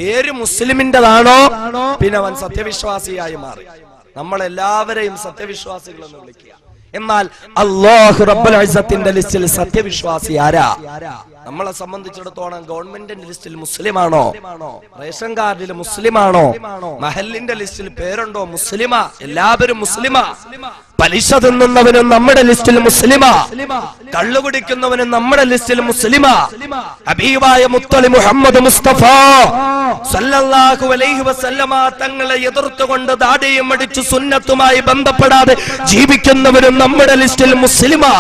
പേര് മുസ്ലിമിൻ്റെതാണോ, പിന്നെ അവൻ സത്യവിശ്വാസിയായി മാറി. നമ്മളെല്ലാവരെയും സത്യവിശ്വാസികൾ എന്ന് വിളിക്കുക. എന്നാൽ അല്ലാഹു റബ്ബുൽ ഇസ്സത്തിന്റെ ലിസ്റ്റിൽ സത്യവിശ്വാസി ആരാ? നമ്മളെ സംബന്ധിച്ചിടത്തോളം ഗവൺമെന്റിന്റെ ലിസ്റ്റിൽ മുസ്ലിമാണോ? റേഷൻ കാർഡിൽ മുസ്ലിമാണോ? മഹലിന്റെ ലിസ്റ്റിൽ പേരുണ്ടോ? മുസ്ലിമാ? എല്ലാവരും മുസ്ലിമാ? പലിശ തിന്നുന്നവനും നമ്മുടെ ലിസ്റ്റിൽ മുസ്ലിമാ? കള്ളു കുടിക്കുന്നവനും നമ്മുടെ ലിസ്റ്റിൽ മുസ്ലിമാ? ഹബീബായ മുത്തലി മുഹമ്മദ് മുസ്തഫ സല്ലല്ലാഹു അലൈഹി വസല്ലമ തങ്ങളെ എതിർത്തുകൊണ്ട് ദാടിയും അടിച്ചു സുന്നത്തുമായി ബന്ധപ്പെടാതെ ജീവിക്കുന്നവരും നമ്മുടെ ലിസ്റ്റിൽ മുസ്ലിമാ?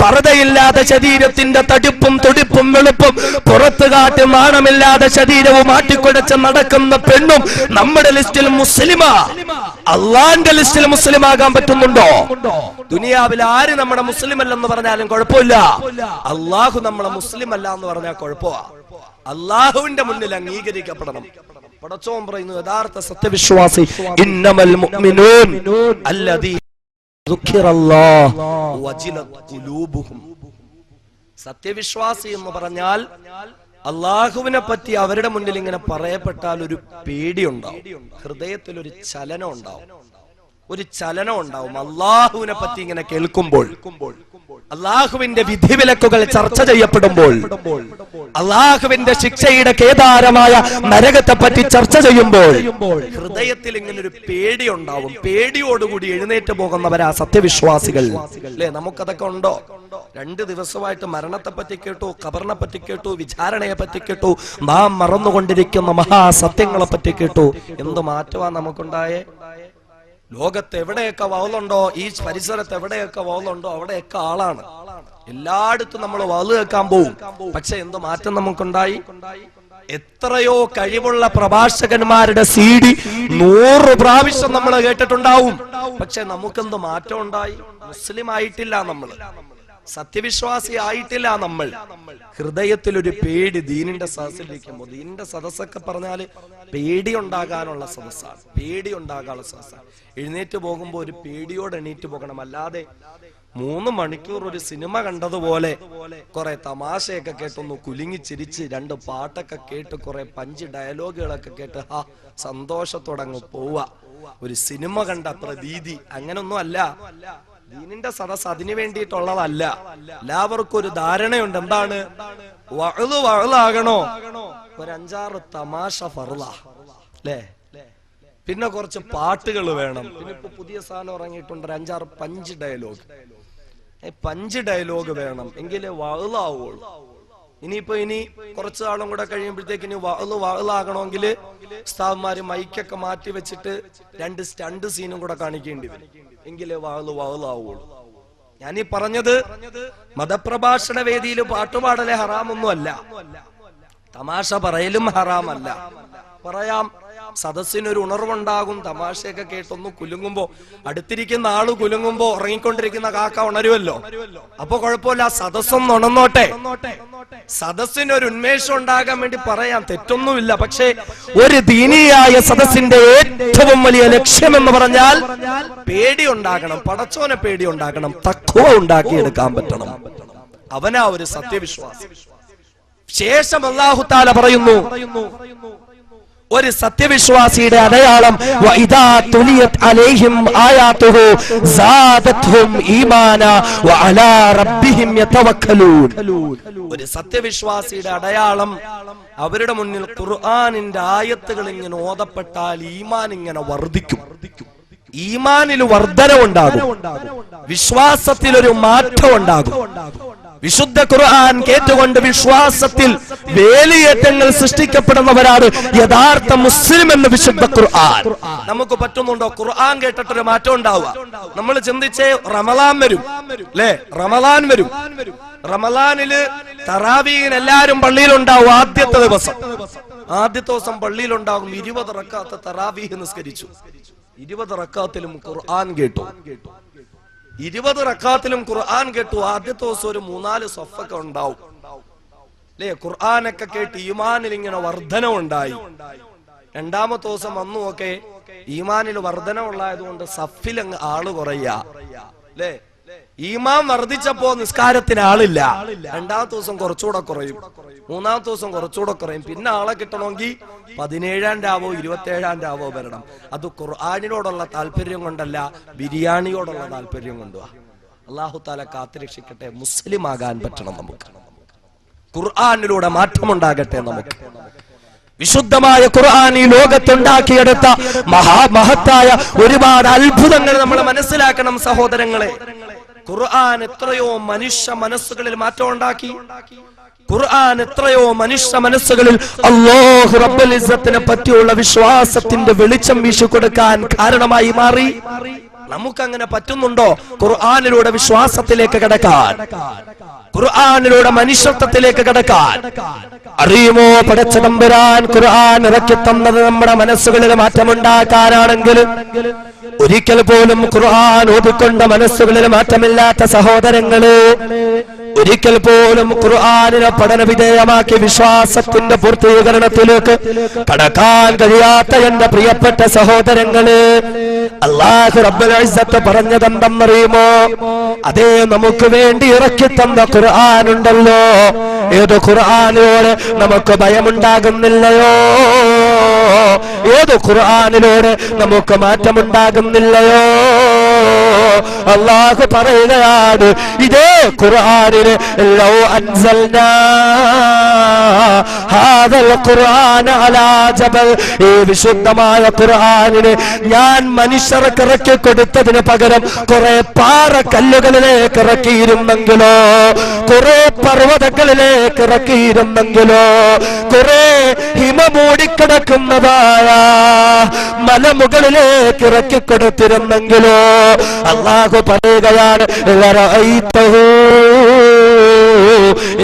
പർദയില്ലാതെ ശരീരത്തിന്റെ തടിപ്പും തുടിപ്പും വെളുപ്പും പുറത്തു കാട്ടി നാണമില്ലാതെ ശരീരവും ആട്ടിക്കുടച്ച് നടക്കുന്ന പെണ്ണും നമ്മുടെ ലിസ്റ്റിൽ മുസ്ലിമാ? അള്ളാന്റെ ലിസ്റ്റിൽ മുസ്ലിമാകാൻ പറ്റുന്നുണ്ടോ? ദുനിയാവിൽ ആര് നമ്മുടെ മുസ്ലിം അല്ലെന്ന് പറഞ്ഞാലും കുഴപ്പമില്ല, അള്ളാഹു നമ്മളെ മുസ്ലിം അല്ല എന്ന് പറഞ്ഞാൽ കുഴപ്പമാ. അള്ളാഹുവിന്റെ മുന്നിൽ അംഗീകരിക്കപ്പെടണം. പടച്ചോൻ പറയുന്നു, യഥാർത്ഥ സത്യവിശ്വാസി ഇന്നമൽ മുഅ്മിനൂൻ അല്ലദീ ദുഖിറല്ലാഹു വജിലത് ഖുലൂബുഹും. സത്യവിശ്വാസി എന്ന് പറഞ്ഞാൽ അള്ളാഹുവിനെ പറ്റി അവരുടെ മുന്നിൽ ഇങ്ങനെ പറയപ്പെട്ടാൽ ഒരു പേടിയുണ്ടാവും, ഹൃദയത്തിൽ ഒരു ചലനം ഉണ്ടാവും, ഒരു ചലനം ഉണ്ടാവും. അള്ളാഹുവിനെ പറ്റി ഇങ്ങനെ കേൾക്കുമ്പോൾ, അള്ളാഹുവിന്റെ വിധിവിലക്കുകൾ ചർച്ച ചെയ്യപ്പെടുമ്പോൾ, അള്ളാഹുവിന്റെ ശിക്ഷയുടെ കേദാരമായ നരകത്തെ പറ്റി ചർച്ച ചെയ്യുമ്പോൾ ഹൃദയത്തിൽ ഇങ്ങനെ ഒരു പേടി ഉണ്ടാവും. പേടിയോടുകൂടി എഴുന്നേറ്റ് പോകുന്നവരാ സത്യവിശ്വാസികൾ. അല്ലെ, നമുക്കതൊക്കെ ഉണ്ടോ? 2 ദിവസമായിട്ട് മരണത്തെ പറ്റി കേട്ടു, ഖബറിനെ പറ്റി കേട്ടു, വിചാരണയെ പറ്റി കേട്ടു, നാം മറന്നുകൊണ്ടിരിക്കുന്ന മഹാസത്യങ്ങളെ പറ്റി കേട്ടു. എന്ത് മാറ്റമാണ് നമുക്കുണ്ടായേ? ലോകത്ത് എവിടെയൊക്കെ വൗലുണ്ടോ, ഈ പരിസരത്ത് എവിടെയൊക്കെ വൗലുണ്ടോ അവിടെയൊക്കെ ആളാണ്. എല്ലായിടത്തും നമ്മൾ വൗല് കേൾക്കാൻ പോവും. പക്ഷെ എന്ത് മാറ്റം നമുക്കുണ്ടായി? എത്രയോ കഴിവുള്ള പ്രഭാഷകന്മാരുടെ CD 100 പ്രാവശ്യം നമ്മൾ കേട്ടിട്ടുണ്ടാവും. പക്ഷെ നമുക്കെന്ത് മാറ്റം ഉണ്ടായി? മുസ്ലിം ആയിട്ടില്ല, നമ്മൾ സത്യവിശ്വാസി ആയിട്ടില്ല. നമ്മൾ ഹൃദയത്തിൽ ഒരു പേടി. ദീനിന്റെ സദസ്സിലിരിക്കുമ്പോൾ, ദീനിന്റെ സദസ്സൊക്കെ പറഞ്ഞാല് പേടി ഉണ്ടാകാനുള്ള സദസ്സാണ്, പേടി ഉണ്ടാകാനുള്ള സദസ്സാണ്. എഴുന്നേറ്റ് പോകുമ്പോൾ ഒരു പേടിയോടെ എണീറ്റ് പോകണം. അല്ലാതെ 3 മണിക്കൂർ ഒരു സിനിമ കണ്ടതുപോലെ കുറെ തമാശയൊക്കെ കേട്ടൊന്ന് കുലുങ്ങി ചിരിച്ച് 2 പാട്ടൊക്കെ കേട്ട് കുറെ പഞ്ച് ഡയലോഗുകളൊക്കെ കേട്ട് സന്തോഷത്തോടെ അങ്ങ് പോവുക. ഒരു സിനിമ കണ്ട പ്രതീതി അങ്ങനൊന്നും അല്ല. ദീനിന്റെ സദസ് അതിനു വേണ്ടിയിട്ടുള്ളതല്ല. എല്ലാവർക്കും ഒരു ധാരണയുണ്ട്. എന്താണ്? വഅളാകണോ? ഒരു 5-6 തമാശ ഫർളാ, അല്ലേ? പിന്നെ കുറച്ച് പാട്ടുകൾ വേണം. പിന്നെ ഇപ്പൊ പുതിയ സാധനം ഇറങ്ങിയിട്ടുണ്ട്, 5-6 പഞ്ച് ഡയലോഗ്. പഞ്ച് ഡയലോഗ് വേണം എങ്കിലേ വഅളാവുള്ളൂ. ഇനി കുറച്ചു നാളും കൂടെ കഴിയുമ്പോഴത്തേക്ക് ഇനി വഅളാകണമെങ്കിൽ ഉസ്താദ്മാര് മൈക്കൊക്കെ മാറ്റി വെച്ചിട്ട് 2 സ്റ്റണ്ട് സീനും കൂടെ കാണിക്കേണ്ടി വരും, എങ്കിലേ വഅളാവുള്ളൂ. ഞാനീ പറഞ്ഞത് മതപ്രഭാഷണ വേദിയിൽ പാട്ടുപാടലെ ഹറാമൊന്നും അല്ല, തമാശ പറയലും ഹറാമല്ല. പറയാം, സദസ്സിനൊരു ഉണർവുണ്ടാകും. തമാശയൊക്കെ കേട്ടൊന്ന് കുലുങ്ങുമ്പോ, അടുത്തിരിക്കുന്ന ആള് കുലുങ്ങുമ്പോ ഉറങ്ങിക്കൊണ്ടിരിക്കുന്ന കാക്ക ഉണരുമല്ലോ, അപ്പൊ കുഴപ്പമില്ല, സദസ്സൊന്ന് ഉണർന്നോട്ടെ. സദസ്സിനൊരു ഉന്മേഷം ഉണ്ടാകാൻ വേണ്ടി പറയാം, തെറ്റൊന്നുമില്ല. പക്ഷേ ഒരു ദീനിയായ സദസ്സിന്റെ ഏറ്റവും വലിയ ലക്ഷ്യം എന്ന് പറഞ്ഞാൽ പേടി ഉണ്ടാകണം, പടച്ചോനെ പേടി ഉണ്ടാകണം, തഖ്വ ഉണ്ടാക്കിയെടുക്കാൻ പറ്റണം. അവനാ ഒരു സത്യവിശ്വാസി. ശേഷം അല്ലാഹു തആല പറയുന്നു, ഒരു സത്യവിശ്വാസിയുടെ അടയാളം വഇദാ തുലിയത് അലൈഹിം ആയാതുഹു സാദത്ഹും ഈമാനാ വഅലാ റബ്ബിഹിം യതവക്കലൂൻ. ഒരു സത്യവിശ്വാസിയുടെ അടയാളം, അവരുടെ മുന്നിൽ ഖുർആനിന്റെ ആയത്തുകൾ ഇങ്ങനെ ഓതപ്പെട്ടാൽ ഈമാൻ ഇങ്ങനെ വർദ്ധിക്കും. ഈമാനിൽ വർധനവുണ്ടാകും, വിശ്വാസത്തിൽ ഒരു മാറ്റം ഉണ്ടാകും. വിശുദ്ധ ഖുർആൻ കേട്ടുകൊണ്ട് വിശ്വാസത്തിൽ വേലിയേറ്റങ്ങൾ സൃഷ്ടിക്കപ്പെടുന്നവരാണ് യഥാർത്ഥ മുസ്ലിം എന്ന് വിശുദ്ധ ഖുർആൻ. നമുക്ക് പറ്റുന്നുണ്ടോ ഖുർആൻ കേട്ടിട്ടൊരു മാറ്റം ഉണ്ടാവുക? നമ്മൾ ചിന്തിച്ചേ, റമളാൻ വരും, അല്ലേ? റമളാൻ വരും. റമളാനില് തറാവീഹിന് എല്ലാരും പള്ളിയിലുണ്ടാവും. ആദ്യത്തെ ദിവസം പള്ളിയിലുണ്ടാകും. 20 റക്അത്ത് തറാവീഹ് നിസ്കരിച്ചു. 20 റക്അത്തിലും ഖുർആൻ കേട്ടു. 20 റക്അത്തിലും ഖുർആൻ കേട്ടു. ആദ്യത്തെ ദിവസം ഒരു 3-4 സഫൊക്കെ ഉണ്ടാവും, അല്ലേ? ഖുർആനൊക്കെ കേട്ട് ഈമാനിൽ ഇങ്ങനെ വർധന ഉണ്ടായി. 2ാമത്തെ ദിവസം വന്നു, ഒക്കെ ഈമാനിൽ വർധന ഉള്ളായതുകൊണ്ട് സഫിൽ അങ്ങ് ആള് കുറയ, അല്ലേ? ഈമാൻ വർദ്ധിച്ചപ്പോ നിസ്കാരത്തിന് ആളില്ല. രണ്ടാമത്തെ ദിവസം കുറച്ചുകൂടെ കുറയും, മൂന്നാമത്തെ ദിവസം കുറച്ചുകൂടെ കുറയും. പിന്നെ ആളെ കിട്ടണമെങ്കിൽ 17-ാം രാവോ 27-ാം രാവോ വരണം. അത് ഖുർആനിനോടുള്ള താല്പര്യം കൊണ്ടല്ല, ബിരിയാണിയോടുള്ള താല്പര്യം കൊണ്ടുവാ. അല്ലാഹു തആല കാത്തുരക്ഷിക്കട്ടെ. മുസ്ലിം ആകാൻ പറ്റണം നമുക്ക്. ഖുർആനിലൂടെ മാറ്റമുണ്ടാകട്ടെ നമുക്ക്. വിശുദ്ധമായ ഖുർആൻ ഈ ലോകത്തുണ്ടാക്കിയെടുത്ത മഹാമഹത്തായ ഒരുപാട് അത്ഭുതങ്ങൾ നമ്മൾ മനസ്സിലാക്കണം സഹോദരങ്ങളെ. ഖുർആൻ എത്രയോ മനുഷ്യ മനസ്സുകളിൽ മാറ്റം ഉണ്ടാക്കി. ഖുർആൻ എത്രയോ മനുഷ്യ മനസ്സുകളിൽ അല്ലാഹു റബ്ബുൽ ഇസ്സത്തിനെ പറ്റിയുള്ള വിശ്വാസത്തിന്റെ വെളിച്ചം വീശിക്കൊടുക്കാൻ കാരണമായി മാറി. നമുക്കങ്ങനെ പറ്റുന്നുണ്ടോ ഖുർആനിലൂടെ വിശ്വാസത്തിലേക്ക് കടക്കാൻ, ഖുർആനിലൂടെ മനുഷ്യത്വത്തിലേക്ക് കടക്കാൻ? അറിയുമോ, പടച്ച തമ്പുരാൻ ഖുർആൻ ഇറക്കി തന്നത് നമ്മുടെ മനസ്സുകളിൽ മാറ്റമുണ്ടാക്കാനാണെങ്കിൽ ഒരിക്കൽ പോലും ഖുർആൻ ഓതിക്കൊണ്ട മനസ്സുകളിൽ മാറ്റമില്ലാത്ത സഹോദരങ്ങള്, ഒരിക്കൽ പോലും ഖുർആനിനെ പഠന വിധേയമാക്കി വിശ്വാസത്തിന്റെ പൂർത്തീകരണത്തിലേക്ക് കടക്കാൻ കഴിയാത്ത എന്റെ പ്രിയപ്പെട്ട സഹോദരങ്ങള്, അല്ലാഹു റബ്ബുൽ ഇസ്സത്ത് പറഞ്ഞതെന്തെന്നറിയുമോ? അതേ നമുക്ക് വേണ്ടി ഇറക്കി തന്ന ഖുർആൻ ഉണ്ടല്ലോ, ഏത് ഖുർആനിലൂടെ നമുക്ക് ഭയമുണ്ടാകുന്നില്ലയോ, ഏത് ഖുർആനിലൂടെ നമുക്ക് മാറ്റമുണ്ടാകുന്നില്ലയോ? അല്ലാഹു പറയുകയാണ്, ഇതേ ഖുർആനിനെ ലൗ അൻസൽനാ ഹാദൽ ഖുർആന അലാ ജബൽ, ഈ വിശുദ്ധമായ ഖുർആനിനെ ഞാൻ മനുഷ്യർക്ക് ഇറക്കി കൊടുത്തതിന് പകരം കുറെ പാറക്കല്ലുകളിലേക്ക് ഇറക്കിയിരുന്നെങ്കിലോ, കുറെ പർവ്വതങ്ങളിലേക്ക് ഇറക്കിയിരുന്നെങ്കിലോ, കുറെ ഹിമ മൂടിക്കിടക്കുന്നതായ മലമുകളിലേക്ക് ഇറക്കിക്കൊടുത്തിരുന്നെങ്കിലോ? അല്ലാഹു പറയുകയാണ്,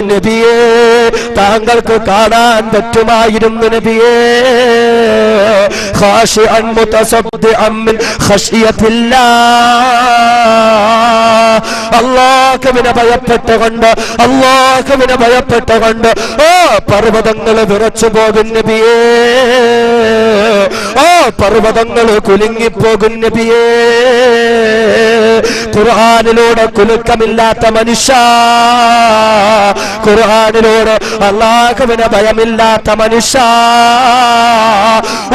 നബിയേ, താങ്കൾക്ക് കാണാൻ പറ്റുമായിരുന്നു നബിയേ, ഖാശിഅൻ മുതസദ്ദിഅൻ മിൻ ഖശിയത്തില്ലാഹ്, അല്ലാഹുവിനെ ഭയപ്പെട്ടുകൊണ്ട്, അല്ലാഹുവിനെ ഭയപ്പെട്ടുകൊണ്ട് ഓ പർവ്വതങ്ങൾ വിറച്ചു പോകും നബിയേ, ഓ പർവ്വതങ്ങൾ കുലുങ്ങിപ്പോകും നബിയേ. ഖുർആനിലൂടെ കുലുക്കമില്ലാത്ത മനുഷ്യ, ഖുർആനിലൂടെ അല്ലാഹുവിനെ ഭയമില്ലാത്ത മനുഷ്യ,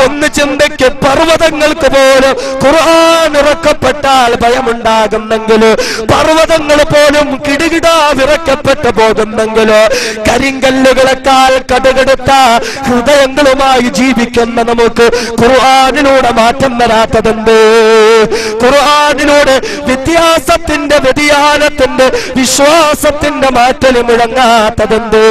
ഒന്ന് ചിന്തയ്ക്ക് പർവ്വതങ്ങൾക്ക് പോലും ഖുർആൻ ഇറക്കപ്പെട്ടാൽ ഭയമുണ്ടാകുന്നെങ്കിൽ, പർവ്വതങ്ങൾ പോലും കിടുകിടാ വിറക്കപ്പെട്ടു പോകുന്നെങ്കിൽ, കരിങ്കല്ലുകളെക്കാൾ കടുകടുത്ത ഹൃദയങ്ങളുമായി ജീവിക്കുന്ന നമുക്ക് ഖുർആനിലൂടെ മാറ്റം വരാത്തതുണ്ട്? ഖുർആനിലൂടെ വ്യത്യാസത്തിന്റെ, വ്യതിയാനത്തിന്റെ, വിശ്വാസത്തിന്റെ മാറ്റൽ മുഴങ്ങാത്തതുണ്ട്?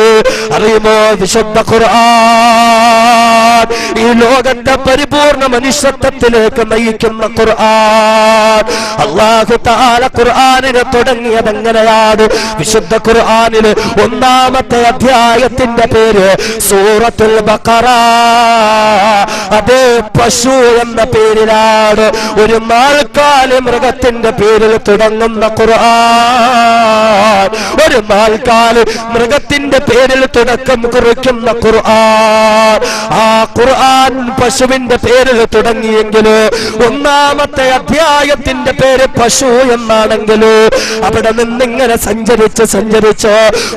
അറിയുമോ, വിശുദ്ധ ഖുർആൻ ഈ ലോകത്തെ പരിപൂർണ മനുഷ്യത്വത്തിലേക്ക് നയിക്കുന്ന ഖുർആൻ. അല്ലാഹു തആല ഖുർആനിനെ തുടങ്ങിയത് എങ്ങനെയാണ്? വിശുദ്ധ ഖുർആനില് 1-ാമത്തെ അധ്യായത്തിന്റെ പേര് സൂറത്തുൽ ബഖറ. അതേ പശു എന്ന പേരിലാണ്, ഒരു നാൽക്കാലി മൃഗത്തിന്റെ പേരിൽ തുടങ്ങുന്ന ഖുർആൻ, ഒരു നാൽക്കാലി മൃഗത്തിന്റെ പേരിൽ തുടക്കം കുറിക്കുന്ന ഖുർആൻ. ആ ഖുർആൻ പശുവിന്റെ പേരിൽ തുടങ്ങിയെങ്കിൽ 1-ാമത്തെ അധ്യായത്തിന്റെ പേര് പശു എന്നാണെങ്കിൽ അവിടെ നിന്നിങ്ങനെ സഞ്ചരിച്ച് സഞ്ചരിച്ച്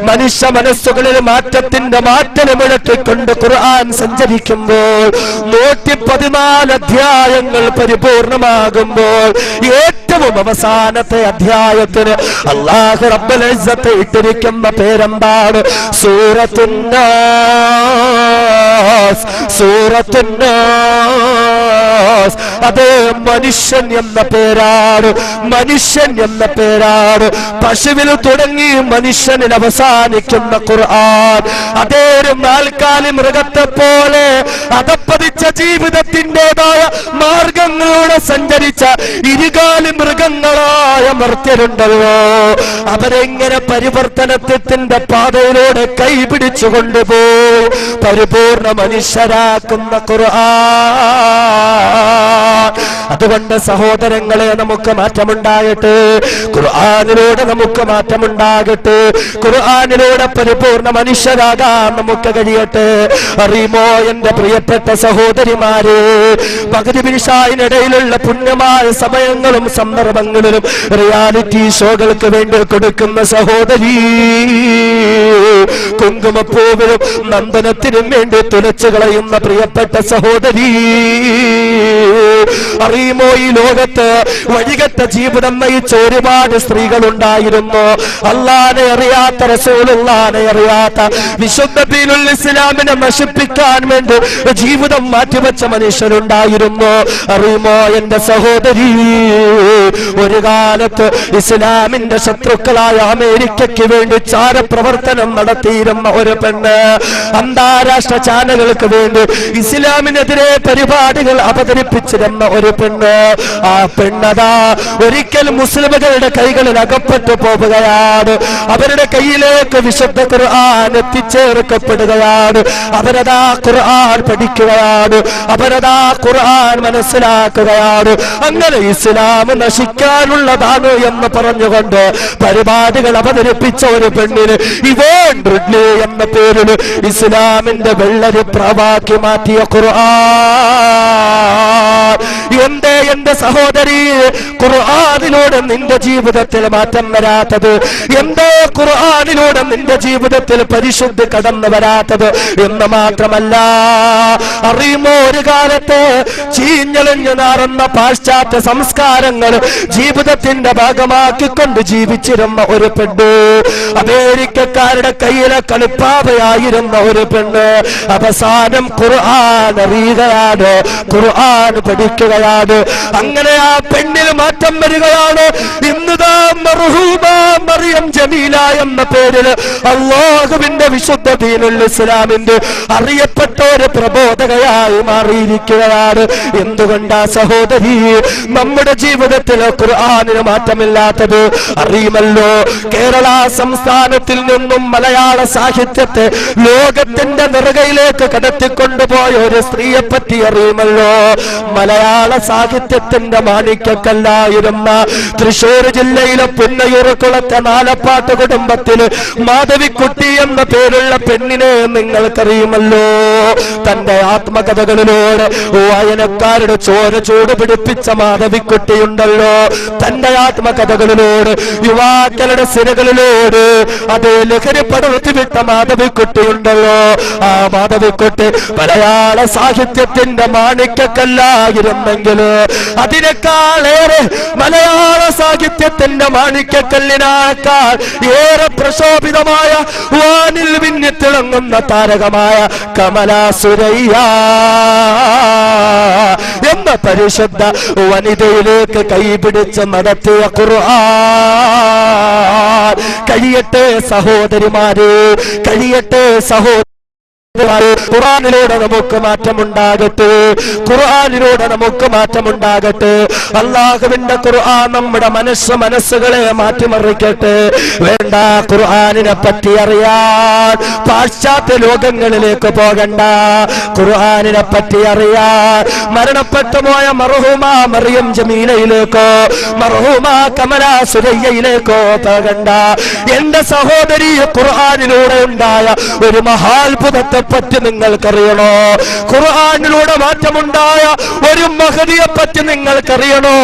മനുഷ്യ മനസ്സുകളിൽ മാറ്റത്തിന്റെ മാറ്റമുഴക്കിക്കൊണ്ട് ഖുർആൻ സഞ്ചരിക്കുമ്പോൾ 114 അധ്യായങ്ങൾ പരിപൂർണമാകുമ്പോൾ ഏറ്റവും അവസാനത്തെ അധ്യായത്തിന് അല്ലാഹു റബ്ബുൽ ഇസ്സത്ത് ഇട്ടിരിക്കുന്ന പേരെന്താണ്? സൂറത്തുൻ നാസ്, സൂറത്തുൻ നാസ്. അതേ മനുഷ്യൻ എന്ന പേരാണ്, മനുഷ്യൻ എന്ന പേരാണ്. പശുവിൽ തുടങ്ങി മനുഷ്യനിൽ അവസാനിക്കുന്ന ഖുർആൻ. അതേ ഒരു നാൽക്കാലി മൃഗത്തെ പോലെ അതപ്പതിച്ച ജീവിതത്തിൻ്റെതായ മാർഗങ്ങളിലൂടെ സഞ്ചരിച്ച ഇരുകാലി മൃഗങ്ങളായ മർത്യരുണ്ടല്ലോ, അവരെങ്ങനെ പരിവർത്തനത്തിന്റെ പാതയിലൂടെ കൈപിടിച്ചു കൊണ്ടുപോയി പരിപൂർണ മനുഷ്യരാക്കുന്ന ഖുർആൻ. അതുകൊണ്ട് സഹോദരങ്ങളെ, നമുക്ക് മാറ്റമുണ്ടാകട്ടെ, ഖുർആനിലൂടെ നമുക്ക് മാറ്റമുണ്ടാകട്ടെ, ഖുർആനിലൂടെ പരിപൂർണ മനുഷ്യരാകാൻ നമുക്ക് കഴിയട്ടെ. അറിയുമോ എന്റെ പ്രിയപ്പെട്ട സഹോദരിമാരെ, മഗ്‌രിബ് ഇശാ അതിനിടയിലുള്ള പുണ്യമായ സമയങ്ങളും സന്ദർഭങ്ങളിലും റിയാലിറ്റി ഷോകൾക്ക് വേണ്ടി കൊടുക്കുന്ന സഹോദരി, കുങ്കുമപ്പൂവിലും നന്ദനത്തിനും വേണ്ടി തുലച്ചു കളയുന്ന പ്രിയപ്പെട്ട സഹോദരി, അറിയുമോ ഈ ലോകത്ത് വഴികെട്ട ജീവിതം നയിച്ച ഒരുപാട് സ്ത്രീകളുണ്ടായിരുന്നു. അല്ലാഹനെ അറിയാത്ത, റസൂലുള്ളാഹിനെ അറിയാത്ത, വിശുദ്ധ ദീനുൽ ഇസ്ലാമിനെ നശിപ്പിക്കാൻ വേണ്ടി ജീവിതം മാറ്റിവെച്ച മനുഷ്യരുണ്ടായിരുന്നു. അറിയുമോ എന്റെ സഹോദരി, ഒരു കാലത്ത് ഇസ്ലാമിന്റെ ശത്രുക്കളായ അമേരിക്കയ്ക്ക് വേണ്ടി ചാരപ്രവർത്തനം നടത്തിയിരുന്ന ഒരു പെണ്ണ്, അന്താരാഷ്ട്ര ചാനലുകൾക്ക് വേണ്ടി ഇസ്ലാമിനെതിരെ പരിപാടികൾ അവതരിപ്പിച്ചിരുന്ന ഒരു പെണ്ണ്, ആ പെണ്ണതാ ഒരിക്കൽ മുസ്ലിമുകളുടെ കൈകളിൽ അകപ്പെട്ടു പോവുകയാണ്. അവരുടെ കയ്യിലേക്ക് വിശുദ്ധ ഖുർആൻ എത്തിച്ചേർക്കപ്പെടുകയാണ്. അവരതാ ഖുർആൻ പഠിക്കുകയാണ്, അവരതാ ഖുർആൻ മനസ്സിലാക്കുകയാണ്. അങ്ങനെ ഇസ്ലാം നശിക്കാനുള്ളതാണ് എന്ന് പറഞ്ഞുകൊണ്ട് പരിപാടികൾ അവതരിപ്പിച്ച ഒരു പെണ്ണിന് ഇവോൺ റിഡ്ലി എന്ന പേരിൽ ഇസ്ലാമിന്റെ വെള്ളരി പ്രാവാക്കി മാറ്റിയ ഖുർആൻ. എന്തേ എന്റെ സഹോദരി, ഖുർആനിലൂടെ നിന്റെ ജീവിതത്തിൽ മാറ്റം വരാത്തത്? എന്തോ ഖുർആനിലൂടെ നിന്റെ ജീവിതത്തിൽ പരിശുദ്ധി കടന്നു വരാത്തത് എന്ന് മാത്രമല്ല, അറിയുമോ ഒരു കാലത്ത് ചീഞ്ഞളിഞ്ഞു നാറുന്ന പാശ്ചാത്യ സംസ്കാരങ്ങൾ ജീവിതത്തിന്റെ ഭാഗമാക്കിക്കൊണ്ട് ജീവിച്ചിരുന്ന ഒരു പെണ്ണ്, അമേരിക്കക്കാരുടെ കയ്യിലെ കളിപ്പാവയായിരുന്ന ഒരു പെണ്ണ്, അവസാനം ഖുർആൻ അറിയുകയാണ്, ഖുർആൻ പഠിക്കുകയാണ്. അങ്ങനെ ആ പെണ്ണിൽ മാറ്റം വരികയാണ്. ഇന്നുതാ മർഹൂമ മറിയം ജമീല എന്ന പേരിൽ അല്ലാഹുവിന്റെ വിശുദ്ധ ദീനുൽ ഇസ്ലാമിന്റെ അറിയപ്പെട്ട ഒരു പ്രബോധകയായി മാറിയിരിക്കുകയാണ്. എന്തുകൊണ്ടാ സഹോദരി നമ്മുടെ ജീവിതത്തിൽ ഖുർആനിന് മാറ്റമില്ലാത്തത്? അറിയുമല്ലോ, കേരള സംസ്ഥാനത്തിൽ നിന്നും മലയാള സാഹിത്യത്തെ ലോകത്തിന്റെ നെറുകയിലേക്ക് കടത്തിക്കൊണ്ടുപോയ ഒരു സ്ത്രീയെ പറ്റി അറിയുമല്ലോ. മലയാള സാഹിത്യത്തിന്റെ മാണിക്യക്കല്ലായിരുന്ന തൃശൂർ ജില്ലയിലെ പുന്നയൂർക്കുളത്തെ നാലപ്പാട്ട് കുടുംബത്തില് മാധവിക്കുട്ടി എന്ന പേരുള്ള പെണ്ണിനെ നിങ്ങൾക്കറിയുമല്ലോ. തന്റെ ആത്മകഥകളിലൂടെ വായനക്കാരുടെ ചോര ചൂട് പിടിപ്പിച്ച മാധവിക്കുട്ടിയുണ്ടല്ലോ. തന്റെ ആത്മകഥകളിലൂടെ യുവാക്കളുടെ സിരകളിലൂടെ അതേ ലഹരി പടർത്തിവിട്ട മാധവിക്കുട്ടിയുണ്ടല്ലോ. ആ മാധവിക്കുട്ടി മലയാള സാഹിത്യത്തിന്റെ മാണിക്യക്കല്ലായിരുന്നെങ്കിൽ അതിനേക്കാളേറെ മലയാള സാഹിത്യത്തിന്റെ മാണിക്യക്കല്ലിനേക്കാൾ ഏറെ പ്രശോഭിതമായ വാനിൽ മിന്നിത്തിളങ്ങുന്ന താരകമായ കമലാസുരയ്യ എന്ന പരിശുദ്ധ വനിതയിലേക്ക് കൈപിടിച്ച് നടത്തിയ ഖുർആൻ കഴിയട്ടെ സഹോദരിമാരെ, കഴിയട്ടെ സഹോദരി. ഖുർആനിലൂടെ നമുക്ക് മാറ്റമുണ്ടാകട്ടെ, ഖുർആനിലൂടെ നമുക്ക് മാറ്റമുണ്ടാകട്ടെ. അല്ലാഹുവിന്റെ ഖുർആൻ നമ്മുടെ മനസ്സുകളെ മാറ്റിമറിക്കട്ടെ. വേണ്ട, ഖുർആനിനെ പറ്റി അറിയാൻ പാശ്ചാത്യ ലോകങ്ങളിലേക്ക് പോകണ്ട. ഖുർആനിനെ പറ്റി അറിയാൻ മരണപ്പെട്ടു പോയ മർഹൂമ മറിയം ജമീലയിലേക്കോ മർഹൂമ കമലാ സുരയ്യയിലേക്കോ പോകണ്ട. എന്റെ സഹോദരി, ഖുർആനിലൂടെ ഉണ്ടായ ഒരു മഹാത്ഭുതത്തെ പറ്റി നിങ്ങൾക്കറിയണോ? ഖുർആനിലൂടെ മാറ്റമുണ്ടായ ഒരു മഹദിയെ പറ്റി നിങ്ങൾക്കറിയണോ?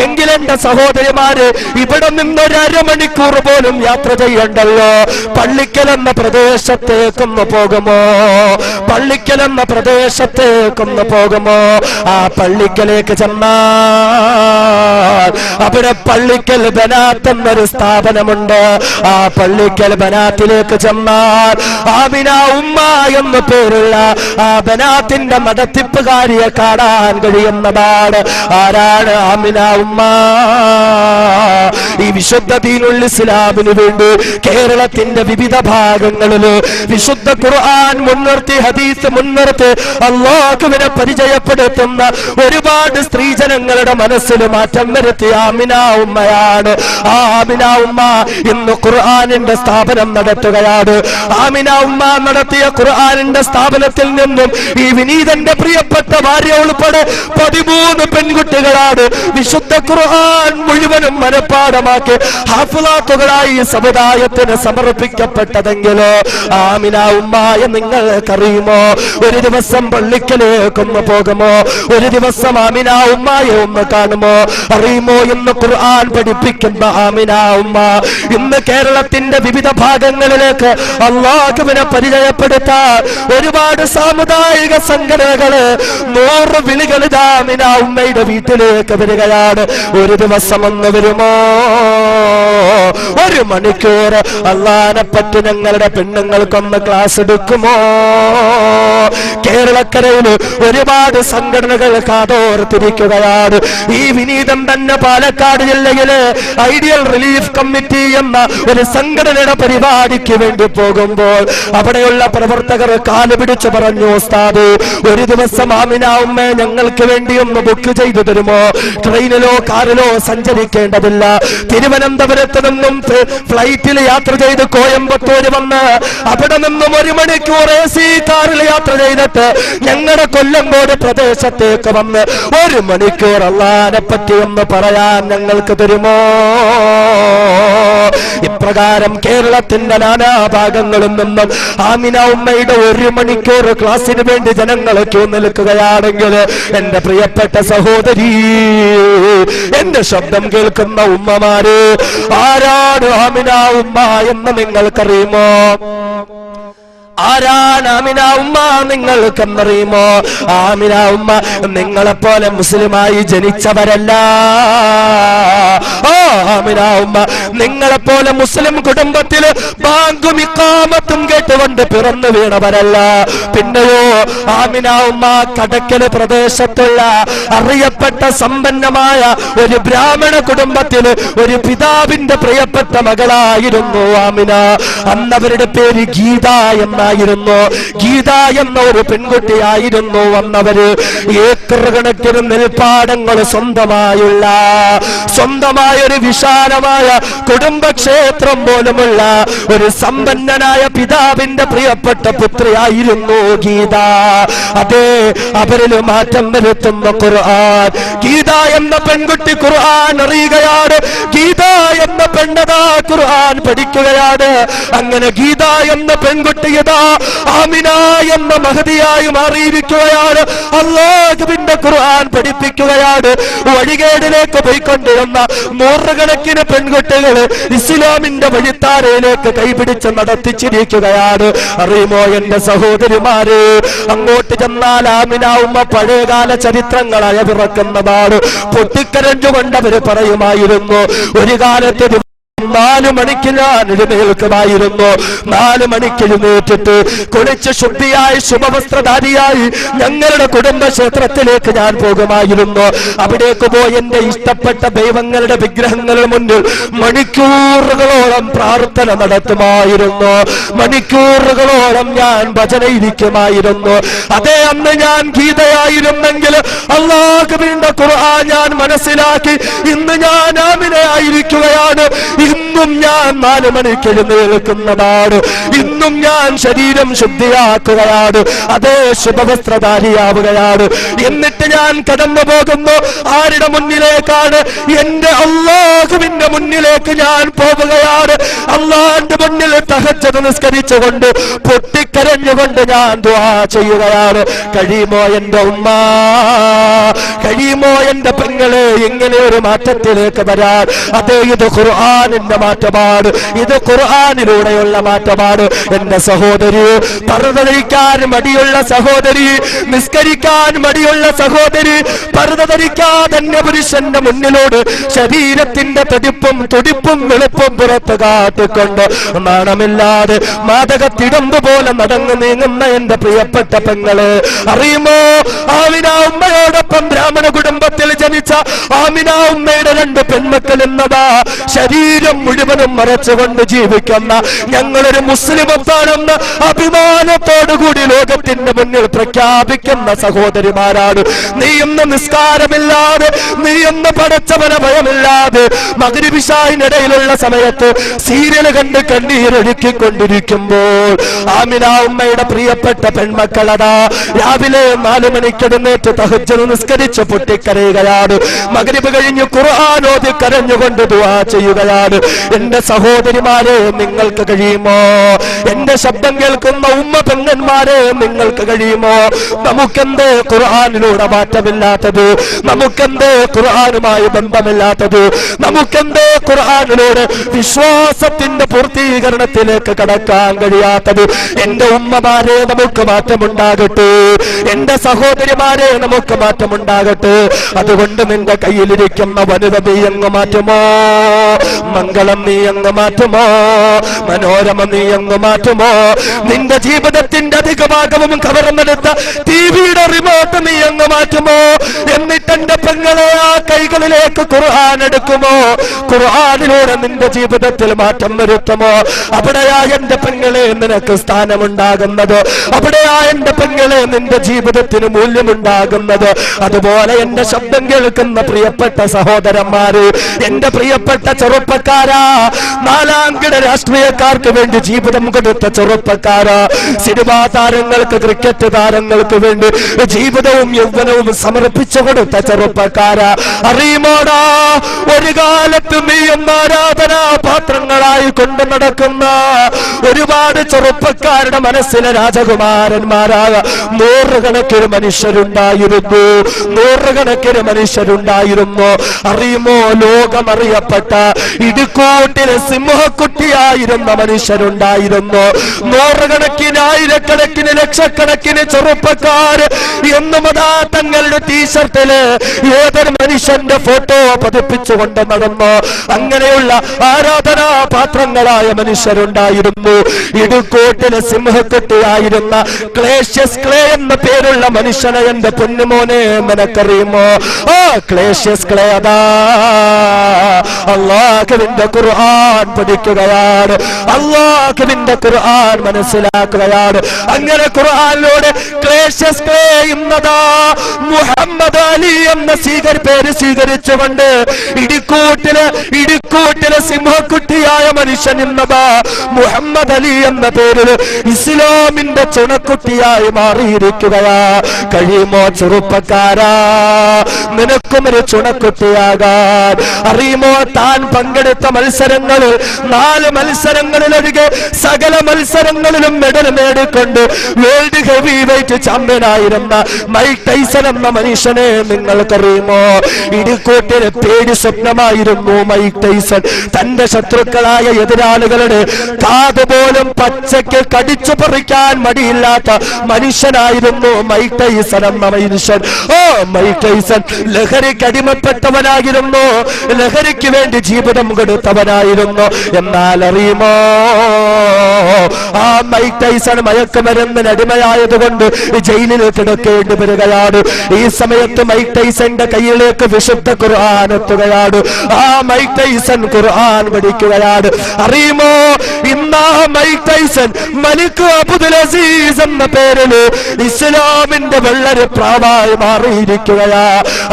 എങ്കിലെന്റെ സഹോദരിമാര്, ഇവിടെ നിന്നൊരു അരമണിക്കൂർ പോലും യാത്ര ചെയ്യണ്ടല്ലോ. പള്ളിക്കൽ എന്ന പ്രദേശത്തേക്കൊന്ന് പോകുമോ? പള്ളിക്കൽ എന്ന പ്രദേശത്തേക്കൊന്ന് പോകുമോ? ആ പള്ളിക്കലേക്ക് ചെന്നാൽ അവിടെ പള്ളിക്കൽ ബനാത്ത് എന്നൊരു സ്ഥാപനമുണ്ട്. ആ പള്ളിക്കൽ ബനാത്തിലേക്ക് ചെന്നാൽ ആമിന ഉമ്മ എന്ന പേരുള്ള ആ ബനാത്തിന്റെ നടത്തിപ്പുകാരിയെ കാണാൻ കഴിയുന്നതാണ്. ആരാണ് ആമിന ഉമ്മ? ഈ വിശുദ്ധ ദീനുൽ ഇസ്ലാമിന് വേണ്ടി കേരളത്തിന്റെ വിവിധ ഭാഗങ്ങളിൽ വിശുദ്ധ ഖുർആൻ മുൻനിർത്തി, ഹദീസ് മുൻനിർത്തി അല്ലാഹുവിനെ പരിചയപ്പെടുത്തുന്ന ഒരുപാട് സ്ത്രീജനങ്ങളുടെ മനസ്സിൽ മാറ്റം വരുത്തിയ ആമിന ഉമ്മയാണ്. ആ ആമിന ഉമ്മ ഇന്ന് ഖുർആനിന്റെ സ്ഥാപനം നടത്തുകയാണ്. ആമിന ഉമ്മ നടത്തിയ ഖുർആനിന്റെ ഖുർആനിന്റെ സ്ഥാപനത്തിൽ നിന്നും ഈ വിനീതന്റെ പ്രിയപ്പെട്ട ഭാര്യ ഉൾപ്പെടെ 13 പെൺകുട്ടികളാണ് വിശുദ്ധ ഖുർആൻ മുഴുവനും മനഃപ്പാഠമാക്കി ഹാഫിളാത്തുകളായി സമുദായത്തിന് സമർപ്പിക്കപ്പെട്ടതെങ്കിലോ ആമിന ഉമ്മായ നിങ്ങൾക്കറിയുമോ? ഒരു ദിവസം പള്ളിക്കലേക്കൊന്ന് പോകുമോ? ഒരു ദിവസം ആമിന ഉമ്മായെ ഒന്ന് കാണുമോ? അറിയുമോ? ഇന്ന് ഖുർആൻ പഠിപ്പിക്കുന്ന ആമിന ഉമ്മ ഇന്ന് കേരളത്തിന്റെ വിവിധ ഭാഗങ്ങളിലേക്ക് അല്ലാഹുവിനെ പരിചയപ്പെടുത്താൻ ഒരുപാട് സാമുദായിക സംഘടനകള് 100 വിളികൾ ആമിന ഉമ്മയുടെ വീട്ടിലേക്ക് വരികയാണ്. ഒരു ദിവസം ഒന്ന് വരുമോ? 1 മണിക്കൂർ അല്ലാഹനെ പറ്റി ഞങ്ങളുടെ പെണ്ണുങ്ങൾക്കൊന്ന് ക്ലാസ് എടുക്കുമോ? കേരളക്കരയിൽ ഒരുപാട് സംഘടനകൾ കാതോർത്തിരിക്കുകയാണ്. ഈ വിനീതം തന്നെ പാലക്കാട് ജില്ലയിലെ ഐഡിയൽ റിലീഫ് കമ്മിറ്റി എന്ന ഒരു സംഘടനയുടെ പരിപാടിക്ക് വേണ്ടി പോകുമ്പോൾ അവിടെയുള്ള പ്രവർത്തകർ കാല് പിടിച്ചു പറഞ്ഞു, ഉസ്താദ് ഒരു ദിവസം ആമിന ഉമ്മയെ ഞങ്ങൾക്ക് വേണ്ടി ഒന്ന് ബുക്ക് ചെയ്തു തരുമോ? ട്രെയിനിലോ കാറിലോ സഞ്ചരിക്കേണ്ടതില്ല. തിരുവനന്തപുരത്ത് നിന്നും ഫ്ലൈറ്റിൽ യാത്ര ചെയ്ത് കോയമ്പത്തൂർ വന്ന് അവിടെ നിന്നും 1 മണിക്കൂർ AC കാറിൽ യാത്ര ചെയ്തിട്ട് ഞങ്ങളുടെ കൊല്ലങ്കോട് പ്രദേശത്തേക്ക് വന്ന് 1 മണിക്കൂർ അല്ലാഹനെ പറ്റി ഒന്ന് പറയാൻ ഞങ്ങൾക്ക് തരുമോ? ഇപ്രകാരം കേരളത്തിന്റെ നാനാഭാഗങ്ങളിൽ നിന്നും ആമിന ഉമ്മയുടെ 1 മണിക്കൂർ ക്ലാസ്സിന് വേണ്ടി ജനങ്ങൾ ക്യൂ നിൽക്കുകയാണെങ്കിൽ എന്റെ പ്രിയപ്പെട്ട സഹോദരി, എന്റെ ശബ്ദം കേൾക്കുന്ന ഉമ്മമാര്, ആരാണ് ആമിന ഉമ്മ എന്ന് നിങ്ങൾക്കറിയുമോ? ആരാണ് ആമിന ഉമ്മ നിങ്ങൾക്കെന്നറിയുമോ? ആമിന ഉമ്മ നിങ്ങളെപ്പോലെ മുസ്ലിമായി ജനിച്ചവരല്ല. ആമിന ഉമ്മ നിങ്ങളെപ്പോലെ മുസ്ലിം കുടുംബത്തിൽ ബാങ്കും ഇഖാമത്തും കേട്ടുകൊണ്ട് പിറന്നു വീണവരല്ല. പിന്നെയോ ആമിന ഉമ്മ കടക്കൽ പ്രദേശത്തുള്ള അറിയപ്പെട്ട സമ്പന്നമായ ഒരു ബ്രാഹ്മണ കുടുംബത്തിൽ ഒരു പിതാവിന്റെ പ്രിയപ്പെട്ട മകളായിരുന്നു ആമിന. അന്നവരുടെ പേര് ഗീത എന്നായിരുന്നു. ഗീത എന്ന ഒരു പെൺകുട്ടിയായിരുന്നു വന്നവര്. ഏക്കർ കണക്കിന് നെൽപ്പാടങ്ങൾ സ്വന്തമായ ഒരു വിശാലമായ കുടുംബക്ഷേത്രം പോലുമുള്ള ഒരു സമ്പന്നനായ പിതാവിന്റെ പ്രിയപ്പെട്ട പുത്രിയായിരുന്നു ഗീത. അതെ, അവരിൽ മാറ്റം വരുത്തുന്ന ഖുർആൻ. ഗീത എന്ന പെൺകുട്ടി ഖുർആൻ അറിയുകയാണ്. ഗീത എന്ന പെണ്ണതാ ഖുർആൻ പഠിക്കുകയാണ്. അങ്ങനെ ഗീത എന്ന പെൺകുട്ടി ആമിന എന്ന മഹദിയായി മാറിയിരിക്കുകയാണ്. അല്ലാഹുവിന്റെ ഖുർആൻ പഠിപ്പിക്കുകയാണ്. വഴികേടിലേക്ക് പോയിക്കൊണ്ടിരുന്ന 100 കണക്കിന് പെൺകുട്ടികൾ ഇസ്ലാമിന്റെ വഴിത്താരയിലേക്ക് കൈപിടിച്ച് നടത്തിച്ചിരിക്കുകയാണ്. അറിയുമോ എന്റെ സഹോദരിമാര്, അങ്ങോട്ട് ചെന്നാൽ ആമിന ഉമ്മ പഴയകാല ചരിത്രങ്ങളായ പിറക്കുന്നതാണ്. പൊട്ടിക്കരഞ്ഞുകൊണ്ട് അവര് പറയുമായിരുന്നു, ഒരു കാലത്ത് 4 മണിക്ക് ഞാൻ എഴുന്നേൽക്കുമായിരുന്നു. 4 മണിക്ക് എഴുന്നേറ്റിട്ട് കുളിച്ച് ശുദ്ധിയായി ശുഭവസ്ത്രധാരിയായി ഞങ്ങളുടെ കുടുംബക്ഷേത്രത്തിലേക്ക് ഞാൻ പോകുമായിരുന്നു. അവിടേക്ക് പോയി എന്റെ ഇഷ്ടപ്പെട്ട ദൈവങ്ങളുടെ വിഗ്രഹങ്ങളുടെ മുന്നിൽ മണിക്കൂറുകളോളം പ്രാർത്ഥന നടത്തുമായിരുന്നു. മണിക്കൂറുകളോളം ഞാൻ ഭജനയിരിക്കുമായിരുന്നു. അതേ, അന്ന് ഞാൻ ഗീതയായിരുന്നെങ്കിൽ അല്ലാഹുവിന്റെ ഖുർആൻ ഞാൻ മനസ്സിലാക്കി ഇന്ന് ഞാൻ ആമിനയായിരിക്കുകയാണ്. ഇന്നും ഞാൻ 4 മണിക്ക് എഴുന്നേൽക്കുന്നതാണ്. ഇന്നും ഞാൻ ശരീരം ശുദ്ധിയാക്കുകയാണ്. അതേ, ശുഭവസ്ത്രധാരിയാവുകയാണ്. എന്നിട്ട് ഞാൻ കടന്നു പോകുന്നു ആരുടെ മുന്നിലേക്കാണ്? എന്റെ അല്ലാഹുവിന്റെ മുന്നിലേക്ക് ഞാൻ പോവുകയാണ്. അല്ലാഹുവിന്റെ മുന്നിൽ തഹജ്ജുദ് നിസ്കരിച്ചുകൊണ്ട് പൊട്ടിക്കരഞ്ഞുകൊണ്ട് ഞാൻ ദുആ ചെയ്യുകയാണ്. കഴിയുമോ എന്റെ ഉമ്മ? കഴിയുമോ എന്റെ പെങ്ങളെ ഇങ്ങനെ ഒരു മാറ്റത്തിലേക്ക് വരാൻ? അതേ, ഇത് ഖുർആനിന്റെ മാറ്റമാണ്. ഇത് ഖുർആനിലൂടെയുള്ള മാറ്റമാണ്. എന്റെ സഹോദരി, പർദ്ദ ധരിക്കാൻ മടിയുള്ള സഹോദരി, നിസ്കരിക്കാൻ മടിയുള്ള സഹോദരി, പർദ്ദ ധരിക്കാതെ പുരുഷന്റെ മുന്നിലോട് ശരീരത്തിന്റെ തുടിപ്പും വെളുപ്പും പുറത്ത് കാട്ടിക്കൊണ്ട് നാണമില്ലാതെ മാതകത്തിടമ്പ് പോലെ നടന്നു നീങ്ങുന്ന എന്റെ പ്രിയപ്പെട്ട പെങ്ങള്, അറിയുമോ ആമിന ഉമ്മയോട് അവരോടൊപ്പം ബ്രാഹ്മണ കുടുംബത്തിൽ ജനിച്ച ആമിന ഉമ്മയുടെ 2 പെൺമക്കൾ എന്നതാ ശരീരം മുഴുവനും മറച്ചുകൊണ്ട് ജീവിക്കുന്ന ഞങ്ങളൊരു മുസ്ലിമത്താണെന്ന് അഭിമാനത്തോടുകൂടി ലോകത്തിന്റെ മുന്നിൽ പ്രഖ്യാപിക്കുന്ന സഹോദരിമാരാണ്. നീ ഇന്ന് നിസ്കാരമില്ലാതെ, നീ ഇന്ന് പടച്ചവന ഭയമില്ലാതെ മഗ്‌രിബ് ഇശാഇനിടയിലുള്ള സമയത്ത് സീരിയൽ കണ്ട് കണ്ണീരൊഴുക്കിക്കൊണ്ടിരിക്കുമ്പോൾ ആമിന ഉമ്മയുടെ പ്രിയപ്പെട്ട പെൺമക്കളതാ രാവിലെ 4 മണിക്ക് എഴുന്നേറ്റ് തഹജ്ജുദ് നിസ്കരിച്ച് പൊട്ടിക്കരയുകയാണ്. മഗ്‌രിബ് കഴിഞ്ഞ് ഖുർആൻ ഓതി കരഞ്ഞുകൊണ്ട് ദുആ ചെയ്യുകയാണ്. എന്റെ സഹോദരിമാരെ, നിങ്ങൾക്ക് കഴിയുമോ? എന്റെ ശബ്ദം കേൾക്കുന്ന ഉമ്മ പെങ്ങന്മാരെ, നിങ്ങൾക്ക് കഴിയുമോ? നമുക്കെന്തേ ഖുർആനിലൂടെ മാറ്റമില്ലാത്തത്? നമുക്കെന്തേ ഖുർആനുമായി ബന്ധമില്ലാത്തത്? നമുക്കെന്തേ ഖുർആനിലൂടെ വിശ്വാസത്തിന്റെ പൂർത്തീകരണത്തിലേക്ക് കടക്കാൻ കഴിയാത്തത്? എന്റെ ഉമ്മമാരെ, നമുക്ക് മാറ്റമുണ്ടാകട്ടെ. എന്റെ സഹോദരിമാരെ, നമുക്ക് മാറ്റമുണ്ടാകട്ടെ. അതുകൊണ്ട് നിന്റെ കയ്യിലിരിക്കുന്ന വനിത നീ അങ്ങ് മാറ്റുമോ? മംഗളം നീ അങ്ങ് മാറ്റുമോ? മനോരമ നീ അങ്ങ് മാറ്റുമോ? നിന്റെ ജീവിതത്തിന്റെ അധിക ഭാഗവും കവർന്നെടുത്ത ടിവിയുടെ റിമോട്ട് നീ അങ്ങ് മാറ്റുമോ? എന്നിട്ട് എന്റെ പെങ്ങളെ ആ കൈകളിലേക്ക് ഖുർആൻ എടുക്കുമോ? ഖുർആനിലൂടെ നിന്റെ ജീവിതത്തിൽ മാറ്റം വരുത്തുമോ? അവിടെയാ എന്റെ പെങ്ങളെ നിനക്ക് സ്ഥാനമുണ്ടാകുന്നത്. അവിടെയാ എന്റെ പെങ്ങളെ നിന്റെ ജീവിതത്തിന് മൂല്യമുണ്ടാകുന്നത്. അതുപോലെ എന്റെ ശബ്ദം കേൾക്കുന്ന പ്രിയപ്പെട്ട സഹോദരന്മാര്, എന്റെ പ്രിയപ്പെട്ട ചെറുപ്പക്കാരാ, 4-കിട രാഷ്ട്രീയക്കാർക്ക് വേണ്ടി ജീവിതം കൊടുത്ത ചെറുപ്പക്കാരാ, സിനിമാ താരങ്ങൾക്ക്, ക്രിക്കറ്റ് താരങ്ങൾക്ക് വേണ്ടി ജീവിതവും യൗവനവും സമർപ്പിച്ചു കൊടുത്ത ചെറുപ്പക്കാരാ, അറിയുമോടാ, ഒരു കാലത്ത് നീ എന്ന ആരാധനാ പാത്രങ്ങളായി കൊണ്ടു നടക്കുന്ന ഒരുപാട് ചെറുപ്പക്കാരുടെ മനസ്സിലെ രാജകുമാരന്മാരായ 100 കണക്കിന് മനുഷ്യരുണ്ടായിരുന്നു. 100 കണക്കിന് മനുഷ്യരുണ്ടായിരുന്നു. അറിയുമോ, ലോകമറിയപ്പെട്ട ഇടുക്കൂട്ടിലെ സിംഹക്കുട്ടിയായിരുന്ന മനുഷ്യരുണ്ടായിരുന്നു. 100 കണക്കിന്, ആയിരക്കണക്കിന്, ലക്ഷക്കണക്കിന് ചെറുപ്പക്കാര് എന്നും അതാ തങ്ങളുടെ ടീഷർട്ടില് ഏതൊരു മനുഷ്യന്റെ ഫോട്ടോ പതിപ്പിച്ചുകൊണ്ട് നടന്നു. അങ്ങനെയുള്ള ആരാധനാ പാത്രങ്ങളായ മനുഷ്യരുണ്ടായിരുന്നു. ഇടുക്കൂട്ടിലെ സിംഹക്കുട്ടിയായിരുന്ന ക്ലേഷ്യസ് ക്ലേ എന്ന പേരുള്ള മനുഷ്യനെ എന്റെ പൊന്നുമോനെ നിനക്കറിയുമോ? ആ ക്ലേഷ്യസ് ക്ലേ അതാ അല്ലാഹുവിന്റെ ഖുർആൻ പഠിക്കുകയാണ്. അല്ലാഹുവിന്റെ ഖുർആൻ മനസ്സിലാക്കുകയാണ്. അങ്ങനെ ഖുർആനിലൂടെ ക്ലേഷ്യസ് ക്ലേ എന്നതാ മുഹമ്മദ് അലി എന്ന പേര് സ്വീകരിച്ചുകൊണ്ട് ഇടുക്കൂട്ടിലെ സിംഹക്കുട്ടിയായ മനുഷ്യൻ എന്നതാ മുഹമ്മദ് അലി എന്ന പേരിൽ ഇസ്ലാമിന്റെ ചുണക്കുട്ടിയായി മാറിയിരിക്കുകയാ. കഴിയുമോ ചെറുപ്പക്കാരാ, നിനക്കും ഒരു ചുണക്കുട്ടിയാകാൻ? അറിയുമോ, താൻ പങ്കെടുത്ത മത്സരങ്ങളിൽ 4 മത്സരങ്ങളിലൊഴികെ സകല മത്സരങ്ങളിലും മെഡൽ നേടിക്കൊണ്ട് വേൾഡ് ഹെവി വെയിറ്റ് ചാമ്പ്യനായിരുന്ന മൈക്ക് ടൈസൺ എന്ന മനുഷ്യനെ നിങ്ങൾക്കറിയുമോ? ഇടുക്കൂട്ടിന് പേടി സ്വപ്നമായിരുന്നു മൈക്ക് ടൈസൺ. തന്റെ ശത്രുക്കളായ എതിരാളികളുടെ കാതുപോലും പച്ചയ്ക്ക് കടിച്ചു പറിക്കാൻ മടിയില്ലാത്ത മനുഷ്യനായിരുന്നു മൈക്ക് ടൈസൺ എന്ന മനുഷ്യൻ. ഓ, മൈക്ക് ടൈസൺ ലഹരിക്ക് അടിമപ്പെട്ടവനായിരുന്നു. ലഹരിക്ക് വേണ്ടി ജീവിതം കൊടുത്തവനായിരുന്നു. എന്നാൽ അറിയുമോ, ആ മൈക്ക് ടൈസൺ മയക്കുമരുന്നിന് അടിമയായതുകൊണ്ട് ജയിലിൽ കിടക്കേണ്ടി വരികയാണ്. ഈ സമയത്ത് മൈക്ക് ടൈസന്റെ കയ്യിലേക്ക് വിശുദ്ധ ഖുർആൻ എത്തുകയാണ്. ആ മൈക്ക് ടൈസൺ ഖുർആൻ പഠിക്കുകയാണ്. അറിയുമോ, ഇന്ന് മൈക്ക് ടൈസൺ മലിക് അബ്ദുൽ അസീസ് എന്ന പേരിൽ ഇസ്ലാമിന്റെ വെള്ളരി പ്രാവായി മാറിയിരിക്കുകയാ.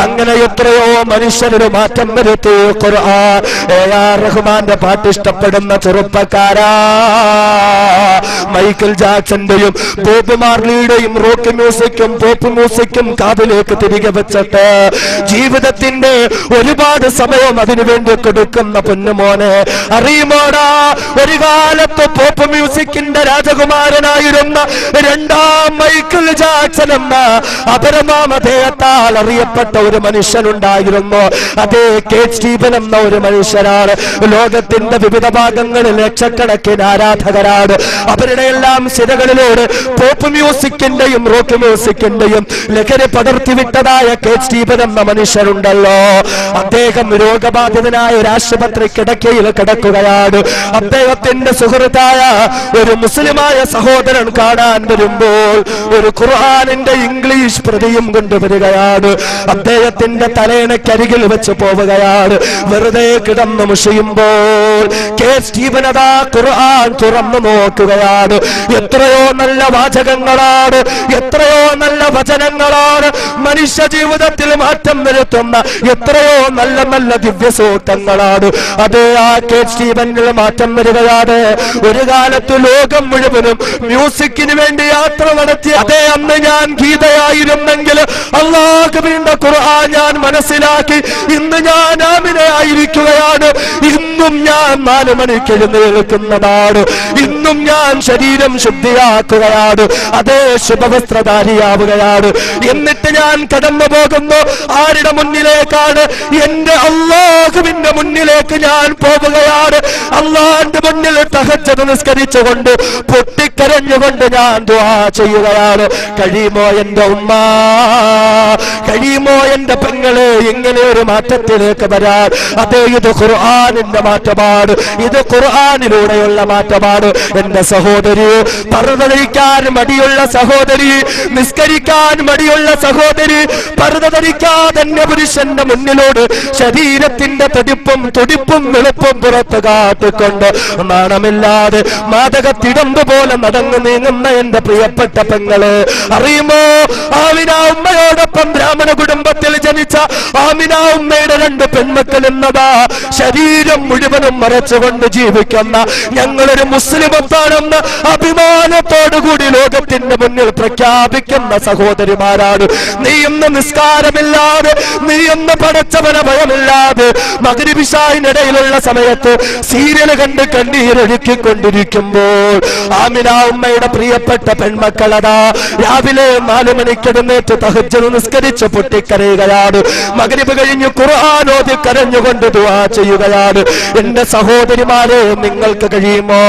അങ്ങനെ എത്രയോ മനുഷ്യരുടെ മാറ്റം വരുത്തി ഖുർആൻ. A.R. റഹ്മാന്റെ പാട്ട് ഇഷ്ടപ്പെടുന്ന ചെറുപ്പക്കാരാ, മൈക്കിൾ ജാക്സന്റെയും ബോബ് മാർലിയുടെയും റോക്ക് മ്യൂസിക്കും പോപ്പ് മ്യൂസിക്കും കാതിലേക്ക് തിരികെ വെച്ചിട്ട് ജീവിതത്തിന്റെ ഒരുപാട് സമയം അതിനുവേണ്ടി കൊടുക്കുന്ന പൊന്നുമോനെ, അറിയുമോടാ, ഒരു കാലത്ത് പോപ്പ് മ്യൂസിക്കിന്റെ രാജകുമാരനായിരുന്ന 2ാം മൈക്കിൾ ജാക്സൺ എന്ന അപരനാമധേയത്താൽ അറിയപ്പെട്ട ഒരു മനുഷ്യനുണ്ടായിരുന്നു. അതേ കേറ്റ് സ്റ്റീഫൻ എന്ന ഒരു മനുഷ്യനാണ്. ലോകത്തിന്റെ വിവിധ ഭാഗങ്ങളിൽ ലക്ഷക്കണക്കിന് ആരാധകരാണ്. അവരുടെ എല്ലാം സിരകളിലൂടെ പോപ്പ് മ്യൂസിക്കിന്റെയും റോക്ക് മ്യൂസിക്കിന്റെയും ലഹരി പടർത്തിവിട്ടതായ കേറ്റ് സ്റ്റീഫൻ എന്ന മനുഷ്യരുണ്ടല്ലോ. അദ്ദേഹം രോഗബാധിതനായ ഒരു ആശുപത്രി കിടക്കയിൽ കിടക്കുകയാണ്. അദ്ദേഹത്തിന്റെ സുഹൃത്തായ ഒരു മുസ്ലിമായ സഹോദരൻ കാണാൻ വരുമ്പോൾ ഒരു ഖുർആനിന്റെ ഇംഗ്ലീഷ് പ്രതിയും കൊണ്ട് കൊണ്ടുവരികയാണ്. അദ്ദേഹത്തിന്റെ തലയണക്കരികിൽ വെച്ച് പോവുകയാണ്. വെറുതെ കിടന്നു മുഷിയുമ്പോൾ കെ സ്റ്റീവൻ അതാ ഖുർആൻ തുറന്നു നോക്കുകയാണ്. എത്രയോ നല്ല വാചകങ്ങളാണ്, എത്രയോ നല്ല വചനങ്ങളാണ് മനുഷ്യ ജീവിതത്തിൽ മാറ്റം വരുത്തുന്ന എത്രയോ നല്ല നല്ല ദിവ്യസൂക്തങ്ങളാണ്. അത് ആ കെ സ്റ്റീവനിൽ മാറ്റം വരികയാണ്. ഒരു കാലത്ത് ലോകം മുഴുവനും മ്യൂസിക്കിന് വേണ്ടി യാത്ര നടത്തി. അതേ അന്ന് ഞാൻ ഗീതയായിരുന്നെങ്കിൽ അല്ലാഹുവിന്റെ ഖുർആൻ ഞാൻ മനസ്സിലാക്കി ഇന്ന് ഞാൻ ആമിനയായിരിക്കുകയാണ്. ഇന്നും ഞാൻ 4 മണിക്ക് എഴുന്നേൽക്കുന്നതാണ്. ഇന്നും ഞാൻ ശരീരം ശുദ്ധിയാക്കുകയാണ്. അതേ ശുഭവസ്ത്രധാരിയാവുകയാണ്. എന്നിട്ട് ഞാൻ കടന്നു പോകുന്നു ആരുടെ മുന്നിലേക്കാണ്? എന്റെ അല്ലാഹുവിന്റെ മുന്നിലേക്ക് ഞാൻ പോവുകയാണ്. അല്ലാഹുവിന്റെ മുന്നിൽ തഹജ്ജുദ് നിസ്കരിച്ചുകൊണ്ട് പൊട്ടിക്കരഞ്ഞുകൊണ്ട് ഞാൻ ദുആ ചെയ്യുകയാണ്. കഴിയുമോ എന്റെ ഉമ്മ, കഴിയുമോ എന്റെ പെങ്ങളെ ഇങ്ങനെ ഒരു മാറ്റത്തിലേക്ക് വരാൻ? അതേ ഇത് ഖുർആനിന്റെ മാറ്റമാണ്, ഇത് ഖുർആനിലൂടെയുള്ള മാറ്റമാണ്. എന്റെ സഹോദരി, പർദ്ദ ധരിക്കാൻ മടിയുള്ള സഹോദരി, നിസ്കരിക്കാൻ മടിയുള്ള സഹോദരി, പർദ്ദ ധരിക്കാതെ പുരുഷന്റെ മുന്നിലോട് ശരീരത്തിന്റെ തുടിപ്പും വെളുപ്പും പുറത്ത് കാട്ടിക്കൊണ്ട് നാണമില്ലാതെ മാതകത്തിടമ്പ് പോലെ നടന്നു നീങ്ങുന്ന എന്റെ പ്രിയപ്പെട്ട പെങ്ങള്, അറിയുമോ ആമിന ഉമ്മയോടൊപ്പം ബ്രാഹ്മണ കുടുംബത്തിൽ ജനിച്ച ആമിന ഉമ്മയുടെ 2 പെൺമക്കൾ എന്നതാ ശരീരം മുഴുവനും മറച്ചുകൊണ്ട് ജീവിക്കുന്ന ഞങ്ങളൊരു മുസ്ലിമത്താണെന്ന് അഭിമാനത്തോടുകൂടി ലോകത്തിന്റെ മുന്നിൽ പ്രഖ്യാപിക്കുന്ന സഹോദരിമാരാണ്. നീ ഇന്ന് നിസ്കാരമില്ലാതെ, നീ ഇന്ന് പടച്ചവനെ ഭയമില്ലാതെ മഗ്‌രിബ് ഇശാഇനിടയിലുള്ള സമയത്ത് സീരിയൽ കണ്ട് കണ്ണീരൊഴുക്കിക്കൊണ്ടിരിക്കുമ്പോൾ ആമിന ഉമ്മയുടെ പ്രിയപ്പെട്ട പെൺമക്കളതാ രാവിലെ 4 മണിക്ക് എഴുന്നേറ്റ് തഹജ്ജുദ് നിസ്കരിച്ച് പൊട്ടിക്കരയുകയാണ്. മഗ്‌രിബ് കഴിഞ്ഞ് ഖുർആൻ ഓതി കരഞ്ഞുകൊണ്ട് ദുആ ചെയ്യുകയാണ്. എന്റെ സഹോദരിമാരെ, നിങ്ങൾക്ക് കഴിയുമോ?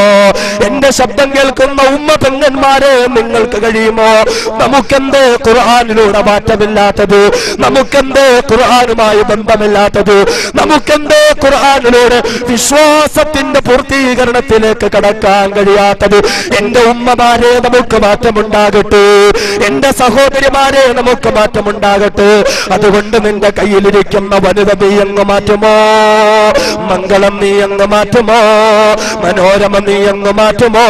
എന്റെ ശബ്ദം കേൾക്കുന്ന ഉമ്മ പെങ്ങന്മാരെ, നിങ്ങൾക്ക് കഴിയുമോ? നമുക്കെന്തേ ഖുർആനിലൂടെ മാറ്റമില്ലാത്തത്? നമുക്കെന്തേ ഖുർആനുമായി ബന്ധമില്ലാത്തത്? നമുക്കെന്തേ ഖുർആനിലൂടെ വിശ്വാസത്തിന്റെ പൂർത്തീകരണത്തിലേക്ക് കടക്കാൻ കഴിയാത്തത്? എന്റെ ഉമ്മമാരെ, നമുക്ക് മാറ്റമുണ്ടാകട്ടെ. എന്റെ സഹോദരിമാരെ, നമുക്ക് മാറ്റമുണ്ടാകട്ടെ. അതുകൊണ്ട് നിന്റെ കയ്യിലിരിക്കുന്ന വനിത നീ അങ്ങ് മാറ്റുമോ? മംഗളം നീ അങ്ങ് മാറ്റുമോ? മനോരമ നീ അങ്ങ് മാറ്റുമോ?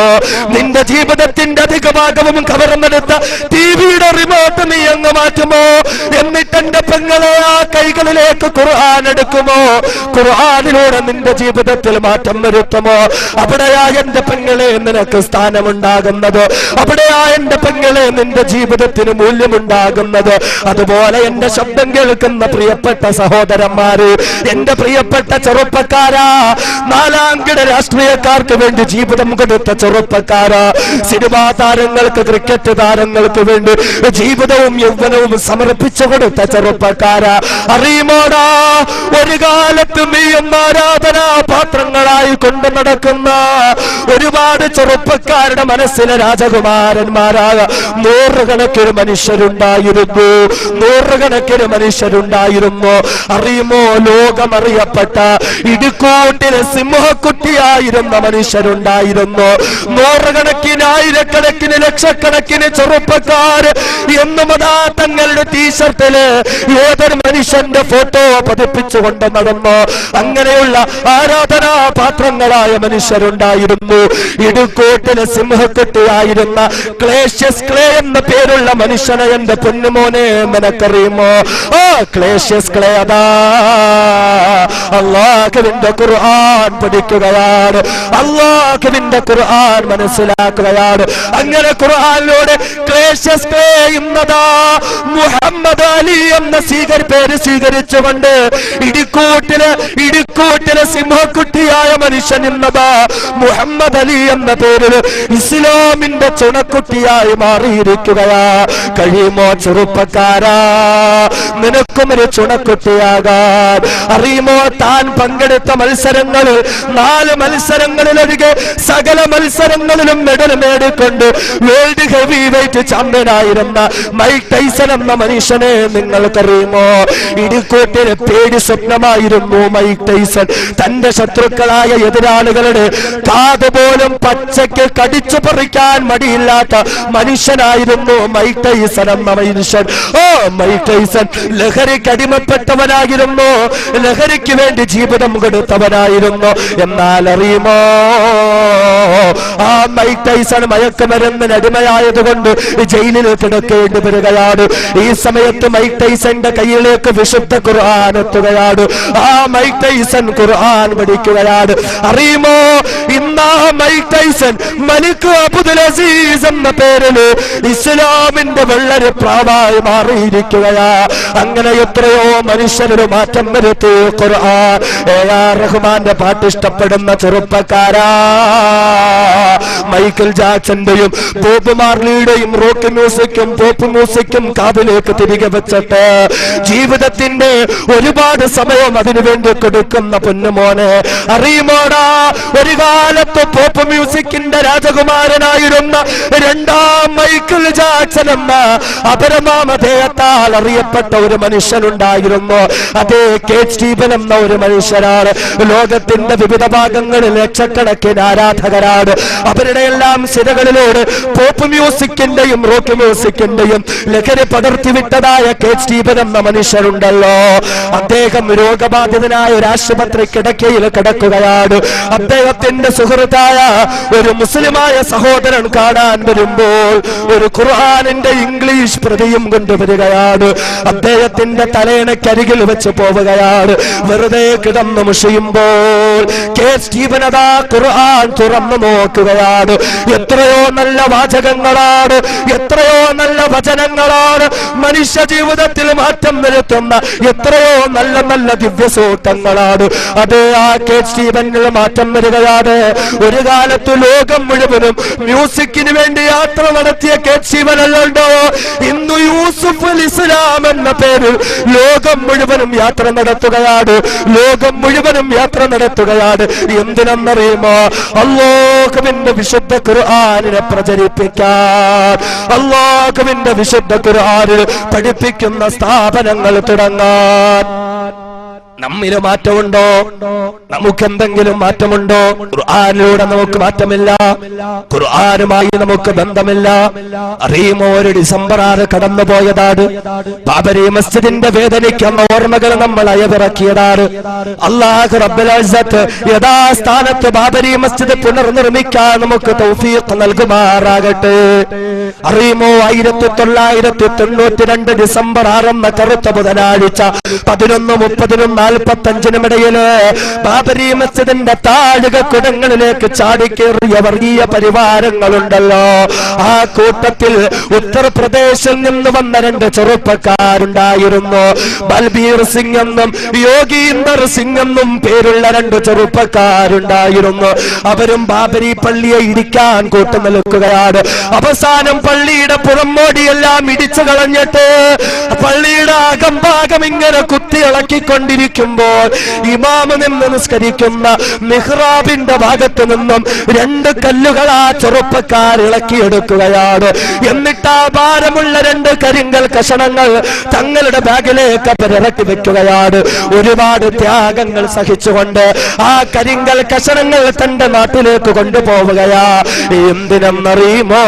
നിന്റെ ജീവിതത്തിന്റെ അധിക ഭാഗവും കവർന്നെടുത്ത ടിവിയുടെ റിമോട്ട് നീ അങ്ങ് മാറ്റുമോ? എന്നിട്ട് എന്റെ പെങ്ങളെ ആ കൈകളിലേക്ക് ഖുർആൻ എടുക്കുമോ? ഖുർആനിലൂടെ നിന്റെ ജീവിതത്തിൽ മാറ്റം വരുത്തുമോ? അവിടെയാ എന്റെ പെങ്ങളെ നിനക്ക് സ്ഥാനമുണ്ടാകുന്നത്. അവിടെയാ എന്റെ പെങ്ങളെ നിന്റെ ജീവിതത്തിന് മൂല്യമുണ്ടാകുന്നത്. അതുപോലെ എന്റെ ശബ്ദം കേൾക്കുന്ന പ്രിയപ്പെട്ട സഹോദരന്മാര്, എന്റെ പ്രിയപ്പെട്ട ചെറുപ്പക്കാരാ, 4-കിട രാഷ്ട്രീയക്കാർക്ക് വേണ്ടി ജീവിതം കൊടുത്ത ചെറുപ്പക്കാരാ, സിനിമാ താരങ്ങൾക്ക്, ക്രിക്കറ്റ് താരങ്ങൾക്ക് വേണ്ടി ജീവിതവും യൗവനവും സമർപ്പിച്ചു കൊടുത്ത ചെറുപ്പക്കാരാ, അറിയുമോടാ ഒരു കാലത്ത് നീയും ആരാധനാ പാത്രങ്ങളായി കൊണ്ടു നടക്കുന്ന ഒരുപാട് ചെറുപ്പക്കാരുടെ മനസ്സിലെ രാജകുമാരന്മാരായ 100 കണക്കിന് മനുഷ്യരുണ്ടായിരുന്നു. 100 കണക്കിന് മനുഷ്യരുണ്ടായിരുന്നു. അറിയുമോ, ലോകമറിയപ്പെട്ട ഇടുക്കൂട്ടിലെ സിംഹക്കുട്ടിയായിരുന്ന മനുഷ്യരുണ്ടായിരുന്നു. 100 കണക്കിന്, 1000-കണക്കിന്, ലക്ഷക്കണക്കിന് ചെറുപ്പക്കാര് എന്നും അതാ തങ്ങളുടെ ടീഷർട്ടില് ഏതൊരു മനുഷ്യന്റെ ഫോട്ടോ പതിപ്പിച്ചുകൊണ്ട് നടന്നു. അങ്ങനെയുള്ള ആരാധനാ പാത്രങ്ങളായ മനുഷ്യരുണ്ടായിരുന്നു. ഇടുക്കൂട്ടിലെ സിംഹക്കുട്ടിയായിരുന്ന ക്ലേഷ്യസ് ക്ലേ എന്ന പേരുള്ള മനുഷ്യനെ എന്റെ പൊന്നുമോനെ നിനക്കറിയുമോ? ആ ക്ലേഷ്യസ് ക്ലേ അതാ അല്ലാഹുവിന്റെ ഖുർആൻ പഠിക്കുകയാണ്, അല്ലാഹുവിന്റെ ഖുർആൻ മനസ്സിലാക്കുകയാണ്. അങ്ങനെ ഖുർആനിലൂടെ ക്ലേഷ്യസ് ക്ലേ എന്നതാ മുഹമ്മദ് അലി എന്ന പേര് സ്വീകരിച്ചുകൊണ്ട് ഇടുക്കൂട്ടിലെ സിംഹക്കുട്ടിയായ മനുഷ്യൻ എന്നതാ മുഹമ്മദ് അലി എന്ന പേരിൽ ഇസ്ലാമിന്റെ ചുണക്കുട്ടിയായി മാറിയിരിക്കുകയാ. കഴിയുമോ ചെറുപ്പക്കാരാ? നിനക്ക് ഒരു ചുണക്കുട്ടിയാകാൻ. അറിയുമോ, താൻ പങ്കെടുത്ത മത്സരങ്ങളിൽ 4 മത്സരങ്ങളിലൊഴികെ സകല മത്സരങ്ങളിലും മെഡൽ നേടിക്കൊണ്ട് വേൾഡ് ഹെവി വെയിറ്റ് ചാമ്പ്യനായിരുന്ന മൈക്ക് ടൈസൺ എന്ന മനുഷ്യനെ നിങ്ങൾക്കറിയുമോ? ഇടിക്കൂട്ടിന് പേടി സ്വപ്നമായിരുന്നു മൈക്ക് ടൈസൺ. തന്റെ ശത്രുക്കളായ എതിരാളികളുടെ കാതുപോലും പച്ചയ്ക്ക് കടിച്ചു പറിക്കാൻ മടിയില്ലാത്ത മനുഷ്യനായിരുന്നു മൈക്ക് ടൈസൺ എന്ന മനുഷ്യൻ. ഓ, മൈക്ക് ടൈസൺ ലഹരിക്ക് അടിമപ്പെട്ടവനായിരുന്നു, ലഹരിക്ക് വേണ്ടി ജീവിതം കൊടുത്തവനായിരുന്നു. എന്നാൽ അറിയുമോ, ആ മൈക്ക് ടൈസൺ മയക്കുമരുന്നിന് അടിമയായതുകൊണ്ട് ജയിലിൽ കിടക്കേണ്ടി വരികയാണ്. ഈ സമയത്ത് മൈക്ക് ടൈസന്റെ കയ്യിലേക്ക് വിശുദ്ധ ഖുർആൻ എത്തുകയാണ്. ആ മൈക്ക് ടൈസൺ ഖുർആൻ പഠിക്കുകയാണ്. അറിയുമോ, ഇന്ന് ആ മൈക്ക് ടൈസൺ മലിക് അബ്ദുൽ അസീസ് എന്ന പേരില് ഇസ്ലാമിന്റെ വെള്ളരി പ്രാവായി മാറിയിരിക്കുകയാ. അങ്ങനെ എത്രയോ മനുഷ്യനൊരു മാറ്റം വരുത്തി ഖുർആൻ. എ.ആർ. റഹ്മാന്റെ പാട്ട് ഇഷ്ടപ്പെടുന്ന ചെറുപ്പക്കാരാ, മൈക്കിൾ ജാക്സന്റെയും ബോബ് മാർലിയുടെയും റോക്ക് മ്യൂസിക്കും പോപ്പ് മ്യൂസിക്കും കാതിലേക്ക് തിരികെ വെച്ചിട്ട് ജീവിതത്തിന്റെ ഒരുപാട് സമയം അതിനുവേണ്ടി കൊടുക്കുന്ന പൊന്നുമോനെ, അറിയുമോടാ, ഒരു കാലത്ത് പോപ്പ് മ്യൂസിക്കിന്റെ രാജകുമാരനായിരുന്ന 2ാം മൈക്കിൾ ജാക്സൺ എന്ന അപരനാമധേയത്താൽ അറിയപ്പെട്ട ഒരു മനുഷ്യനുണ്ടായിരുന്നു. അതേ കെ സ്റ്റീഫൻ എന്ന ഒരു മനുഷ്യനാണ്. ലോകത്തിന്റെ വിവിധ ഭാഗങ്ങളിൽ ലക്ഷക്കണക്കിന് ആരാധകരാണ്. അവരുടെ എല്ലാം സിരകളിലൂടെ പോപ്പ് മ്യൂസിക്കിന്റെയും റോക്ക് മ്യൂസിക്കിന്റെയും ലഹരി പടർത്തിവിട്ടതായ കെ സ്റ്റീഫൻ എന്ന മനുഷ്യരുണ്ടല്ലോ. അദ്ദേഹം രോഗബാധിതനായ ഒരു ആശുപത്രി കിടക്കയിൽ കിടക്കുകയാണ്. അദ്ദേഹത്തിന്റെ സുഹൃത്തായ ഒരു മുസ്ലിമായ സഹോദരൻ കാണാൻ വരുമ്പോൾ ഒരു ഖുർആനിന്റെ ഇംഗ്ലീഷ് പ്രതിയും കൊണ്ടുവരികയാണ്. അദ്ദേഹത്തിന്റെ തലയണക്കരികിൽ വെച്ച് പോവുകയാണ്. വെറുതെ കിടന്നു മുഷിയുമ്പോൾ കെ സ്റ്റീഫൻ അതാ ഖുർആൻ തുറന്നു നോക്കുകയാണ്. എത്രയോ നല്ല വാചകങ്ങളാണ്, എത്രയോ നല്ല വചനങ്ങളാണ് മനുഷ്യ ജീവിതത്തിൽ മാറ്റം വരുത്തുന്ന എത്രയോ നല്ല നല്ല ദിവ്യസൂക്തങ്ങളാണ്. അത് ആ കെ സ്റ്റീഫനിൽ മാറ്റം വരികയാണ്. ഒരു കാലത്ത് ലോകം മുഴുവനും മ്യൂസിക്കിന് വേണ്ടി യാത്ര നടത്തിയ കെ സ്റ്റീഫൻ അല്ലല്ലോ, ഇന്ന് യൂസുഫ് അൽ ഇസ്ലാം എന്ന പേരിൽ ലോകം മുഴുവനും യാത്ര നടത്തുകയാണ്. ലോകം മുഴുവനും യാത്ര നടത്തുകയാണ്. എന്തിനെന്നറിയുമോ? അല്ലാഹുവിന്റെ വിശുദ്ധ ഖുർആനിനെ പ്രചരിപ്പിക്കാൻ, അല്ലാഹുവിന്റെ വിശുദ്ധ ഖുർആനിൽ പഠിപ്പിക്കുന്ന സ്ഥാപനങ്ങൾ തുടങ്ങാൻ. നമ്മില് മാറ്റമുണ്ടോ? നമുക്കെന്തെങ്കിലും മാറ്റമുണ്ടോ? ഖുർആനിലൂടെ നമുക്ക് മാറ്റമില്ല, ഖുർആനുമായി നമുക്ക് ബന്ധമില്ല. അറിയുമോ, ഒരു ഡിസംബർ 6 കടന്നുപോയതാണ്. ബാബരി മസ്ജിദിന്റെ വേദനിക്കുന്ന ഓർമ്മകൾ നമ്മൾ അയവിറക്കിയതാണ്. അല്ലാഹു റബ്ബുൽ ഇസ്സത്ത് യഥാസ്ഥാനത്ത് ബാബരി മസ്ജിദ് പുനർനിർമ്മിക്കാൻ നമുക്ക് തൗഫീഖ് നൽകുമാറാകട്ടെ. അറിയുമോ, 1992 ഡിസംബർ 6 എന്ന കറുത്ത ബുധനാഴ്ച 11:30-45 ബാബരി മസ്ജിദിന്റെ താഴക കുടങ്ങളിലേക്ക് ചാടിക്കേറിയ വർഗീയ പരിവാരങ്ങളുണ്ടല്ലോ. ആ കൂട്ടത്തിൽ ഉത്തർപ്രദേശിൽ നിന്ന് വന്ന 2 ചെറുപ്പക്കാരുണ്ടായിരുന്നു. ബൽബീർ സിംഗ് എന്നും യോഗീന്ദർ സിംഗ് എന്നും പേരുള്ള 2 ചെറുപ്പക്കാരുണ്ടായിരുന്നു. അവരും ബാബരി പള്ളിയെ ഇടിക്കാൻ കൂട്ടുനിൽക്കുകയാണ്. അവസാനം പള്ളിയുടെ പുറമോടിയെല്ലാം ഇടിച്ചു കളഞ്ഞിട്ട് പള്ളിയുടെ അകംഭാഗം ഇങ്ങനെ കുത്തിയിളക്കിക്കൊണ്ടിരിക്കുമ്പോൾ ഇമാമ് നിന്ന് നിസ്കരിക്കുന്ന മിഹ്റാബിന്റെ ഭാഗത്ത് നിന്നും 2 കല്ലുകൾ ആ ചെറുപ്പക്കാർ ഇളക്കിയെടുക്കുകയാണ്. എന്നിട്ട് ആ ഭാരമുള്ള 2 കരിങ്കൽ കഷണങ്ങൾ തങ്ങളുടെ ബാഗിലേക്ക് അവരിറക്കി വെക്കുകയാണ്. ഒരുപാട് ത്യാഗങ്ങൾ സഹിച്ചുകൊണ്ട് ആ കരിങ്കൽ കഷണങ്ങൾ തന്റെ നാട്ടിലേക്ക് കൊണ്ടുപോവുകയാ. എന്തിനെന്നറിയുമോ?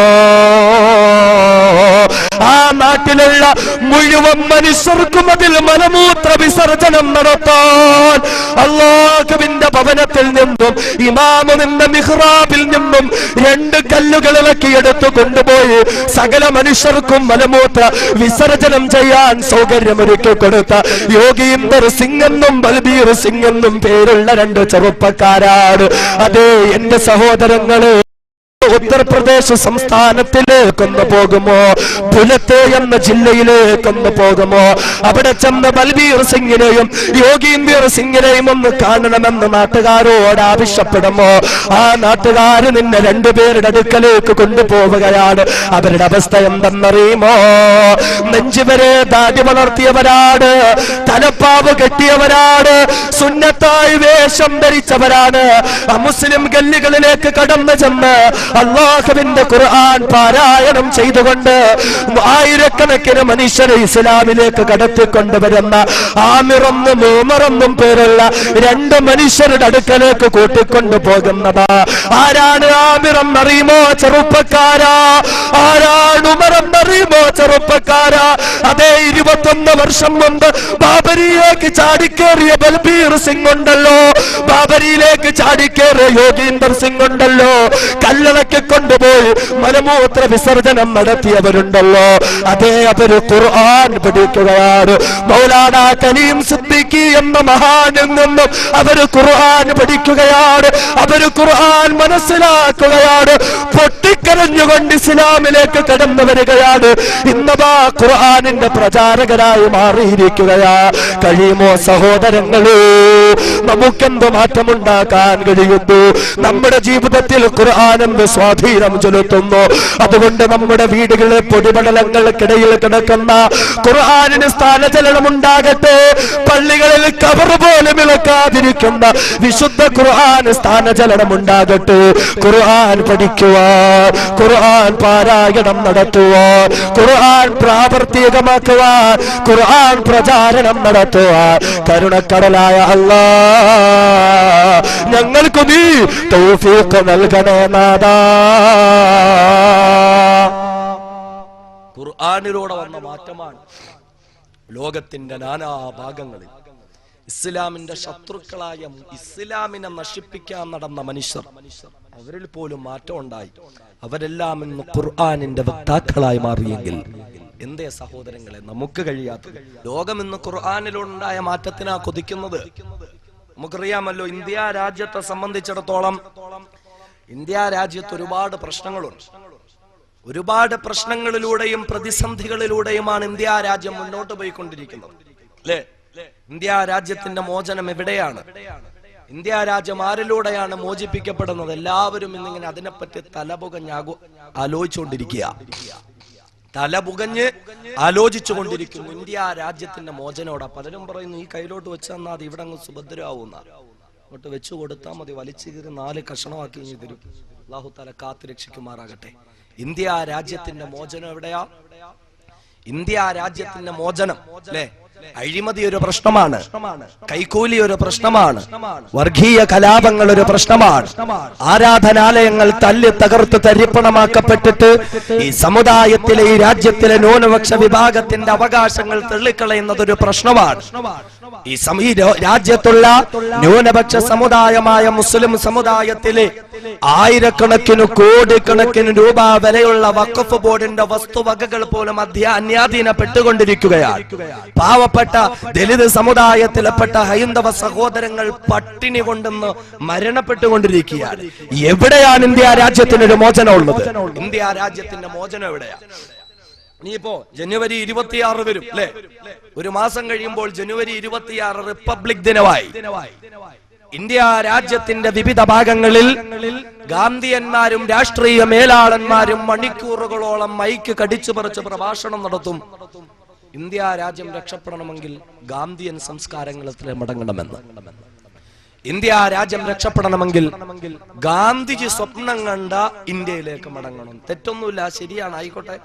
ആ നാട്ടിലുള്ള മുഴുവൻ മനുഷ്യർക്കും അതിൽ മലമൂത്ര വിസർജനം നടത്താൻ അല്ലാഹുവിന്റെ ഭവനത്തിൽ നിന്നും ഇമാമ് നിന്ന മിഹ്റാബിൽ നിന്നും 2 കല്ലുകൾ ഇളക്കിയെടുത്തു കൊണ്ടുപോയി സകല മനുഷ്യർക്കും മലമൂത്ര വിസർജനം ചെയ്യാൻ സൗകര്യമൊരുക്കി കൊടുത്ത യോഗീന്ദർ സിംഗ് എന്നും ബൽബീർ സിംഗ് എന്നും പേരുള്ള 2 ചെറുപ്പക്കാരാണ്. അതേ എന്റെ സഹോദരങ്ങളെ, ഉത്തർപ്രദേശ് സംസ്ഥാനത്തിലേക്കൊന്ന് പോകുമോ, പുലത്ത് എന്ന ജില്ലയിലേക്കൊന്ന് പോകുമോ, അവിടെ ചെന്ന് ബൽബീർ സിംഗിനെയും യോഗീന്ദർ സിംഗിനെയും ഒന്ന് കാണണമെന്ന് നാട്ടുകാരോട് ആവശ്യപ്പെടുമോ, ആ നാട്ടുകാര് നിന്നെ രണ്ടുപേരുടെ അടുക്കലേക്ക് കൊണ്ടുപോവുകയാണ്. അവരുടെ അവസ്ഥ എന്തെന്നറിയുമോ? നെഞ്ചുവരെ ദാടി വളർത്തിയവരാണ്, തലപ്പാവ് കെട്ടിയവരാണ്, സുന്നത്തായി വേഷം ധരിച്ചവരാണ്. മുസ്ലിം ഗല്ലികളിലേക്ക് കടന്നു ചെന്ന് അല്ലാഹുവിന്റെ ഖുർആൻ പാരായണം ചെയ്തുകൊണ്ട് ആയിരക്കണക്കിന് മനുഷ്യരെ ഇസ്ലാമിലേക്ക് കടത്തിക്കൊണ്ടുവരുന്ന ആമിറെന്നും ഉമറെന്നും പേരുള്ള രണ്ട് മനുഷ്യരുടെ അടുക്കലേക്ക് കൂട്ടിക്കൊണ്ടു പോകുന്നതാ. ആരാണ് ആമിറെന്നറിയുമോ ചെറുപ്പക്കാരാ? ആരാണ് ഉമറെന്നറിയുമോ ചെറുപ്പക്കാരാ? അതേ 21 വർഷം മുമ്പ് ബാബരിയിലേക്ക് ചാടിക്കേറിയ ബൽബീർ സിംഗ് ഉണ്ടല്ലോ, ബാബരിയിലേക്ക് ചാടിക്കേറിയ യോഗീന്ദർ സിംഗ് ഉണ്ടല്ലോ, കല്ലറയ്ക്ക് കൊണ്ടുപോയി മലമൂത്ര വിസർജനം നടത്തിയവരുണ്ടല്ലോ, അതേ അവര് ഖുർആൻ പഠിക്കുകയാണ്. മൗലാന കരീം സിദ്ദീഖി എന്ന മഹാനിൽ നിന്നും അവര് ഖുർആൻ പഠിക്കുകയാണ്, അവര് ഖുർആൻ മനസ്സിലാക്കുകയാണ്, പൊട്ടിക്കരഞ്ഞുകൊണ്ട് ഇസ്ലാമിലേക്ക് കടന്നു വരികയാണ്. ഇന്നതാ ഖുർആനിന്റെ പ്രചാരകരായി മാറിയിരിക്കുകയാ. കഴിയുമോ സഹോദരങ്ങളെ? നമുക്കെന്ത് മാറ്റമുണ്ടാക്കാൻ കഴിയുന്നു? നമ്മുടെ ജീവിതത്തിൽ ഖുർആൻ എന്ത് സ്വാധീനം ചെലുത്തുന്നു? അതുകൊണ്ട് നമ്മുടെ വീടുകളിലെ പൊടിപടലങ്ങൾക്കിടയിൽ കിടക്കുന്ന ഖുർആനിന് സ്ഥാനചലനം ഉണ്ടാകട്ടെ. പള്ളികളിൽ കബർ പോലും ഇളക്കാതിരിക്കുന്ന വിശുദ്ധ ഖുർആൻ സ്ഥാനചലനം ഉണ്ടാകട്ടെ. ഖുർആൻ പഠിക്കുവാൻ, ഖുർആൻ പാരായണം നടത്തുവാൻ, ഖുർആൻ പ്രാവർത്തികമാക്കുവാൻ, ഖുർആൻ പ്രചാരണം നടത്തുവാൻ കരുണക്കടലായ അല്ലാഹ് ഞങ്ങൾക്ക് നീ തൗഫീഖ് നൽകണേ നാഥാ. ഖുർആനിലൂടെ വന്ന മാറ്റമാണ് ലോകത്തിന്റെ നാനാഭാഗങ്ങളിൽ ഇസ്ലാമിന്റെ ശത്രുക്കളായ ഇസ്ലാമിനെ നശിപ്പിക്കാൻ നടന്ന മനുഷ്യർ, അവരിൽ പോലും മാറ്റം ഉണ്ടായി. അവരെല്ലാം ഇന്ന് ഖുർആനിന്റെ വക്താക്കളായി മാറിയെങ്കിൽ എന്തേ സഹോദരങ്ങളെ നമുക്ക് കഴിയാത്തത്? ലോകം ഇന്ന് ഖുർആനിലുണ്ടായ മാറ്റത്തിനാ കൊതിക്കുന്നത്. നമുക്കറിയാമല്ലോ, ഇന്ത്യ രാജ്യത്തെ സംബന്ധിച്ചിടത്തോളം ഇന്ത്യ രാജ്യത്ത് ഒരുപാട് പ്രശ്നങ്ങളുണ്ട്. ഒരുപാട് പ്രശ്നങ്ങളിലൂടെയും പ്രതിസന്ധികളിലൂടെയുമാണ് ഇന്ത്യ രാജ്യം മുന്നോട്ട് പോയിക്കൊണ്ടിരിക്കുന്നത്, അല്ലേ? ഇന്ത്യ രാജ്യത്തിന്റെ മോചനം എവിടെയാണ്? ഇന്ത്യ രാജ്യം ആരിലൂടെയാണ് മോചിപ്പിക്കപ്പെടുന്നത്? എല്ലാവരും ഇന്നിങ്ങനെ അതിനെപ്പറ്റി തലപുകഞ്ഞ് ആലോചിച്ചുകൊണ്ടിരിക്കുക, തലപുകഞ്ഞ് ആലോചിച്ചുകൊണ്ടിരിക്കുന്നു. ഇന്ത്യ രാജ്യത്തിന്റെ മോചനോടാ. പലരും പറയുന്നു ഈ കയ്യിലോട്ട് വെച്ചാൽ അത് ഇവിടെ അങ്ങ് സുഭദ്രമാവുന്ന, അങ്ങോട്ട് വെച്ചു കൊടുത്താൽ മതി, വലിച്ചു കീറി 4 കഷണമാക്കി ഇനി തരും. അല്ലാഹു തആല കാത്തു രക്ഷിക്കുമാറാകട്ടെ. ഇന്ത്യ രാജ്യത്തിന്റെ മോചനം എവിടെയാ? ഇന്ത്യ രാജ്യത്തിന്റെ മോചനം, അല്ലേ? അഴിമതി ഒരു പ്രശ്നമാണ്, കൈക്കൂലി ഒരു പ്രശ്നമാണ്, വർഗീയ കലാപങ്ങൾ ഒരു പ്രശ്നമാണ്, ആരാധനാലയങ്ങൾ തല്ലി തകർത്ത് തരിപ്പണമാക്കപ്പെട്ടിട്ട് ഈ സമുദായത്തിലെ, ഈ രാജ്യത്തിലെ ന്യൂനപക്ഷ വിഭാഗത്തിന്റെ അവകാശങ്ങൾ തള്ളിക്കളയുന്നതൊരു പ്രശ്നമാണ്. ഈ രാജ്യത്തുള്ള ന്യൂനപക്ഷ സമുദായമായ മുസ്ലിം സമുദായത്തിലെ ആയിരക്കണക്കിന് കോടിക്കണക്കിന് രൂപ വിലയുള്ള വഖഫ് ബോർഡിന്റെ വസ്തുവകകൾ പോലും അന്യാധീനപ്പെട്ടുകൊണ്ടിരിക്കുകയാണ്. പാവപ്പെട്ട ദലിത് സമുദായത്തിൽപ്പെട്ട ഹൈന്ദവ സഹോദരങ്ങൾ പട്ടിണി കൊണ്ടെന്ന് മരണപ്പെട്ടുകൊണ്ടിരിക്കുകയാണ്. എവിടെയാണ് ഇന്ത്യ രാജ്യത്തിനൊരു മോചനം ഉള്ളത്? ഇന്ത്യ രാജ്യത്തിന്റെ മോചനം എവിടെയാണ്? ഇനിയിപ്പോ ജനുവരി 26 വരും, അല്ലെ? ഒരു മാസം കഴിയുമ്പോൾ ജനുവരി 26 റിപ്പബ്ലിക് ദിനമായി. ഇന്ത്യ രാജ്യത്തിന്റെ വിവിധ ഭാഗങ്ങളിൽ ഗാന്ധിയന്മാരും രാഷ്ട്രീയ മേലാളന്മാരും മണിക്കൂറുകളോളം മൈക്ക് കടിച്ചു പറിച്ച് പ്രഭാഷണം നടത്തും. ഇന്ത്യ രാജ്യം രക്ഷപ്പെടണമെങ്കിൽ ഗാന്ധിയൻ സംസ്കാരങ്ങളിൽ മടങ്ങണമെന്ന്. ഇന്ത്യ രാജ്യം രക്ഷപ്പെടണമെങ്കിൽ ഗാന്ധിജി സ്വപ്നം കണ്ട ഇന്ത്യയിലേക്ക് മടങ്ങണം. തെറ്റൊന്നുമില്ല, ശരിയാണ്, ആയിക്കോട്ടെ.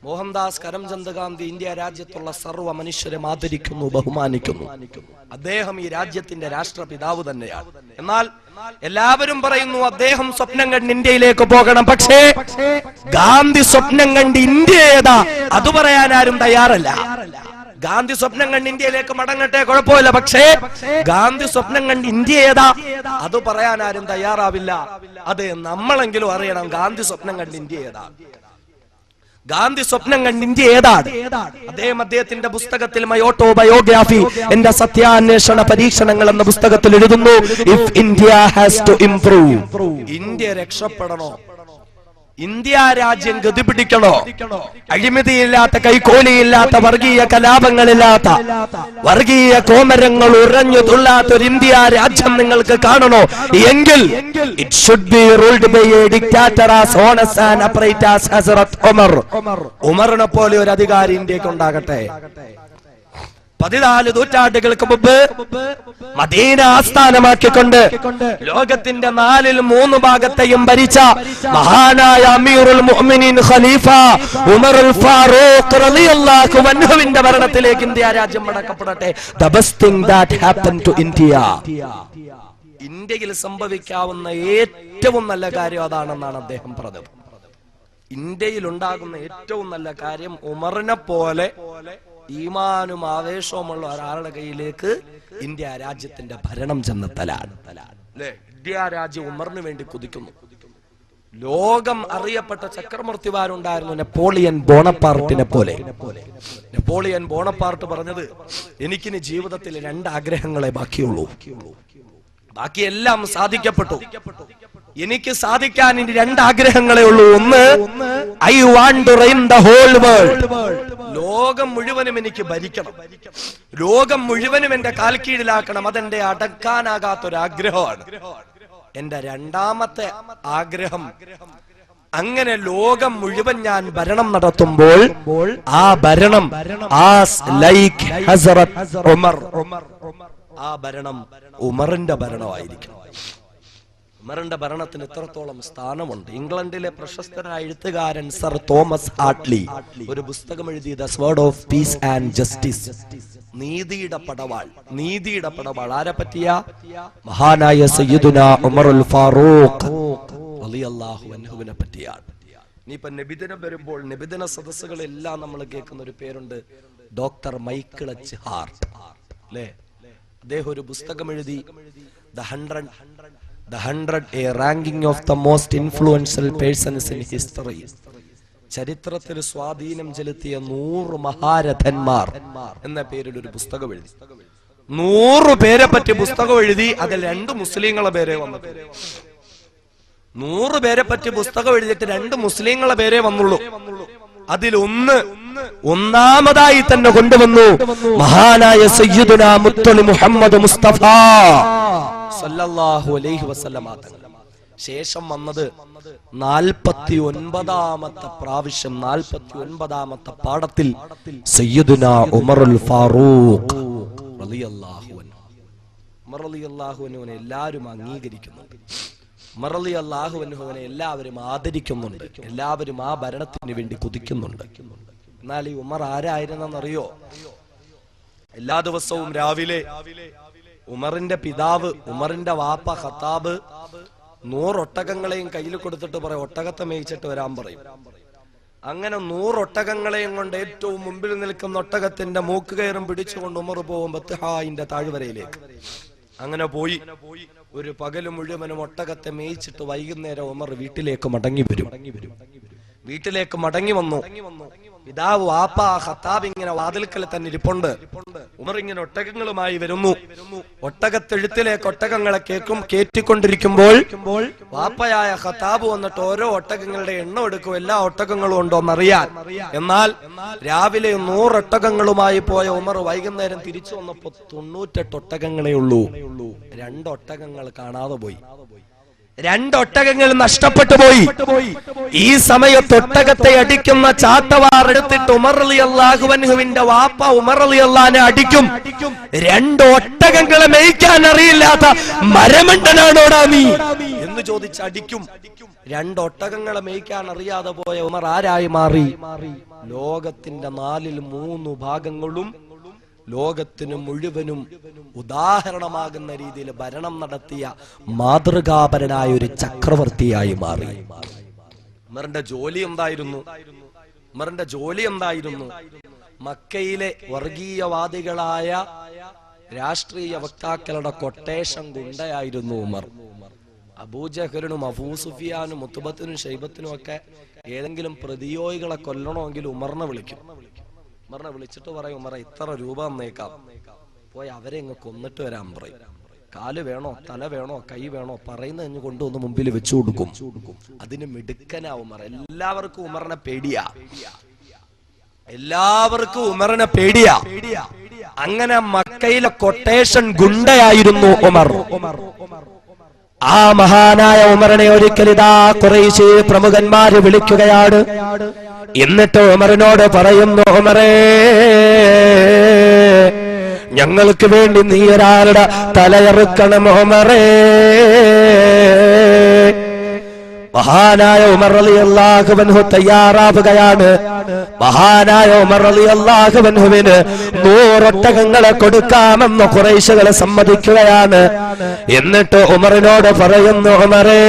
മോഹൻദാസ് കരംചന്ദ് ഗാന്ധി ഇന്ത്യ രാജ്യത്തുള്ള സർവ്വ മനുഷ്യരെ ആദരിക്കുന്നു, ബഹുമാനിക്കുന്നു. അദ്ദേഹം ഈ രാജ്യത്തിന്റെ രാഷ്ട്രപിതാവ് തന്നെയാണ്. എന്നാൽ എല്ലാവരും പറയുന്നു അദ്ദേഹം സ്വപ്നം കണ്ട് ഇന്ത്യയിലേക്ക് പോകണം. പക്ഷേ ഗാന്ധി സ്വപ്നം കണ്ട് ഇന്ത്യ ഏതാ അത് പറയാൻ ആരും തയ്യാറല്ല. ഗാന്ധി സ്വപ്നം കണ്ട് ഇന്ത്യയിലേക്ക് മടങ്ങട്ടെ, കുഴപ്പമില്ല. പക്ഷേ ഗാന്ധി സ്വപ്നം കണ്ട് ഇന്ത്യ ഏതാ അത് പറയാൻ ആരും തയ്യാറാവില്ല. അത് നമ്മളെങ്കിലും അറിയണം. ഗാന്ധി സ്വപ്നം കണ്ട് ഇന്ത്യ ഏതാ? ഗാന്ധി സ്വപ്നം കണ്ട് ഇന്ത്യ ഏതാണ്? അദ്ദേഹത്തിന്റെ പുസ്തകത്തിൽ മൈ ഓട്ടോബയോഗ്രാഫി, എന്റെ സത്യാന്വേഷണ പരീക്ഷണങ്ങൾ എന്ന പുസ്തകത്തിൽ എഴുതുന്നു, if India has to improve, India രക്ഷപ്പെടണോ, ഇന്ത്യ രാജ്യം ഗതിപിടിക്കണോ? അഴിമതിയില്ലാത്ത, കൈക്കോലിയില്ലാത്ത, വർഗീയ കലാപങ്ങളില്ലാത്ത, വർഗീയ കോമരങ്ങൾ ഉറഞ്ഞു തുള്ളാത്ത ഒരു ഇന്ത്യ രാജ്യം നിങ്ങൾക്ക് കാണണോ എങ്കിൽ it should be ruled by a dictator as honest and upright as Hazrat Umar. ഉമറിനെ പോലെ ഒരു അധികാരി ഇന്ത്യക്ക് ഉണ്ടാകട്ടെ. 14 നൂറ്റാണ്ടുകൾക്ക് മുമ്പ് മദീന ആസ്ഥാനമാക്കിക്കൊണ്ട് ലോകത്തിന്റെ 4/3 ഭാഗത്തെയും ഭരിച്ച മഹാനായ അമീറുൽ മുഅ്മിനീൻ ഖലീഫ ഉമറുൽ ഫാറൂഖ് റളിയല്ലാഹു അൻഹുവിന്റെ ഭരണത്തിലേക്ക് ഇന്ത്യ രാജ്യം മടക്കപ്പെടട്ടെ. The best thing that happened to India. ഇന്ത്യയിൽ സംഭവിക്കാവുന്ന ഏറ്റവും നല്ല കാര്യം അതാണെന്നാണ് അദ്ദേഹം പറഞ്ഞത്. ഇന്ത്യയിൽ ഉണ്ടാകുന്ന ഏറ്റവും നല്ല കാര്യം ഉമറിനെ പോലെ ഈമാനും ആവേശവുമുള്ള ഒരാളുടെ കയ്യിലേക്ക് ഇന്ത്യ രാജ്യത്തിന്റെ ഭരണം ചെന്നെത്തലാണ്. ഇന്ത്യ രാജ്യം ഉമറിന് വേണ്ടി കുതിക്കുന്നു. ലോകം അറിയപ്പെട്ട ചക്രവർത്തിമാരുണ്ടായിരുന്നു നെപ്പോളിയൻ ബോണപ്പാർട്ടിനെ പോലെ. നെപ്പോളിയൻ ബോണപ്പാർട്ട് പറഞ്ഞത്, എനിക്കിനി ജീവിതത്തിൽ 2 ആഗ്രഹങ്ങളെ ബാക്കിയുള്ളൂ, ബാക്കിയെല്ലാം സാധിക്കപ്പെട്ടു, എനിക്ക് സാധിക്കാൻ ഇനി 2 ആഗ്രഹങ്ങളേ ഉള്ളൂ. ഒന്ന്, I want to reign the whole world. ലോകം മുഴുവനും എനിക്ക് ഭരിക്കണം, ലോകം മുഴുവനും എന്റെ കാൽ കീഴിലാക്കണം. അതെന്റെ അടക്കാനാകാത്തൊരാഗ്രഹമാണ്. എന്റെ 2ാമത്തെ ആഗ്രഹം, അങ്ങനെ ലോകം മുഴുവൻ ഞാൻ ഭരണം നടത്തുമ്പോൾ ആ ഭരണം ലൈക്ക് ഹസ്രത്ത് ഉമർ, ആ ഭരണം ഉമറിന്റെ ഭരണമായിരിക്കും. ഉമറിന്റെ ഭരണത്തിന് ഇത്രത്തോളം സ്ഥാനമുണ്ട്. ഇംഗ്ലണ്ടിലെ പ്രശസ്തനായ എഴുത്തുകാരൻ സർ തോമസ് ഹാർട്ട്ലി ഒരു പുസ്തകം എഴുതി, the sword of peace and justice. നീതിയുടെ പടവാൾ. നീതിയുടെ പടവാൾ ആരെ പറ്റിയ? മഹാനായ സയ്യിദുനാ ഉമറുൽ ഫാറൂഖ് റളിയല്ലാഹു അൻഹുവിനെ പറ്റിയാണ്. ഇനിയിപ്പോ നബിദിനം വരുമ്പോൾ നബിദിന സദസ്സുകളെല്ലാം നമ്മൾ കേൾക്കുന്ന ഒരു പേരുണ്ട്, ഡോക്ടർ മൈക്കിൾ എച്ച് ഹാർട്ട്. അല്ലേ? അദ്ദേഹം ഒരു പുസ്തകം എഴുതി, The 100 a ranking of the most influential persons in history. ചരിത്രത്തിൽ സ്വാധീനം ചെലുത്തിയ 100 മഹാരഥന്മാർ എന്ന പേരിൽ ഒരു പുസ്തകം എഴുതി. 100 പേരെ പറ്റി പുസ്തകം എഴുതി. അതിൽ 2 മുസ്ലിങ്ങളെ പേരെ വന്നു. 100 പേരെ പറ്റി പുസ്തകം എഴുതിയിട്ട് 2 മുസ്ലിങ്ങളെ പേരെ വന്നുള്ളൂ. അതിൽ ഒന്നാമതായി തന്നെ കൊണ്ടുവന്നു മഹാനായ സയ്യിദുനാ മുത്തലി മുഹമ്മദ് മുസ്തഫ സല്ലല്ലാഹു അലൈഹി വസല്ലമ തങ്ങൾ. ശേഷം വന്നത് 49ാമത്തെ പ്രാവശ്യം 49ാമത്തെ പാഠത്തിൽ സയ്യിദുനാ ഉമറുൽ ഫാറൂഖ് റളിയല്ലാഹു അൻഹു. ഉമർ റളിയല്ലാഹു അൻഹുവിനെ എല്ലാവരും അംഗീകരിക്കുന്നുണ്ട്. ഉമർ റളിയല്ലാഹു അൻഹുവിനെ എല്ലാവരും ആദരിക്കുന്നുണ്ട്. എല്ലാവരും ആ ഭരണത്തിന് വേണ്ടി കുതിക്കുന്നുണ്ട്. എന്നാൽ ഈ ഉമർ ആരായിരുന്നെന്നറിയോ? എല്ലാ ദിവസവും രാവിലെ ഉമറിന്റെ പിതാവ്, ഉമറിന്റെ വാപ്പ ഖത്താബ് 100 ഒട്ടകങ്ങളെയും കയ്യിൽ കൊടുത്തിട്ട് പറയും, ഒട്ടകത്തെ മേയിച്ചിട്ട് വരാൻ പറയും. അങ്ങനെ 100 ഒട്ടകങ്ങളെയും കൊണ്ട് ഏറ്റവും മുമ്പിൽ നിൽക്കുന്ന ഒട്ടകത്തിന്റെ മൂക്ക് കയറും പിടിച്ചുകൊണ്ട് ഉമർ പോകും ബത്ഹായിന്റെ താഴ്വരയിലേക്ക്. അങ്ങനെ പോയി ഒരു പകല് മുഴുവനും ഒട്ടകത്തെ മേയിച്ചിട്ട് വൈകുന്നേരം ഉമർ വീട്ടിലേക്ക് മടങ്ങി വരും. വീട്ടിലേക്ക് മടങ്ങി വന്നു. പിതാവ് വാപ്പ ഖത്താബ് ഇങ്ങനെ വാതിൽക്കൽ തന്നെ ഇരിപ്പുണ്ട്. ഉമർ ഇങ്ങനെ ഒട്ടകങ്ങളുമായി വരുന്നു. ഒട്ടകത്തെഴുത്തിലേക്ക് ഒട്ടകങ്ങളെ കേറ്റിക്കൊണ്ടിരിക്കുമ്പോൾ വാപ്പയായ ഖത്താബ് വന്നിട്ട് ഓരോ ഒട്ടകങ്ങളുടെ എണ്ണം എടുക്കും, എല്ലാ ഒട്ടകങ്ങളും ഉണ്ടോ എന്നറിയാൻ. എന്നാൽ രാവിലെ 100 ഒട്ടകങ്ങളുമായി പോയ ഉമർ വൈകുന്നേരം തിരിച്ചു വന്നപ്പോ 98 ഒട്ടകങ്ങളേ ഉള്ളൂ. 2 ഒട്ടകങ്ങൾ കാണാതെ പോയി. 2 ഒട്ടകങ്ങൾ നഷ്ടപ്പെട്ടു പോയി. ഈ സമയത്ത് ഒട്ടകത്തെ അടിക്കുന്ന ചാട്ടവാർ എടുത്തിട്ട് ഉമർ റളിയല്ലാഹു അൻഹുവിന്റെ വാപ്പ ഉമർ റളിയല്ലാഹുവിനെ അടിക്കും. 2 ഒട്ടകങ്ങളെ മേയ്ക്കാൻ അറിയില്ലാത്ത മരമണ്ടനാണോടാ നീ എന്ന് ചോദിച്ച് അടിക്കും. 2 ഒട്ടകങ്ങളെ മേയ്ക്കാൻ അറിയാതെ പോയ ഉമർ ആരായി മാറി? ലോകത്തിന്റെ 4/3 ഭാഗങ്ങളും ലോകത്തിന് മുഴുവനും ഉദാഹരണമാകുന്ന രീതിയിൽ ഭരണം നടത്തിയ മാതൃകാപരനായ ഒരു ചക്രവർത്തിയായി മാറി. ഉമറിന്റെ ജോലി എന്തായിരുന്നു? ഉമറിന്റെ ജോലി എന്തായിരുന്നു? മക്കയിലെ വർഗീയവാദികളായ രാഷ്ട്രീയ വക്താക്കളുടെ കൊട്ടേഷൻ ഗുണ്ടയായിരുന്നു ഉമർ. അബൂജഹലിനും അബൂ സുഫിയാനും മുത്തുബത്തിനും ഷൈബത്തിനും ഒക്കെ ഏതെങ്കിലും പ്രതിയോഗികളെ കൊല്ലണമെങ്കിൽ ഉമറിനെ വിളിക്കും. ഉമറിനെ വിളിച്ചിട്ട് പറയും, ഉമറെ ഇത്ര രൂപ തന്നേക്കാം, പോയി അവരെ ഇങ്ങ് കൊന്നിട്ട് വരാൻ പറയും. കാല് വേണോ, തല വേണോ, കൈ വേണോ പറയുന്നതിന് കൊണ്ടുവന്ന് മുമ്പിൽ വെച്ചു കൊടുക്കും. അതിന് മിടുക്കനാ ഉമർ. എല്ലാവർക്കും ഉമറിനെ പേടിയാ, എല്ലാവർക്കും ഉമറിനെ പേടിയാ. അങ്ങനെ മക്കയിലെ കൊട്ടേഷൻ ഗുണ്ടയായിരുന്നു ഉമർ. ആ മഹാനായ ഉമറിനെ ഒരിക്കലിതാ ഖുറൈശി പ്രമുഖന്മാര് വിളിക്കുകയാണ്. എന്നിട്ട് ഉമറിനോട് പറയുന്നു, ഉമറേ, ഞങ്ങൾക്ക് വേണ്ടി നീ ഒരാളുടെ തലയറുക്കണം ഉമറേ. മഹാനായ ഉമർ റളിയല്ലാഹു അൻഹു തയ്യാറാവുകയാണ്. മഹാനായ ഉമർ റളിയല്ലാഹു അൻഹുവിന് 100 ഒട്ടകങ്ങളെ കൊടുക്കാമെന്ന് ഖുറൈശികളെ സമ്മതിക്കുകയാണ്. എന്നിട്ട് ഉമറിനോട് പറയുന്നു, ഉമറേ,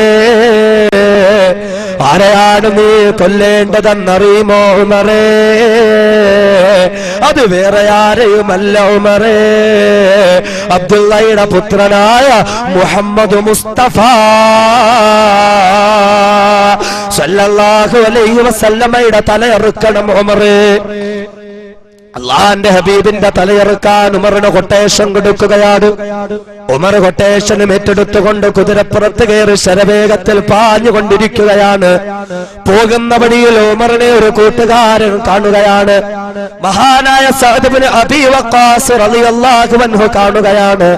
ആരെയാണ് നീ കൊല്ലേണ്ടതെന്നറിയുമോ ഉമറേ? അത് വേറെ ആരെയുമല്ല ഉമറേ, അബ്ദുള്ളയുടെ പുത്രനായ മുഹമ്മദ് മുസ്തഫ സല്ലല്ലാഹു അലൈഹി വസല്ലമയുടെ തലയറുക്കണം ഉമറേ. അള്ളാന്റെ ഹബീബിന്റെ തലയെറുക്കാൻ ഉമറിന് കൊട്ടേഷൻ കൊടുക്കുകയാണ്. ഉമർ കൊട്ടേഷനും ഏറ്റെടുത്തുകൊണ്ട് കുതിരപ്പുറത്ത് കയറി ശരവേഗത്തിൽ പാഞ്ഞുകൊണ്ടിരിക്കുകയാണ്. പോകുന്ന വഴിയിൽ ഉമറിനെ ഒരു കൂട്ടുകാരൻ കാണുകയാണ്. മഹാനായ സഅദ് ഇബ്നു അബീ വഖാസ് റളിയല്ലാഹു അൻഹു കാണുകയാണ്.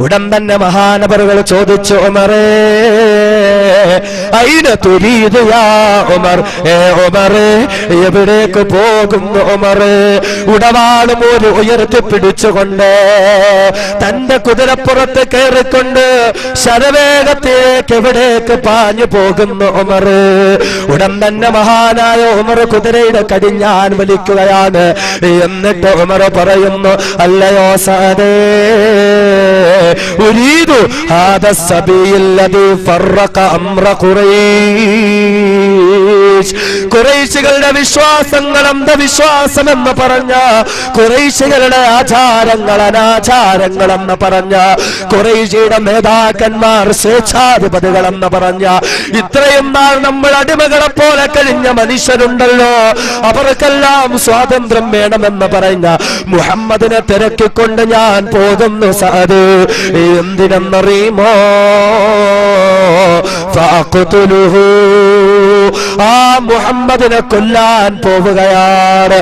ഉടൻ തന്നെ മഹാനവറുകൾ ചോദിച്ചു, ഉമറേ, അയിന തുരീദു യാ ഉമർ? ഉമറേ, എവിടേക്ക് പോകുന്നു ഉമറേ? ഉടവാളും ഒരു ഉയർത്തി പിടിച്ചുകൊണ്ട് തന്റെ കുതിരപ്പുറത്ത് കയറിക്കൊണ്ട് ശരവേഗത്തേക്ക് എവിടേക്ക് പാഞ്ഞു പോകുന്നു ഉമർ. ഉടൻ തന്നെ മഹാനായ ഉമർ കുതിരയുടെ കടിഞ്ഞാൻ വലിക്കുകയാണ്. എന്നിട്ട് ഉമർ പറയുന്നു, അല്ലയോ സഅദേ, ഉരീദു ഹാദ സബീല്ലദീ ഫറഖ അംറ ഖുറൈശ്. ഖുറൈശികളുടെ വിശ്വാസങ്ങൾ അന്ധവിശ്വാസം എന്ന് പറഞ്ഞ, ഖുറൈശികളുടെ ആചാരങ്ങൾ അനാചാരങ്ങൾ എന്ന് പറഞ്ഞ, ഖുറൈശിയുടെ നേതാക്കന്മാർ സ്വേച്ഛാധിപതികൾ എന്ന് പറഞ്ഞ, ഇത്രയും നാൾ നമ്മൾ അടിമകളെ പോലെ കഴിഞ്ഞ മനുഷ്യരുണ്ടല്ലോ, അവർക്കെല്ലാം സ്വാതന്ത്ര്യം വേണമെന്ന് പറഞ്ഞ മുഹമ്മദിനെ തിരക്കിക്കൊണ്ട് ഞാൻ പോകുന്നു സഅദ്. എന്തിനെന്നറിയുമോ? ഫഅഖ്തുലുഹു, ആ മുഹമ്മദിനെ കൊല്ലാൻ പോവുകയാണ്,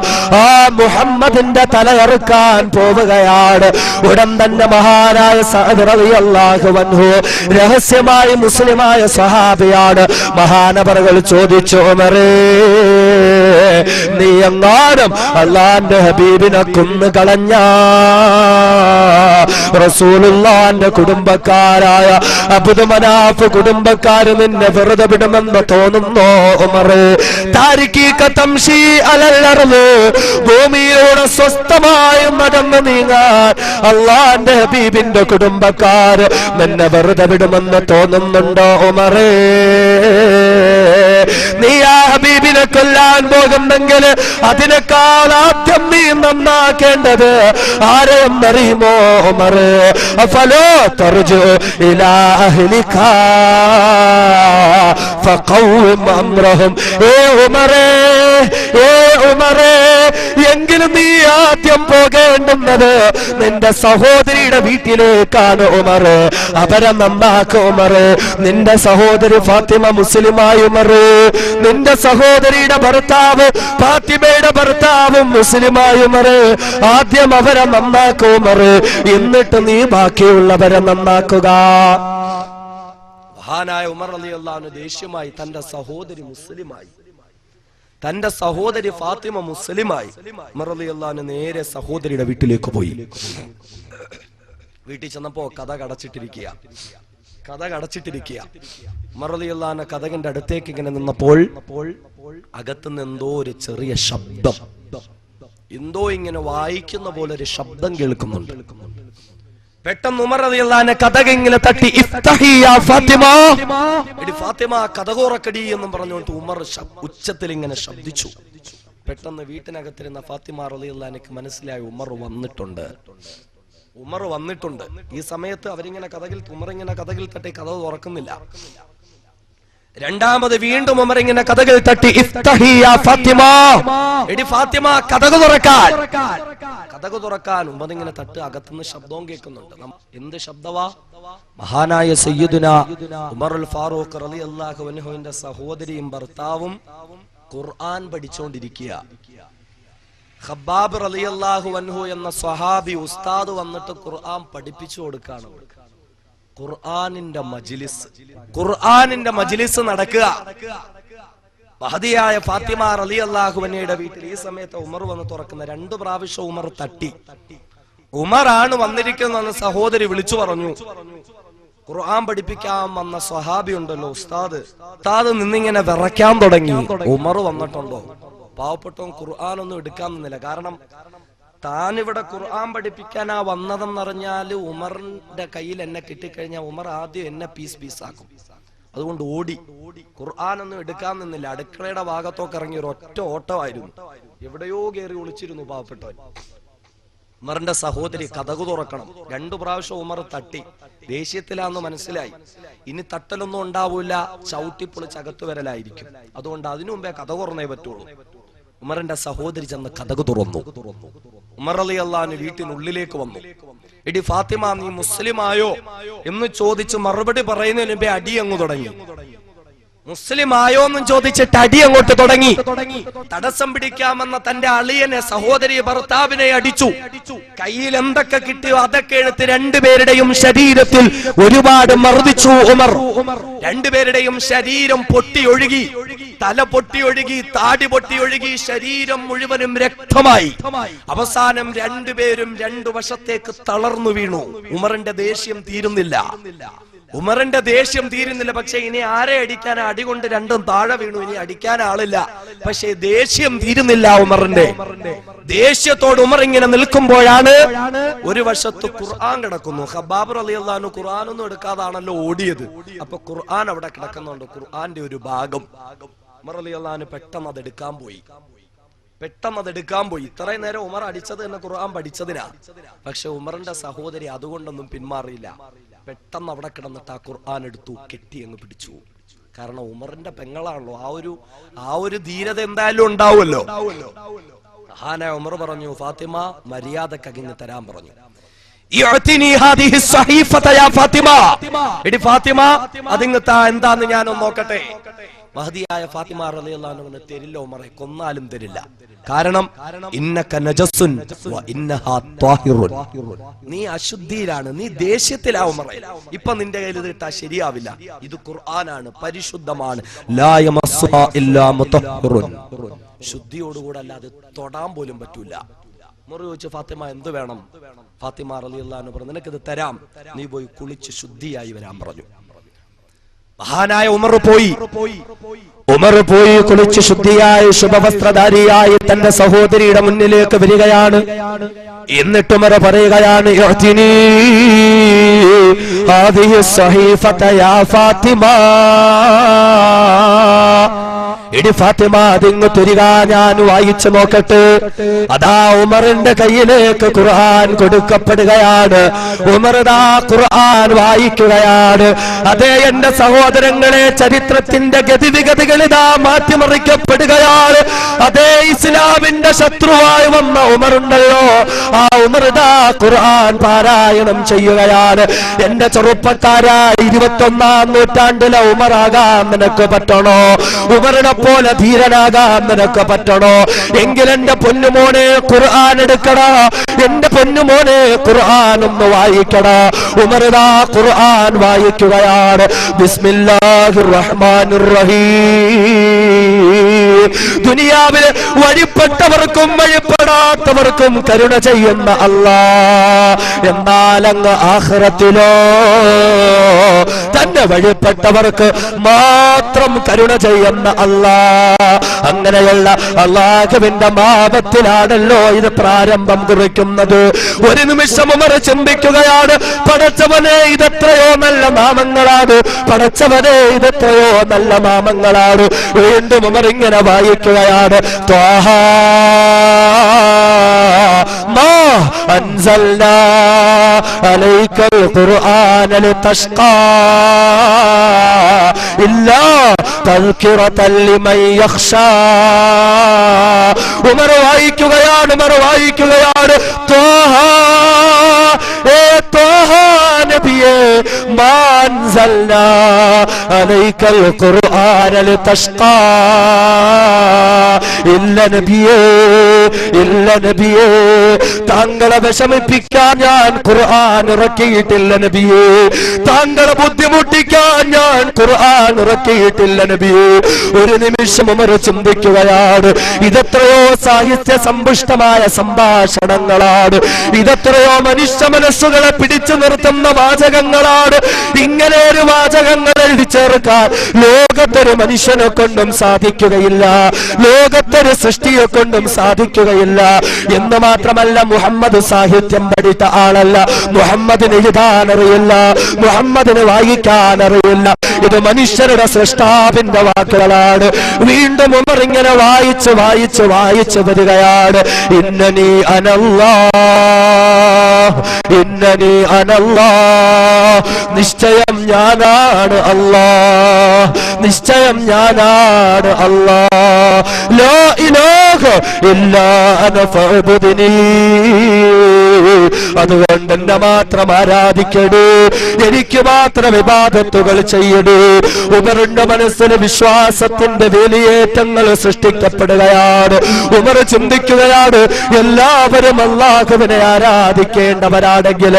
ആ മുഹമ്മദിന്റെ തലയറുക്കാൻ പോവുകയാണ്. ഉടൻ തന്നെ മഹാനായ സഅദ് റളിയല്ലാഹു അൻഹു രഹസ്യമായി മുസ്ലിമായ സഹാബിയാണ്. മഹാനവറുകൾ ചോദിച്ചു, ഉമറേ, നീ എങ്ങാനും അല്ലാഹുവിന്റെ ഹബീബിനെ കൊന്നു കളഞ്ഞ റസൂലുള്ളാഹിന്റെ കുടുംബക്കാരായ അബ്ദു മനാഫ് കുടുംബക്കാര് നിന്നെ വെറുതെ വിടുമെന്ന് തോന്നുന്നോ ഉമർ? താരിഖീക തംശി അലൽ അർള്, ഭൂമിയിലൂടെ സ്വസ്ഥമായി നടന്ന് നീങ്ങാൻ അല്ലാഹുവിന്റെ ഹബീബിന്റെ കുടുംബക്കാര് നിന്നെ വെറുതെ വിടുമെന്ന് തോന്നുന്നുണ്ടോ ഉമറേ? നീ ആ ഹബീബിനെ കൊല്ലാൻ പോകുന്നെങ്കിൽ അതിനേക്കാൾ ആദ്യം നീ നന്നാക്കേണ്ടത് ആരെയെന്നറിയുമോ ഉമർ? ഫലോ തർജു ഇലാ അഹ്ലിക ഫഖൗം അംറഹും. ഏ ഉമറേ, ഏ ഉമറേ, എങ്കിലും നീ ആദ്യം പോകേണ്ടുന്നത് നിന്റെ സഹോദരിയുടെ വീട്ടിലേക്കാണ് ഉമർ. അവരെ നന്നാക്കും ഉമർ. നിന്റെ സഹോദരി ഫാത്തിമ മുസ്ലിമായി ഉമർ, നിന്റെ സഹോദരിയുടെ ഭർത്താവ് ഫാത്തിമയുടെ ഭർത്താവും മുസ്ലിമായി ഉമർ. ആദ്യം അവരെ നന്നാക്കും ഉമർ, എന്നിട്ട് നീ ബാക്കിയുള്ളവരെ നന്നാക്കുക. മഹാനായ ഉമർ റളിയല്ലാഹു അൻഹു ദേഷ്യമായി തന്റെ സഹോദരി മുസ്ലിമായി, തന്റെ സഹോദരി ഫാത്തിമ മുസ്ലിമായി. ഉമർ റളിയല്ലാഹു അൻഹു നേരെ സഹോദരിയുടെ വീട്ടിലേക്ക് പോയി. വീട്ടിൽ ചെന്നപ്പോ കഥ കടച്ചിട്ടിരിക്കുക. ഉമർ റളിയല്ലാഹു അൻഹു കഥകിന്റെ അടുത്തേക്ക് ഇങ്ങനെ നിന്നപ്പോൾ അകത്തുനിന്ന് എന്തോ ഒരു ചെറിയ ശബ്ദം, എന്തോ ഇങ്ങനെ വായിക്കുന്ന പോലെ ഒരു ശബ്ദം കേൾക്കുന്നുണ്ട്. പെട്ടെന്ന് ഉമർ റളിയല്ലാഹു അൻഹു കഥകിങ്ങനെ തട്ടി, ഇഫ്തഹി യാ ഫാത്തിമ, എടി ഫാത്തിമ കഥകോറക്കടി എന്നും പറഞ്ഞുകൊണ്ട് ഉമർ ഉച്ചത്തിൽ ഇങ്ങനെ ശബ്ദിച്ചു. പെട്ടെന്ന് വീട്ടിനകത്തിരുന്ന ഫാത്തിമ റളിയല്ലാഹു അൻഹയ്ക്ക് മനസ്സിലായി ഉമർ വന്നിട്ടുണ്ട്. ഈ സമയത്ത് അവരിങ്ങനെ ഉമർ ഇങ്ങനെ കഥകിൽ തട്ടി കഥ തുറക്കുന്നില്ല. രണ്ടാമത് വീണ്ടും ഉമർ ഇങ്ങനെ കഥകൾ തട്ടി, ഇഫ്തഹി യാ ഫാത്തിമ, എടി ഫാത്തിമ കഥകു തുറക്കാൻ. കഥകു തുറക്കാൻ ഉമർ ഇങ്ങനെ തട്ട്, അകത്തുനിന്ന് ശബ്ദവും കേൾക്കുന്നുണ്ട്. എന്ത് ശബ്ദവാ? മഹാനായ സയ്യിദുന ഉമറുൽ ഫാറൂഖ് റളിയല്ലാഹു അൻഹുവിന്റെ സഹോദരിയും ഭർത്താവും ഖുർആൻ പഠിച്ചുകൊണ്ടിരിക്കുക. ഖബ്ബാബ് റളിയല്ലാഹു അൻഹു എന്ന സ്വഹാബി ഉസ്താദ് വന്നിട്ട് ഖുർആൻ പഠിപ്പിച്ചു കൊടുക്കാണ്. ഖുർആനിന്റെ മജ്ലിസ് നടക്കുക. മഹദിയായ ഫാത്തിമ റളിയല്ലാഹു അൻഹയുടെ വീട്ടിൽ ഈ സമയത്ത് ഉമർ വന്ന് തുറക്കുന്ന. 2 പ്രാവശ്യം ഉമർ തട്ടി. ഉമറാണ് വന്നിരിക്കുന്നതെന്ന് സഹോദരി വിളിച്ചു പറഞ്ഞു. ഖുർആൻ പഠിപ്പിക്കാൻ വന്ന സ്വഹാബി ഉണ്ടല്ലോ ഉസ്താദ് നിന്നിങ്ങനെ വിറയ്ക്കാൻ തുടങ്ങി. ഉമർ വന്നിട്ടുണ്ടോ? പാവപ്പെട്ടവൻ ഖുർആനൊന്നും എടുക്കാൻ നിന്നില്ല. കാരണം താനിവിടെ ഖുർആൻ പഠിപ്പിക്കാനാ വന്നതെന്നറിഞ്ഞാല് ഉമറിന്റെ കയ്യിൽ എന്നെ കിട്ടിക്കഴിഞ്ഞാൽ ഉമർ ആദ്യം എന്നെ പീസാക്കും. അതുകൊണ്ട് ഓടി. ഖുർആനൊന്നും എടുക്കാൻ നിന്നില്ല. അടുക്കളയുടെ ഭാഗത്തൊക്കെ ഇറങ്ങി ഒരു ഒറ്റ ഓട്ടമായിരുന്നു. എവിടെയോ കയറി ഒളിച്ചിരുന്നു പാവപ്പെട്ടവൻ. ഉമറിന്റെ സഹോദരി കഥകു തുറക്കണം. 2 പ്രാവശ്യം ഉമർ തട്ടി. ദേഷ്യത്തിലാന്ന് മനസ്സിലായി. ഇനി തട്ടലൊന്നും ഉണ്ടാവൂല, ചവിട്ടിപ്പൊളിച്ച് അകത്തു വരലായിരിക്കും. അതുകൊണ്ട് അതിനു മുമ്പേ കഥ തുറന്നേ പറ്റുള്ളൂ. ഉമറിന്റെ സഹോദരി ചെന്ന് കഥകു തുറന്നു. ഉമർ റളിയല്ലാഹു അൻഹു വീട്ടിനുള്ളിലേക്ക് വന്നു. എടി ഫാത്തിമ, നീ മുസ്ലിമായോ എന്ന് ചോദിച്ച് മറുപടി പറയുന്നതിന് മുമ്പേ അടി അങ്ങ് തുടങ്ങി. മുസ്ലിമായോ എന്നും ചോദിച്ചിട്ട് അടി അങ്ങോട്ട് തുടങ്ങി. തടസ്സം പിടിക്കാമെന്ന തന്റെ അളിയനെ, സഹോദരി ഭർത്താവിനെ അടിച്ചു. കയ്യിൽ എന്തൊക്കെ കിട്ടിയോ അതൊക്കെ എടുത്ത് 2 പേരുടെയും ശരീരത്തിൽ ഒരുപാട് മർദ്ദിച്ചു ഉമർ. 2 പേരുടെയും ശരീരം പൊട്ടിയൊഴുകി, തല പൊട്ടിയൊഴുകി, താടി പൊട്ടിയൊഴുകി, ശരീരം മുഴുവനും രക്തമായി. അവസാനം 2 പേരും 2 വശത്തേക്ക് തളർന്നു വീണു. ഉമറിന്റെ ദേഷ്യം തീരുന്നില്ല. പക്ഷെ ഇനി ആരെ അടിക്കാൻ? അടി കൊണ്ട് 2ഉം താഴെ വീണു. ഇനി അടിക്കാൻ ആളില്ല. പക്ഷെ ദേഷ്യം തീരുന്നില്ല ഉമറിന്റെ. ദേഷ്യത്തോട് ഉമർ ഇങ്ങനെ നിൽക്കുമ്പോഴാണ് ഒരു വശത്ത് ഖുർആൻ കിടക്കുന്നു. ഖബ്ബാബ് റളിയല്ലാഹു അൻഹു ഖുർആനൊന്നും എടുക്കാതാണല്ലോ ഓടിയത്. അപ്പൊ ഖുർആൻ അവിടെ കിടക്കുന്നുണ്ട്, ഖുർആന്റെ ഒരു ഭാഗം. ഉമർ റളിയല്ലാഹു അൻഹു പെട്ടെന്ന് അതെടുക്കാൻ പോയി. ഇത്രയും നേരം ഉമർ അടിച്ചത് തന്നെ ഖുർആൻ പഠിച്ചതിനാ. പക്ഷെ ഉമറിന്റെ സഹോദരി അതുകൊണ്ടൊന്നും പിന്മാറിയില്ല. പെട്ടെന്ന് അവിടെ കിടന്നിട്ട് ആ ഖുർആൻ എടുത്തു, കെട്ടി അങ്ങ് പിടിച്ചു. കാരണം ഉമറിന്റെ പെങ്ങളാണല്ലോ. ആ ഒരു ധീരത എന്തായാലും ഉണ്ടാവുമല്ലോ. മഹാനായ ഉമർ പറഞ്ഞു, ഫാത്തിമ മര്യാദക്ക് അങ്ങിങ്ങ് തരാൻ പറഞ്ഞു. എടി ഫാത്തിമ, അതിങ്ങ് താ, എന്താന്ന് ഞാനൊന്ന് നോക്കട്ടെ. മഹദിയായ ഫാത്തിമ റളിയല്ലാഹു അൻഹ തരില്ല ഉമറെ, കൊന്നാലും തരില്ല. കാരണം ഇന്നക നജസുൻ വ ഇന്നഹാ ത്വാഹിറുൻ, നീ അശുദ്ധിയിലാണ്, നീ ദേഷ്യത്തിലാ ഉമറെ. ഇപ്പൊ നിന്റെ കയ്യിൽ ഇത് ഇട്ടാ ശരിയാവില്ല. ഇത് ഖുർആനാണ്, പരിശുദ്ധമാണ്. ലാ യമസ്സുഹാ ഇല്ലാ മുതഹ്ഹിറുൻ, ശുദ്ധിയോടുകൂടെ അല്ലാതെ തൊടാൻ പോലും പറ്റൂല. ഉമർ ചോദിച്ചു, ഫാത്തിമ എന്ത് വേണം? ഫാത്തിമ റളിയല്ലാഹു അൻഹ പറഞ്ഞു, നിനക്കിത് തരാം, നീ പോയി കുളിച്ച് ശുദ്ധിയായി വരാൻ പറഞ്ഞു. മഹാനായ ഉമർ പോയി കുളിച്ച് ശുദ്ധിയായി ശുഭവസ്ത്രധാരിയായി തന്റെ സഹോദരിയുടെ മുന്നിലേക്ക് വരികയാണ്. എന്നിട്ട് ഉമർ പറയുകയാണ്, യഅ്തിനി ഹാദിഹി സഹീഫത യാ ഫാത്തിമ, എടി ഫാത്തിമ അതിങ്ങ് തരിക, ഞാൻ വായിച്ചു നോക്കട്ടെ. അതാ ഉമറിന്റെ കയ്യിലേക്ക് ഖുർആൻ കൊടുക്കപ്പെടുകയാണ്. ഉമർ ദാ ഖുർആൻ വായിക്കുകയാണ്. അതേ എന്റെ സഹോദരങ്ങളെ, ചരിത്രത്തിന്റെ ഗതിവിഗതികൾ ഇതാ മാറ്റിമറിക്കപ്പെടുകയാണ്. അതേ ഇസ്ലാമിന്റെ ശത്രുവായി വന്ന ഉമറുണ്ടല്ലോ, ആ ഉമർ ദാ ഖുർആൻ പാരായണം ചെയ്യുകയാണ്. എന്റെ ചെറുപ്പക്കാരാ, 21ാം നൂറ്റാണ്ടിലെ ഉമറാകാൻ നിനക്ക് പറ്റണോ? ഉമറിനെ പോലെ ധീരനാകാൻ നിനക്ക് പറ്റണോ? എങ്കിൽ എന്റെ പൊന്നുമോനെ ഖുർആൻ എടുക്കടാ, എന്റെ പൊന്നുമോനെ ഖുർആൻ ഒന്ന് വായിക്കടാ. ഉമർ ദാ ഖുർആൻ വായിക്കുകയാണ്. ബിസ്മില്ലാഹിർ റഹ്മാനിർ റഹീം. ദുനിയാവിൽ വഴിപ്പെട്ടവർക്കും വഴിപ്പെടാത്തവർക്കും കരുണ ചെയ്യുന്ന അല്ലാഹ്, എന്നാൽ അങ്ങ് ആഖിറത്തിലോ തന്നെ വഴിപ്പെട്ടവർക്ക് മാത്രം കരുണ ചെയ്യുന്ന അല്ലാഹ്. അങ്ങനെയുള്ള അല്ലാഹുവിന്റെ നാമത്തിലാണല്ലോ ഇത് പ്രാരംഭം കുറിക്കുന്നത്. ഒരു നിമിഷം ഉമർ ചിന്തിക്കുകയാണ്, പടച്ചവനെ ഇതെത്രയോ നല്ല നാമങ്ങളാണ്, പടച്ചവനെ ഇതെത്രയോ നല്ല നാമങ്ങളാണ്. വീണ്ടും ഉമർ ഇങ്ങനെ വായിക്കുകയാണ് ത്വാഹ മാ അൻസൽനാ അലൈക്കൽ ഖുർആന ലിതഷ്ഖാ ഇല്ലാ തദ്കിറതൻ ലിമൻ യഖ്ശാ. ഉമർ വായിക്കുകയാണ് ത്വാഹ നബിയേ മാ അൻസൽനാ അലൈക്കൽ ഖുർആന ലിതഷ്ഖാ. ഇല്ല നബിയേ താങ്കളെ വിഷമിപ്പിക്കാൻ ഞാൻ ഖുർആൻ ഇറക്കിയിട്ടില്ല നബിയേ, താങ്കളെ ബുദ്ധിമുട്ടിക്കാൻ ഞാൻ ഖുർആൻ ഇറക്കിയിട്ടില്ല നബിയേ. ഒരു നിമിഷം ഉമർ ചിന്തിക്കുകയാണ്, ഇതെത്രയോ സാഹിത്യ സമ്പുഷ്ടമായ സംഭാഷണങ്ങളാണ്, ഇതെത്രയോ മനുഷ്യ മനസ്സുകളെ പിടിച്ചു നിർത്തുന്ന വാചകങ്ങളാണ്. ഇങ്ങനെ ഒരു വാചകങ്ങൾ എഴുതി ചേർക്കാൻ ലോകത്തൊരു മനുഷ്യനെ കൊണ്ടും സാധിക്കുകയില്ല, ലോകത്തൊരു സൃഷ്ടിയെ കൊണ്ടും സാധിക്കുകയില്ല. എന്ന് മാത്രമല്ല, മുഹമ്മദ് സാഹിത്യം പഠിച്ച ആളല്ല, മുഹമ്മദിന് എഴുതാൻ അറിയില്ല, മുഹമ്മദിന് വായിക്കാൻ അറിയില്ല. ഇത് മനുഷ്യരുടെ സൃഷ്ടാവിന്റെ വാക്കുകളാണ്. വീണ്ടും ഉമർ ഇങ്ങനെ വായിച്ച് വരികയാണ്. ഇന്നനി അനല്ലാഹ്, നിശ്ചയം ഞാനാണ് അല്ലാഹ്, നിശ്ചയം ഞാനാണ് അല്ലാഹ്. ലാ ഇലാഹ ഇല്ലാ അന ഫഅബ്ദുനി. അതുകൊണ്ട് എന്നെ മാത്രം ആരാധിക്കണേ, എനിക്ക് മാത്രം ഇബാദത്തുകൾ ചെയ്യണേ. ഉമറിന്റെ മനസ്സിൽ വിശ്വാസത്തിന്റെ വേലിയേറ്റങ്ങൾ സൃഷ്ടിക്കപ്പെടുകയാണ്. ഉമർ ചിന്തിക്കുകയാണ്, എല്ലാവരും അല്ലാഹുവിനെ ആരാധിക്കേണ്ടവരാണെങ്കിൽ,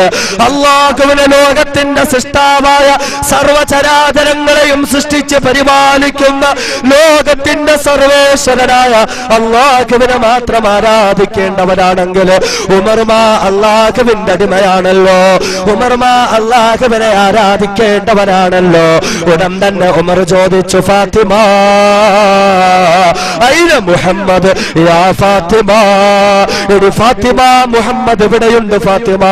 അല്ലാഹുവിനെ ലോകത്തിന്റെ സൃഷ്ടാവായ സർവചരാചരങ്ങളെയും സൃഷ്ടിച്ച് പരിപാലിക്കുന്ന ലോകത്തിന്റെ സർവേശ്വരനായ അല്ലാഹുവിനെ മാത്രം ആരാധിക്കേണ്ടവരാണെങ്കിൽ, ഉമർമാ അല്ലാഹുവിന്റെ അടിമയാണല്ലോ, ഉമർമാ അല്ലാഹുവിനെ ആരാധിക്കേണ്ടവരാണല്ലോ. ഉടൻ തന്നെ ഉമർ ചോദിച്ചു, ഫാത്തിമ ഐന മുഹമ്മദ് യാ ഫാത്തിമ. എടി ഫാത്തിമ, മുഹമ്മദ് ഇവിടെയുണ്ട് ഫാത്തിമ,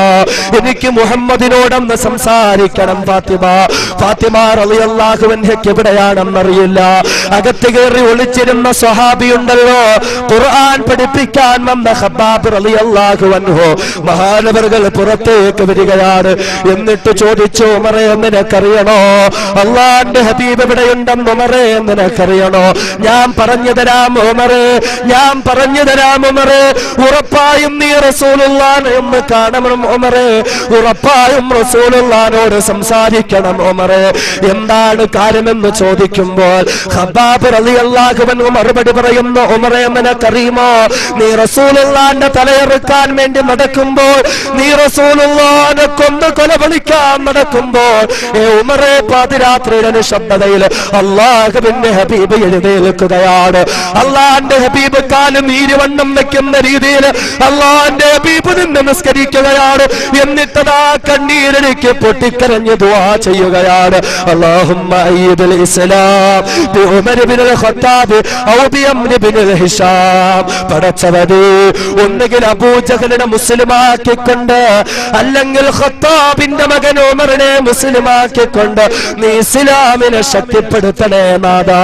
എനിക്ക് മുഹമ്മദിനോടൊന്ന് സംസാരിക്കണം ഫാത്തിമ. ഫാത്തിമ റളിയല്ലാഹു അൻഹയ്ക്ക് എവിടെയാണെന്നറിയില്ല. അകത്ത് കയറി ഒളിച്ചിരുന്ന സ്വഹാബിയുണ്ടല്ലോ, ഖുർആൻ പഠിപ്പിക്കാൻ വന്ന ഖബ്ബാബ് റളിയല്ലാഹു അൻഹു, മഹാനവറുകൾ പുറത്തേക്ക് വരികയാണ്. എന്നിട്ട് ചോദിച്ചു, ഉമറേ നിനക്കറിയണോ അള്ളാന്റെ ഹബീബ് എവിടെയുണ്ടെന്ന്? ഉമറേ നിനക്കറിയണോ? ഞാൻ പറഞ്ഞു തരാം ഉമറേ, ഞാൻ പറഞ്ഞു തരാം ഉമറേ. ഉറപ്പായും നീ റസൂലുള്ളാഹിനെ ഒന്ന് കാണണം ഉമറേ, ഉറപ്പായും റസൂലുള്ളാഹിനോട് സംസാരിക്കണം ഉമറേ. എന്താണ് കാര്യമെന്ന് ചോദിക്കുമ്പോൾ ഖബ്ബാബ് റളിയല്ലാഹു അൻഹു മറുപടി പറയുന്നു, ഉമറേ നിനക്കറിയുമോ, നീ റസൂലുള്ളാഹിന്റെ തലയെറുക്കാൻ വേണ്ടി നടക്കുമ്പോൾ, നീ റസൂലുള്ളാഹിനെ കൊന്ന് കൊലവിളിക്കാൻ നടക്കുമ്പോൾ, ഉമറേ പാതിരാത്രിയുടെ നിശബ്ദതയിൽ അല്ലാഹുവിന്റെ ഹബീബ് എഴുന്നേൽക്കുകയാണ്. അള്ളാന്റെ ഹബീബ് കാലും ഈരുവണ്ണം വെക്കുന്ന രീതിയിൽ അള്ളാന്റെ ഹബീബ് നിന്ന് നിസ്കരിക്കുകയാണ്. എന്നിട്ടതാ കണ്ണീരടിക്ക് പൊട്ടിക്കരഞ്ഞ് ദുആ ചെയ്യുകയാണ്. അല്ലാഹുമ്മ അയ്യിദുൽ ഇസ്ലാം ബി ഉമർ ഇബ്നുൽ ഖത്താബ് ഔ ബി അംർ ഇബ്നുൽ ഹിശാം. പടച്ചവനേ, ഒന്നുകിൽ അബൂജഹലിനെ മുസ്ലിമാക്കിക്കൊണ്ട്, അല്ലെങ്കിൽ ഖത്താബിന്റെ മകൻ ഉമറിനെ മുസ്ലിമാക്കിക്കൊണ്ട് നീ ഇസ്ലാമിനെ ശക്തിപ്പെടുത്തണേ നാദാ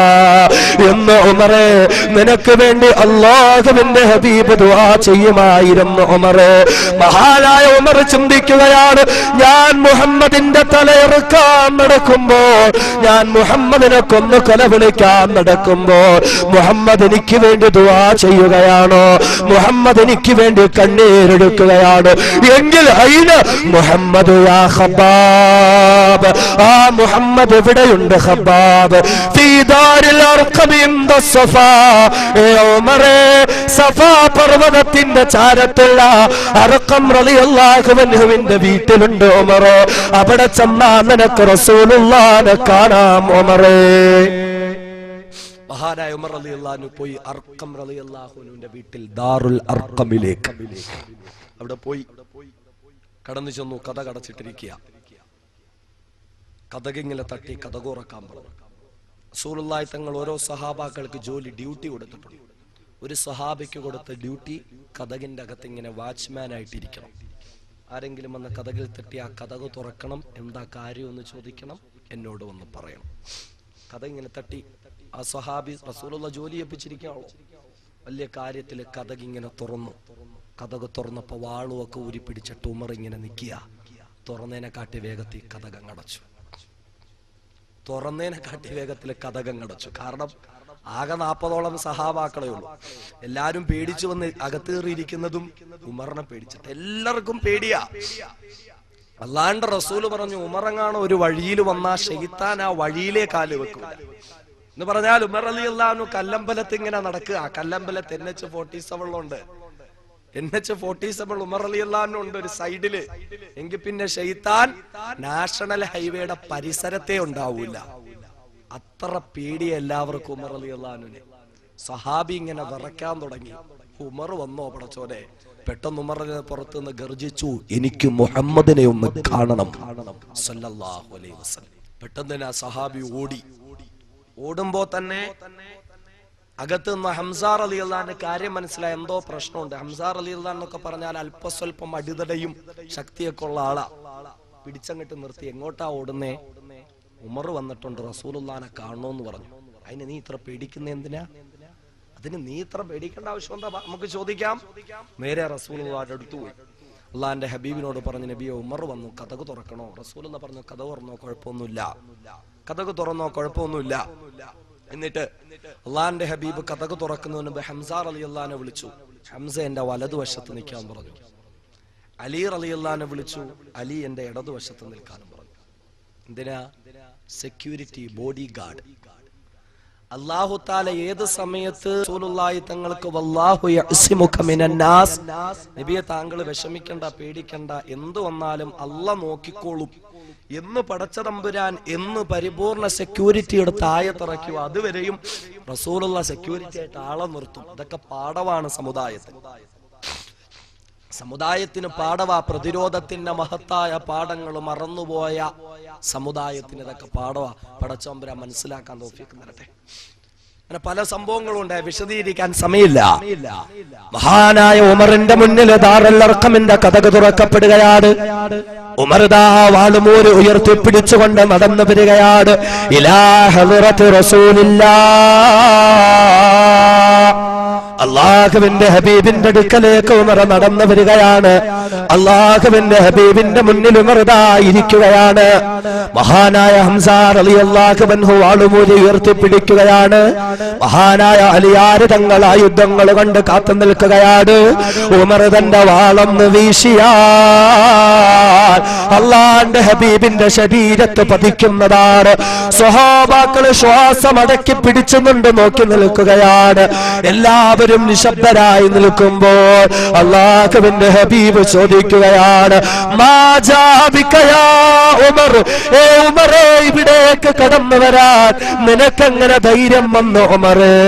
എന്ന് ഉമറേ നിനക്ക് വേണ്ടി അല്ലാഹുവിന്റെ ഹബീബ് ദുആ ചെയ്യുമായിരുന്നു. ഉമറേ, മഹാനായ ഉമർ ചിന്തിക്കുകയാണ്, ഞാൻ മുഹമ്മദിന്റെ തലയെറുക്കാൻ നടക്കുമ്പോൾ, ഞാൻ മുഹമ്മദിനെ കൊന്ന് കൊലവിളിക്കാൻ നടക്കുമ്പോൾ, മുഹമ്മദ് എനിക്ക് വേണ്ടി ദുആ ചെയ്യുകയാണോ? മുഹമ്മദ് എനിക്ക് വേണ്ടി കണ്ണീരെടുക്കുകയാണ് എങ്കിൽ അയിന മുഹമ്മദ് യാ ഖബ്ബാബ്, ആ മുഹമ്മദ് എവിടെയുണ്ട് ഖബ്ബാബ്? ഫീ ദാരിൽ അർഖം ഇൻദ സഫാ. ഉമറേ, സഫാ പർവതത്തിന്റെ ചാരത്തുള്ള അർഖം റളിയല്ലാഹു അൻഹുവിന്റെ വീട്ടിലുണ്ട് ഉമറേ. അവിടെ ചെന്നാൽ നിനക്ക് റസൂലുള്ളാഹിനെ കാണാം ഉമറേ. മഹാനായ ഉമർ റളിയല്ലാഹു അൻഹു പോയി അർഖം റളിയല്ലാഹു അൻഹുവിന്റെ വീട്ടിൽ ദാറുൽ അർഖമിലേക്ക് അവിടെ പോയി കടന്നു ചെന്നു. കഥ കടച്ചിട്ടിരിക്കുക. കഥകിങ്ങനെ തട്ടി കഥ തുറക്കാൻ പറഞ്ഞു. റസൂലുള്ളാഹി തങ്ങൾ ഓരോ സഹാബാക്കൾക്ക് ഡ്യൂട്ടി കൊടുത്തിട്ടുണ്ട്. ഒരു സഹാബിക്ക് കൊടുത്ത ഡ്യൂട്ടി കഥകിന്റെ അകത്ത് ഇങ്ങനെ വാച്ച്മാൻ ആയിട്ടിരിക്കണം. ആരെങ്കിലും വന്ന് കഥകിൽ തട്ടി ആ കഥക് തുറക്കണം, എന്താ കാര്യം എന്ന് ചോദിക്കണം, എന്നോട് വന്ന് പറയണം. കഥ ഇങ്ങനെ തട്ടി ആ സ്വഹാബി റസൂലുള്ള ജോലി ഏൽപ്പിച്ചിരിക്കുകയാണോ, വലിയ കാര്യത്തില് കതക് ഇങ്ങനെ തുറന്നു. കതക് തുറന്നപ്പോ വാളുമൊക്കെ ഊരി പിടിച്ചിട്ട് ഉമർ ഇങ്ങനെ നിൽക്കുക. തുറന്നതിനെ കാട്ടി വേഗത്തിൽ കതകങ്ങടച്ചു. തുറന്നതിനെ കാട്ടി വേഗത്തിൽ കതകങ്ങടച്ചു. കാരണം ആകെ 40ഓളം സഹാബാക്കളേ ഉള്ളൂ. എല്ലാരും പേടിച്ചു വന്ന് അകത്ത് കയറിയിരിക്കുന്നതും ഉമറിനെ പേടിച്ചിട്ട്. എല്ലാവർക്കും പേടിയാ. അള്ളാന്റെ റസൂല് പറഞ്ഞു, ഉമറങ്ങാണ് ഒരു വഴിയിൽ വന്നാ ശൈത്താൻ ആ വഴിയിലേ കാല് വെക്കൂല എന്ന് പറഞ്ഞാൽ ഉമർ റളിയല്ലാഹു അൻഹു കല്ലമ്പലത്ത് ഇങ്ങനെ നടക്കുക. കല്ലമ്പലത്ത് NH-47 ഉണ്ട്. NH-47 ഉമർ റളിയല്ലാഹു അൻഹു ഉണ്ട് ഒരു സൈഡില്. എങ്കിൽ പിന്നെ ശൈത്താൻ നാഷണൽ ഹൈവേയുടെ പരിസരത്തെ ഉണ്ടാവൂല. അത്ര പേടി എല്ലാവർക്കും ഉമർ റളിയല്ലാഹു അൻഹുവിനെ. സഹാബി ഇങ്ങനെ വിറയ്ക്കാൻ തുടങ്ങി. ഉമർ വന്നോ പടച്ചോനെ. പെട്ടെന്ന് ഉമറിനെ പുറത്തുനിന്ന് ഗർജിച്ചു, എനിക്ക് മുഹമ്മദിനെ ഒന്ന് കാണണം സല്ലല്ലാഹു അലൈഹി വസല്ലം. പെട്ടെന്ന് തന്നെ ആ സഹാബി ഓടി. ഓടുമ്പോ തന്നെ അകത്ത് നിന്ന് ഹംസ റളിയല്ലാഹു അൻഹു കാര്യം മനസ്സിലായി, എന്തോ പ്രശ്നമുണ്ട്. ഹംസ റളിയല്ലാഹു അൻഹു എന്നൊക്കെ പറഞ്ഞാൽ അല്പസ്വല്പം അടിതടയും ശക്തിയൊക്കെ ഉള്ള ആളാ. പിടിച്ചങ്ങിട്ട് നിർത്തി. എങ്ങോട്ടാ ഓടുന്നേ? ഉമർ വന്നിട്ടുണ്ട്, റസൂലുള്ളാഹിനെ കാണണമെന്ന് പറഞ്ഞു. അതിന് നീ ഇത്ര പേടിക്കുന്ന എന്തിനാ? അതിന് നീ ഇത്ര പേടിക്കേണ്ട ആവശ്യം എന്താ? നമുക്ക് ചോദിക്കാം. നേരെ റസൂലുള്ളാഹിന്റെ അടുത്ത് പോയി അള്ളാഹിന്റെ ഹബീബിനോട് പറഞ്ഞു, നബിയെ ഉമർ വന്നു, കതക് തുറക്കണോ? റസൂലുള്ള പറഞ്ഞു, കതക് തുറന്നോ, കുഴപ്പമൊന്നുമില്ല. കതക് തുറന്നോ, കുഴപ്പമൊന്നുമില്ല. എന്നിട്ട് അള്ളാഹിന്റെ ഹബീബ് കതക് തുറക്കുന്നതിന് മുമ്പ് ഹംസ റളിയല്ലാഹു അൻഹു വിളിച്ചു. ഹംസ എന്റെ വലതുവശത്ത് നിൽക്കാൻ പറഞ്ഞു. അലി റളിയല്ലാഹു അൻഹു വിളിച്ചു. അലി എന്റെ ഇടതുവശത്ത് നിൽക്കാനും പറഞ്ഞു. എന്തിനാ? Security, body guard. അല്ലാഹു തആല ഏത് സമയത്ത് റസൂലുള്ളാഹി തങ്ങൾക്ക് വല്ലാഹു യഅ്സിമുക മിനന്നാസ്, നബിയെ താങ്കൾ വിഷമിക്കണ്ട, പേടിക്കണ്ട, എന്തു വന്നാലും അല്ലാഹ് നോക്കിക്കോളും എന്ന് പടച്ച തമ്പുരാൻ എന്ന് പരിപൂർണ സെക്യൂരിറ്റി എടുത്ത് ആയത്തിറക്കുക. അതുവരെയും റസൂലുള്ള സെക്യൂരിറ്റി ആയിട്ട് ആളെ നിർത്തും. ഇതൊക്കെ പാഠമാണ് സമുദായത്തിന് പാഠവാ. പ്രതിരോധത്തിന്റെ മഹത്തായ പാഠങ്ങൾ മറന്നുപോയ സമുദായത്തിന് ഇതൊക്കെ പാഠവാ. പടച്ചതമ്പുരാൻ മനസ്സിലാക്കാൻ തൗഫീഖ് തരട്ടെ. അങ്ങനെ പല സംഭവങ്ങളും ഉണ്ട്, വിശദീകരിക്കാൻ സമയമില്ല. മഹാനായ ഉമറിന്റെ മുന്നിൽ ദാറുൽ അർഖമിന്റെ കതക് തുറക്കപ്പെടുകയാണ്. ഉമർ ദാ വാളുമൂരി ഉയർത്തിപ്പിടിച്ചുകൊണ്ട് നടന്നു വരികയാണ്. ഇലാ ഹളറത്തി റസൂലില്ലാഹ്, അള്ളാഹുവിന്റെ ഹബീബിന്റെ അടുക്കലേക്ക് ഉമർ നടന്നു വരികയാണ്. അള്ളാഹുവിന്റെ ഹബീബിന്റെ മുന്നിൽ ഉമർ ദാ ഇരിക്കുകയാണ്. മഹാനായ ഹംസ റളിയല്ലാഹു അൻഹു വാളുമൂരി ഉയർത്തിപ്പിടിക്കുകയാണ്. മഹാനായ അലിയാർ തങ്ങൾ ആയുധങ്ങൾ കൊണ്ട് കാത്തു നിൽക്കുകയാണ്. ഉമർ തന്റെ വാളൊന്ന് വീശിയാൽ അള്ളാന്റെ ഹബീബിന്റെ ശരീരത്ത് പതിക്കുന്നതാണ്. സ്വഹാബാക്കള് ശ്വാസം അടക്കി പിടിച്ചുകൊണ്ട് നോക്കി നിൽക്കുകയാണ്. എല്ലാവരും നിശബ്ദരായി നിൽക്കുമ്പോൾ അള്ളാഹുവിന്റെ ഹബീബ് ചോദിക്കുകയാണ്, ഉമർ, ഏ ഉമറേ, ഇവിടേക്ക് കടന്നു വരാൻ നിനക്കെങ്ങനെ ധൈര്യം വന്നു ഉമറേ?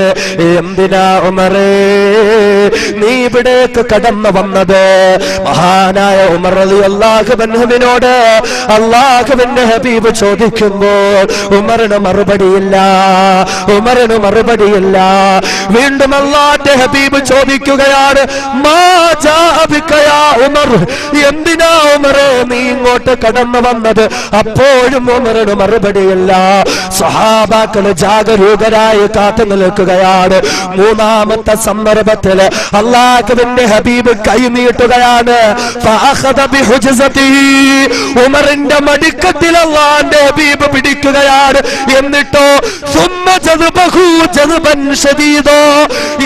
എന്തിനാ ഉമറേ നീ ഇവിടേക്ക് കടന്നു വന്നത്? മഹാനായ ഉമർ റളിയല്ലാഹു അൻഹുവിനോട് അള്ളാഹുവിന്റെ ഹബീബ് ചോദിക്കുമ്പോൾ ഉമറിന് മറുപടിയില്ല. വീണ്ടും അള്ളാന്റെ ഹബീബ് ചോദിക്കുകയാണ്, ഉമർ, എന്തിനാ ഉമറേ നീ ഇങ്ങോട്ട് കടന്നു വന്നത്? അപ്പോഴും ഉമറിന് മറുപടിയില്ല. സ്വഹാബാക്കള് ജാഗരൂകരായി കാത്തു നിൽക്കുകയാണ്. മൂന്നാമത്തെ സന്ദർഭത്തില് അള്ളാഹുവിന്റെ ഹബീബ് കൈ നീട്ടുകയാണ്. ഉമറിന്റെ മടിക്കത്തിൽ അള്ളാന്റെ ഹബീബ് പിടിക്കുകയാണ്. എന്നിട്ടോ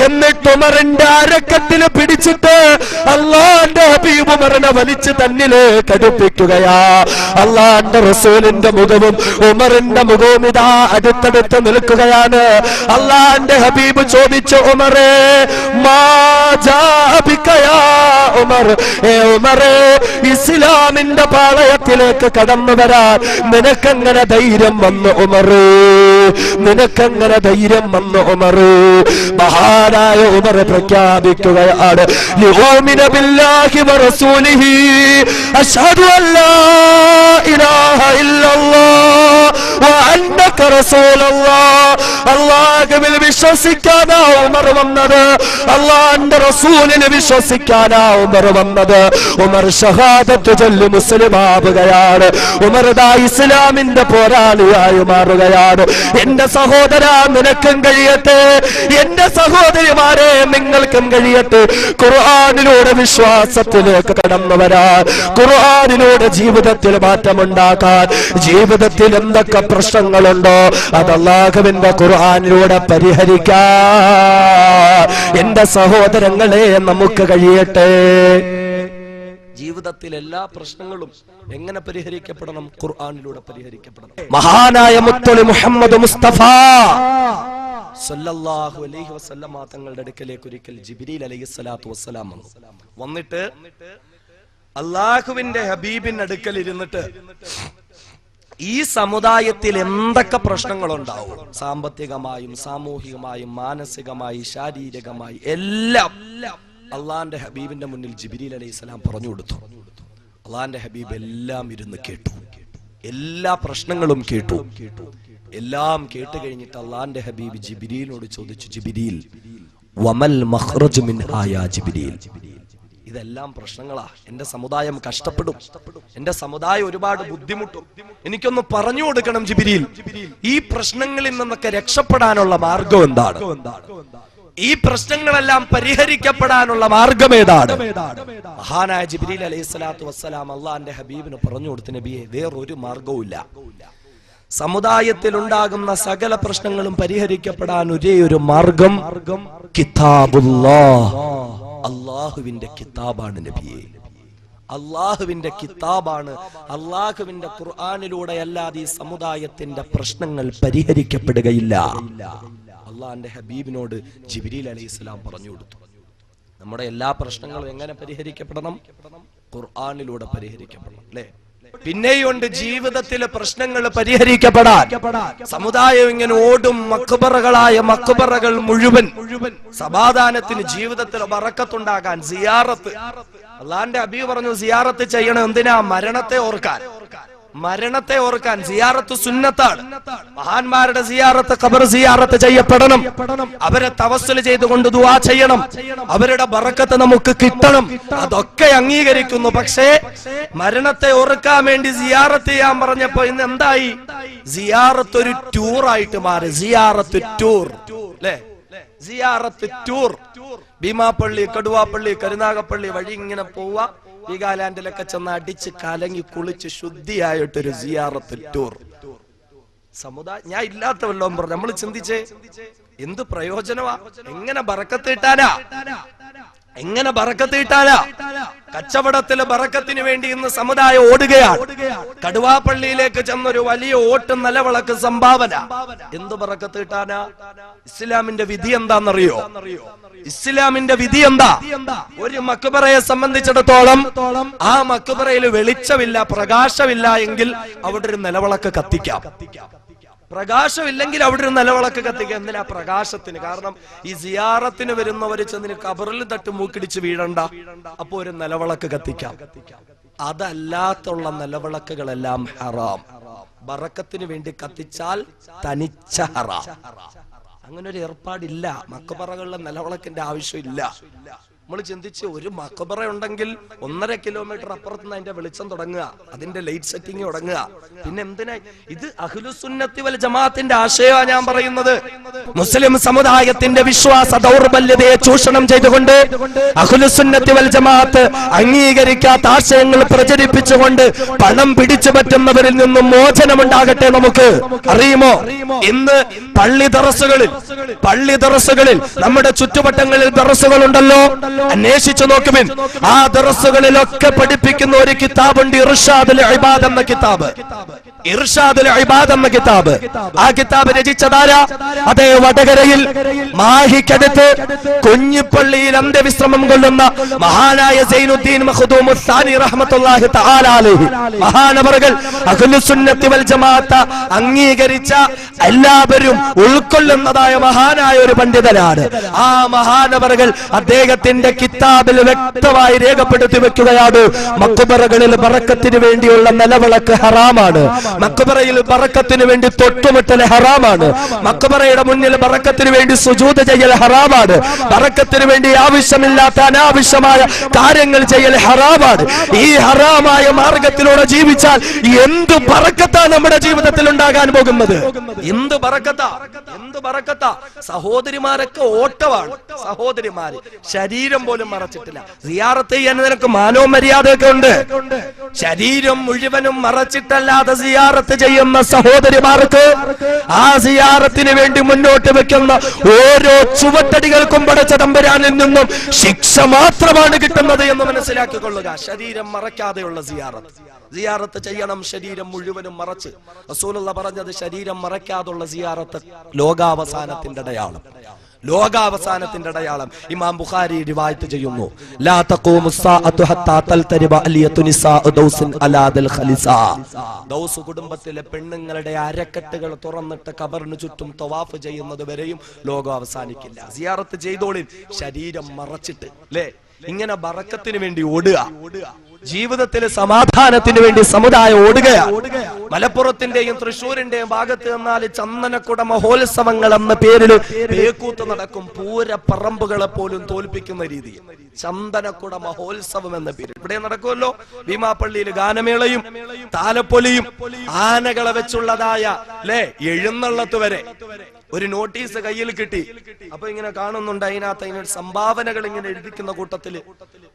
എന്നിട്ട് ഉമറിന്റെ അരക്കത്തിൽ പിടിച്ചിട്ട് അള്ളാന്റെ ഹബീബ് ഉമറിനെ വലിച്ച് തന്നിലേക്ക് അടുപ്പിക്കുകയാ. അള്ളാന്റെ റസൂലിന്റെ മുഖവും ഉമറിന്റെ മുഖവും ഇതാ അടുത്തടുത്ത് നിൽക്കുകയാണ്. അള്ളാന്റെ ഹബീബ് ചോദിച്ചു, ഉമറേ ഉമർ, ഏ ഉമറേ, ഇസ്ലാമിന്റെ പാളയത്തിലേക്ക് കടന്നു വരാൻ നിനക്കെങ്ങനെ ധൈര്യം വന്നു ഉമറേ? നിനക്കെങ്ങനെ ധൈര്യം വന്നു ഉമറേ? മഹാനായ ഉമർ പ്രഖ്യാപിക്കുകയാണ്, ലിഉമിന ബില്ലാഹി വറസൂലിഹി അശ്ഹദു അല്ലാ ഇലാഹ ഇല്ലല്ലാഹ് വഅന്നക റസൂലുള്ളാഹ് അല്ലാഹുവിൽ വിശ്വസിക്കാനാ ഉമർ വന്നത്, അല്ലാഹുവിന്റെ റസൂലിനെ വിശ്വസിക്കാനാ ഉമർ വന്നത്. ഉമർ ഷഹാദത്ത് ചൊല്ലി മുസ്ലിമാവുകയാണ്. ഉമർ ദാ ഇസ്ലാമിന്റെ പോരാളിയായി മാറുകയാണ്. എന്റെ സഹോദര, നിനക്കും കഴിയട്ടെ, എന്റെ സഹോദരിമാരെ നിങ്ങൾക്കും കഴിയട്ടെ. ഖുർആനിലൂടെ വിശ്വാസത്തിലേക്ക് കടന്നു വരാൻ, ഖുർആനിലൂടെ ജീവിതത്തിൽ മാറ്റമുണ്ടാക്കാൻ, ജീവിതത്തിൽ എന്തൊക്കെ പ്രശ്നങ്ങളുണ്ടോ അത് അല്ലാഹുവിന്റെ ഖുർആനിലൂടെ പരിഹരിക്കാൻ എന്റെ സഹോദരങ്ങളെ നമുക്ക് കഴിയട്ടെ. ജീവിതത്തിൽ എല്ലാ പ്രശ്നങ്ങളും എങ്ങനെ പരിഹരിക്കപ്പെടണം? ഖുർആനിലൂടെ പരിഹരിക്കപ്പെടണം. മഹാനായ മുത്തലി മുഹമ്മദ് മുസ്തഫ സല്ലല്ലാഹു അലൈഹി വസല്ലമ തങ്ങളുടെ അടുക്കലേക്ക് ഒരിക്കൽ ജിബ്രീൽ അലൈഹിസ്സലാത്തു വസ്സലാം വന്നിട്ട് അല്ലാഹുവിന്റെ ഹബീബിന്റെ അടുക്കൽ ഇരുന്നിട്ട് ഈ സമുദായത്തിൽ എന്തൊക്കെ പ്രശ്നങ്ങളുണ്ടാവും, സാമ്പത്തികമായും സാമൂഹികമായും മാനസികമായും ശാരീരികമായി എല്ലാം അള്ളാന്റെ ഹബീബിന്റെ മുന്നിൽ ജിബ്രീൽ അലൈഹിസ്സലാം പറഞ്ഞു കൊടുത്തു. അള്ളാന്റെ ഹബീബ് എല്ലാം ഇരുന്ന് കേട്ടു, എല്ലാ പ്രശ്നങ്ങളും കേട്ടു. എല്ലാം കേട്ട് കഴിഞ്ഞിട്ട് അള്ളാന്റെ ഹബീബ് ജിബ്രീലിനോട് ചോദിച്ചു, ജിബ്രീൽ വമൽ മഖ്റജ് മിൻഹാ യാ ജിബ്രീൽ, ഇതെല്ലാം പ്രശ്നങ്ങളാ, എന്റെ സമുദായം കഷ്ടപ്പെടും, എന്റെ സമുദായം ഒരുപാട് ബുദ്ധിമുട്ടും, എനിക്കൊന്ന് പറഞ്ഞു കൊടുക്കണം ജിബ്രീൽ, ഈ പ്രശ്നങ്ങളിൽ നിന്നൊക്കെ രക്ഷപ്പെടാനുള്ള മാർഗം എന്താണ്, ഈ പ്രശ്നങ്ങളെല്ലാം പരിഹരിക്കപ്പെടാനുള്ള മാർഗം ഏതാണ്? മഹാനായ ജിബ്രീൽ അലൈഹിസ്സലാത്തു വസ്സലാം അള്ളാന്റെ ഹബീബിന് പറഞ്ഞു കൊടുത്തു, നബിയെ വേറൊരു മാർഗവുമില്ല, സമുദായത്തിൽ ഉണ്ടാകുന്ന സകല പ്രശ്നങ്ങളും പരിഹരിക്കപ്പെടാൻ ഒരേ ഒരു മാർഗം കിതാബുല്ലാഹ്, അള്ളാഹുവിന്റെ കിതാബാണ് നബിയെ, അള്ളാഹുവിന്റെ കിതാബാണ്. അള്ളാഹുവിന്റെ ഖുർആനിലൂടെ അല്ലാതെ ഈ സമുദായത്തിന്റെ പ്രശ്നങ്ങൾ പരിഹരിക്കപ്പെടുകയില്ല. അള്ളാന്റെ ഹബീബിനോട് ജിബ്രീൽ അലൈഹിസ്സലാം പറഞ്ഞു കൊടുത്തു. നമ്മുടെ എല്ലാ പ്രശ്നങ്ങളും എങ്ങനെ പരിഹരിക്കപ്പെടണം? ഖുർആനിലൂടെ പരിഹരിക്കപ്പെടണം, അല്ലേ? പിന്നെയുണ്ട് ജീവിതത്തിലെ പ്രശ്നങ്ങൾ പരിഹരിക്കപ്പെടാൻ. സമുദായം ഇങ്ങനെ ഓടും, മക്ബറകളായ മക്ബറകൾ മുഴുവൻ സമാധാനത്തിന്, ജീവിതത്തിൽ ബറക്കത്തുണ്ടാകാൻ സിയാറത്ത്. അള്ളാന്റെ ഹബീബ് പറഞ്ഞു സിയാറത്ത് ചെയ്യണം. എന്തിനാ? മരണത്തെ ഓർക്കാൻ, മരണത്തെ ഓർക്കാൻ. സിയാറത്ത് സുന്നത്താണ്. മഹാന്മാരുടെ സിയാറത്ത്, ഖബർ സിയാറത്ത് ചെയ്യപ്പെടണം. അവരെ തവസ്സുൽ ചെയ്തുകൊണ്ട് ദുആ ചെയ്യണം. അവരുടെ ബറക്കത്ത് നമുക്ക് കിട്ടണം. അതൊക്കെ അംഗീകരിക്കുന്നു. പക്ഷേ മരണത്തെ ഓർക്കാൻ വേണ്ടി സിയാറത്ത് ചെയ്യാൻ പറഞ്ഞപ്പോ ഇന്ന് എന്തായി? സിയാറത്ത് ഒരു ടൂറായിട്ട് മാറി. സിയാറത്ത് ടൂർ, അല്ലേ? സിയാറത്ത് ടൂർ. ഭീമാപ്പള്ളി, കടുവാപ്പള്ളി, കരുനാഗപ്പള്ളി വഴി ഇങ്ങനെ പോവാ, വീഗാലാൻഡിലൊക്കെ ചെന്ന് അടിച്ച് കലങ്ങി കുളിച്ച് ശുദ്ധിയായിട്ടൊരു സിയാറത്ത് ടൂർ. സമുദായം ഞാൻ ഇല്ലാത്ത വല്ലതും പറഞ്ഞു. നമ്മൾ ചിന്തിച്ചേ, എന്ത് പ്രയോജനമാ? എങ്ങനെ ബറക്കത്ത് കിട്ടാനാ? എങ്ങനെ ബറക്കത്ത് കിട്ടാനാ? കച്ചവടത്തിലെ ബറക്കത്തിന് വേണ്ടി ഇന്ന് സമുദായം ഓടുകയാണ്. കടുവാപ്പള്ളിയിലേക്ക് ചെന്നൊരു വലിയ ഓട്ട് നിലവിളക്ക് സംഭാവന. എന്ത് ബറക്കത്ത് കിട്ടാനാ? ഇസ്ലാമിന്റെ വിധി എന്താണെന്നറിയോ? ഇസ്ലാമിന്റെ വിധി എന്താ? ഒരു മക്ബറയെ സംബന്ധിച്ചിടത്തോളം ആ മക്ബറയിൽ വെളിച്ചമില്ല, പ്രകാശമില്ല എങ്കിൽ അവിടെ ഒരു നിലവിളക്ക് കത്തിക്കാം. പ്രകാശമില്ലെങ്കിൽ അവിടെ ഒരു നിലവിളക്ക് കത്തിക്കുക. എന്തിനാ? പ്രകാശത്തിന്. കാരണം ഈ സിയാറത്തിന് വരുന്നവര് ചെന്നിന് കബറിൽ തട്ട് മൂക്കിടിച്ച് വീഴണ്ട. അപ്പൊ ഒരു നിലവിളക്ക് കത്തിക്കാം. അതല്ലാത്തുള്ള നിലവിളക്കുകളെല്ലാം ഹറാം. ബറക്കത്തിന് വേണ്ടി കത്തിച്ചാൽ തനിച്ച ഹറാം. അങ്ങനെ ഒരു ഏർപ്പാടില്ല. മക്ബറകളിലെ നിലവിളക്കിന്റെ ആവശ്യമില്ല. നമ്മൾ ചിന്തിച്ച്, ഒരു മക്ബറ ഉണ്ടെങ്കിൽ 1.5 കിലോമീറ്റർ അപ്പുറത്ത് നിന്ന് അതിന്റെ വെളിച്ചം തുടങ്ങുക, അതിന്റെ ലൈറ്റ് സെറ്റിംഗ് തുടങ്ങുക. പിന്നെ എന്തിനാ ഇത്? അഹ്ലുസുന്നത്തി വൽ ജമാഅത്തിന്റെ ആശയമാണ് ഞാൻ പറയുന്നത്. മുസ്ലിം സമുദായത്തിന്റെ വിശ്വാസ ദൗർബല്യതയെ ചൂഷണം ചെയ്തുകൊണ്ട് അഹ്ലുസുന്നത്തി വൽ ജമാഅത്ത് അംഗീകരിക്കാത്ത ആശയങ്ങൾ പ്രചരിപ്പിച്ചുകൊണ്ട് പണം പിടിച്ചു പറ്റുന്നവരിൽ നിന്നും മോചനമുണ്ടാകട്ടെ നമുക്ക്. അറിയുമോ, ഇന്ന് പള്ളി ദറസുകളിൽ നമ്മുടെ ചുറ്റുവട്ടങ്ങളിൽ ദറസുകളുണ്ടല്ലോ, അന്വേഷിച്ചു നോക്കുവിൻ. ആ ദറസുകളിലൊക്കെ പഠിപ്പിക്കുന്ന ഒരു കിതാബുണ്ട്, ഇർഷാദുൽ ഇബാദ് എന്ന കിതാബ്. ഇർഷാദുൽ ഇബാദ് എന്ന കിതാബ്. ആ കിതാബ് രചിച്ചതാരാ? അതേ വടകരയിൽ മാഹിക്കടുത്ത് കുഞ്ഞിപ്പള്ളിയിൽ അന്ത്യവിശ്രമം കൊള്ളുന്ന മഹാനായ സൈനുദ്ദീൻ മഖ്ദൂം സാനി റഹ്മത്തുള്ളാഹി തആല അലൈഹി. മഹാനവറുകൾ അഹ്ലുസുന്നത്തി വൽ ജമാഅത്ത് അംഗീകരിച്ച എല്ലാവരും ഉൾക്കൊള്ളുന്നതായ മഹാനായ ഒരു പണ്ഡിതനാണ്. ആ മഹാനവറുകൾ അദ്ദേഹത്തിന്റെ കിതാബിൽ വ്യക്തമായി രേഖപ്പെടുത്തി വെക്കുകയാണ്, മക്ബറകളിൽ ബറക്കത്തിന് വേണ്ടിയുള്ള നിലവിളക്ക് ഹറാമാണ്, മക്ബറയിൽ ബറക്കത്തിന് വേണ്ടി തൊട്ടുമുട്ടൽ ഹറാമാണ്, മക്ബറയുടെ മുന്നിൽ ബറക്കത്തിന് വേണ്ടി സുജൂദ് ചെയ്യൽ ഹറാമാണ്, ബറക്കത്തിന് വേണ്ടി ആവശ്യമില്ലാത്ത അനാവശ്യമായ കാര്യങ്ങൾ ചെയ്യൽ ഹറാമാണ്. ഈ ഹറാമായ മാർഗത്തിലൂടെ ജീവിച്ചാൽ എന്ത് ബറക്കത്താണ് നമ്മുടെ ജീവിതത്തിൽ ഉണ്ടാകാൻ പോകുന്നത്? എന്ത് ബറക്കത്താ, എന്ത് ബറക്കത്താ. സഹോദരിമാരൊക്കെ ഓട്ടമാണ്, സഹോദരിമാര് ശരീരം പോലും മറച്ചിട്ടില്ല. സിയാറത്ത് ചെയ്യാൻ നിനക്ക് മാനവും മര്യാദയൊക്കെ ഉണ്ട്. ശരീരം മുഴുവനും മറച്ചിട്ടല്ലാതെ സിയാറത്ത് ചെയ്യുന്ന സഹോദരിമാർക്ക് ആ സിയാറത്തിന് വേണ്ടി മുന്നോട്ട് വെക്കുന്ന ഓരോ ചുവട്ടടികൾക്കും പടച്ച തമ്പുരാനിൽ നിന്നും ശിക്ഷ മാത്രമാണ് കിട്ടുന്നത് എന്ന് മനസ്സിലാക്കിക്കൊള്ളുക. ശരീരം മറയ്ക്കാതെയുള്ള സിയാറത്ത് ചെയ്യണം, ശരീരം മുഴുവനും മറച്ച്. റസൂലുള്ള പറഞ്ഞത് ശരീരം മറയ്ക്കാതുള്ള സിയാറത്ത് ലോകാവസാനത്തിന്റെ അടയാളം, ലോകാവസാനത്തിന്റെ അടയാളം. ഇമാം ബുഖാരി റിവായത്ത് ചെയ്യുന്നു, ലാ തഖൂമു സ്സാഅതു ഹത്താ തൽതരിബ അലിയതു നിസാഉ ദൗസിൻ അലാ ദൽ ഖലിസാ. ദൗസ് കുടുംബത്തിലെ പെണ്ണുങ്ങളുടെ അരക്കെട്ടുകൾ തുറന്നിട്ട് ഖബറിന് ചുറ്റും തവാഫ് ചെയ്യുന്നത് വരെയും ലോകം അവസാനിക്കില്ല. സിയാറത്ത് ചെയ്തോളിൻ, ശരീരം മറച്ചിട്ട്. അല്ലേ, ഇങ്ങനെ ബറക്കത്തിന് വേണ്ടി ഓടുക, ജീവിതത്തിലെ സമാധാനത്തിന് വേണ്ടി സമുദായം ഓടുകയാണ്. മലപ്പുറത്തിന്റെയും തൃശ്ശൂരിന്റെയും ഭാഗത്ത് നിന്നാൽ ചന്ദനക്കുട മഹോത്സവങ്ങൾ എന്ന പേരിൽ പേക്കൂത്ത് നടക്കും. പൂര പറമ്പുകളെ പോലും തോൽപ്പിക്കുന്ന രീതിയിൽ ചന്ദനക്കുട മഹോത്സവം എന്ന പേരിൽ ഇവിടെ നടക്കുമല്ലോ. ഭീമാപ്പള്ളിയിൽ ഗാനമേളയും താലപ്പൊലിയും ആനകളെ വെച്ചുള്ളതായ അല്ലെ എഴുന്നള്ളത്ത് വരെ ഒരു നോട്ടീസ് കയ്യിൽ കിട്ടി. അപ്പൊ ഇങ്ങനെ കാണുന്നുണ്ട്, അതിനകത്ത് സംഭാവനകൾ ഇങ്ങനെ എഴുതിക്കുന്ന കൂട്ടത്തില്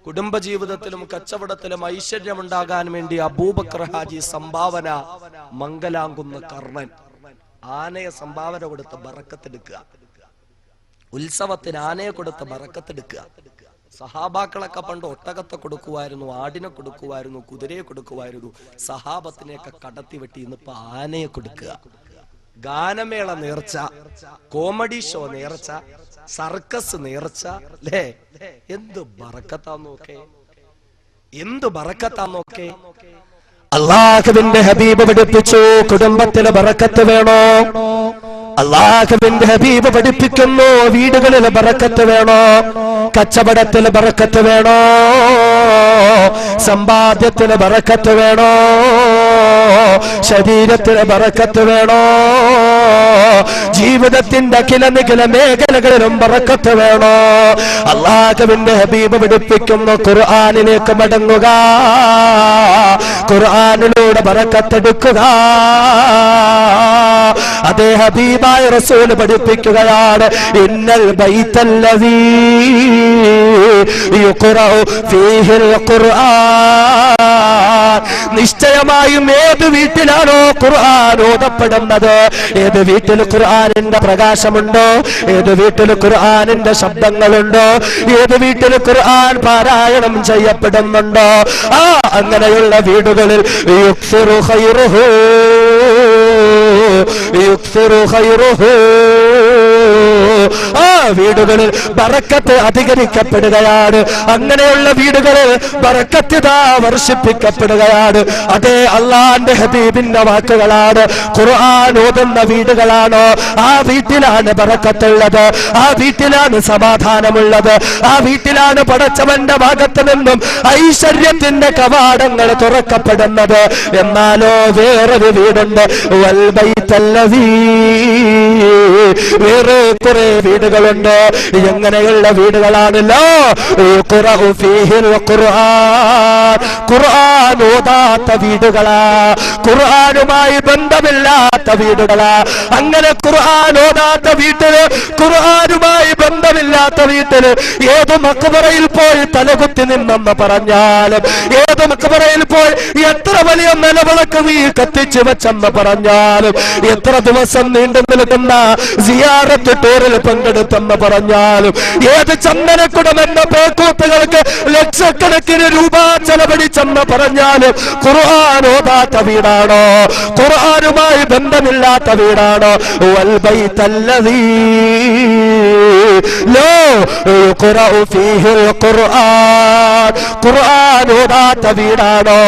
കുടുംബജീവിതത്തിലും കച്ചവടത്തിലും ഐശ്വര്യമുണ്ടാകാൻ വേണ്ടി അബൂബക്കർ ഹാജി സംഭാവന മംഗലാംകുന്ന് കർണൻ ആനയെ സംഭാവന കൊടുത്ത് ബറക്കത്തെടുക്കുക. ഉത്സവത്തിന് ആനയെ കൊടുത്ത് ബറക്കത്തെടുക്കുക. സഹാബാക്കളൊക്കെ പണ്ട് ഒട്ടകത്തെ കൊടുക്കുമായിരുന്നു, ആടിനെ കൊടുക്കുമായിരുന്നു, കുതിരയെ കൊടുക്കുമായിരുന്നു. സഹാബത്തിനെയൊക്കെ കടത്തി വെട്ടി ഇന്നിപ്പോ ആനയെ കൊടുക്കുക. ഗാനമേള നേർച്ച, കോമഡി ഷോ നേർച്ച, സർക്കസ് നേർച്ച. അല്ലേ, എന്ത് ബറക്കത്താന്നോക്കെ, എന്ത് ബറക്കത്താന്നോക്കെ. അല്ലാഹുവിന്റെ ഹബീബ് പഠിപ്പിച്ചു, കുടുംബത്തിലെ ബറക്കത്ത് വേണോ? അല്ലാഹുവിന്റെ ഹബീബ് പഠിപ്പിക്കുന്നു, വീടുകളിൽ ബറക്കത്ത് വേണോ? കച്ചവടത്തിൽ ബറക്കത്ത് വേണോ? സമ്പാദ്യത്തിന് ബറക്കത്ത് വേണോ? ശരീരത്തിന് ബറക്കത്ത് വേണോ? ജീവിതത്തിന്റെ അഖില നിഖില മേഖലകളിലും ബറക്കത്ത് വേണോ? അല്ലാഹുവിന്റെ ഹബീബ് പഠിപ്പിക്കുന്നു, ഖുർആനിലേക്ക് മടങ്ങുക, ഖുർആനിലൂടെ ബറക്കത്തെടുക്കുക. അതേ ഹബീബായ റസൂൽ പഠിപ്പിക്കുകയാണ്, ഇന്നൽ ബൈത്തല്ലദീ യുഖറഉ ഫീഹിൽ ഖുർആൻ. നിശ്ചയമായും ഏത് വീട്ടിലാണോ ഖുർആൻ ഓതപ്പെടുന്നത്, ഏത് വീട്ടിൽ ഖുർആനിന്റെ പ്രകാശമുണ്ടോ, ഏത് വീട്ടിൽ ഖുർആനിന്റെ ശബ്ദങ്ങളുണ്ടോ, ഏത് വീട്ടിൽ ഖുർആൻ പാരായണം ചെയ്യപ്പെടുന്നുണ്ടോ, അങ്ങനെയുള്ള വീടുകളിൽ യുക്സിറു ഖൈറുഹു യുക്സിറു ഖൈറുഹു, വീടുകളിൽ ബറക്കത്ത് അധികരിക്കപ്പെടുകയാണ്. അങ്ങനെയുള്ള വീടുകളിൽ ബറക്കത്ത് വർഷിപ്പിക്കപ്പെടുകയാണ്. അതേ അള്ളാന്റെ ഹബീബിന്റെ വാക്കുകളാണ്. ഖുർആൻ ഓതുന്ന വീടുകളാണോ, ആ വീട്ടിലാണ് ബറക്കത്തുള്ളത്, ആ വീട്ടിലാണ് സമാധാനമുള്ളത്, ആ വീട്ടിലാണ് പടച്ചവന്റെ ഭാഗത്ത് നിന്നും ഐശ്വര്യത്തിന്റെ കവാടങ്ങൾ തുറക്കപ്പെടുന്നത്. എന്നാലോ വേറൊരു വീടുണ്ട്, വൽ ബൈത്തല്ലദീ, വേറെ കുറെ വീടുകളുണ്ട്. എങ്ങനെയുള്ള വീടുകളാണല്ലോ, ഖുർആൻ ഓതാത്ത വീടുകളാ, ഖുർആനുമായി ബന്ധമില്ലാത്ത വീടുകളാ. അങ്ങനെ ഖുർആൻ ഓതാത്ത വീട്ടില്, ഖുർആനുമായി ബന്ധമില്ലാത്ത വീട്ടില് ഏത് മക്ബറയിൽ പോയി തലകുത്തി നിന്നെന്ന് പറഞ്ഞാലും, ഏത് മക്ബറയിൽ പോയി എത്ര വലിയ നിലവിളക്ക് നീ കത്തിച്ചു വെച്ചെന്ന് പറഞ്ഞാലും, എത്ര ദിവസം നീണ്ടു നിൽക്കുന്ന സിയാറത്ത് ടൂറിൽ പങ്കെടുത്തെന്ന് പറഞ്ഞാലും, ഏത് ചന്ദനക്കുടം എന്ന പേക്കൂത്തുകൾക്ക് ലക്ഷക്കണക്കിന് രൂപ ചെലവഴിച്ചെന്ന് പറഞ്ഞാലും, ഖുർആൻ ഓതാത്ത വീടാണോ, ഖുർആനുമായി ബന്ധമില്ലാത്ത വീടാണോ, വൽ ബൈത്തല്ലദീ ലോ യുഖറഉ ഫീഹിൽ ഖുർആൻ, ഖുർആൻ ഓതാത്ത വീടാണോ,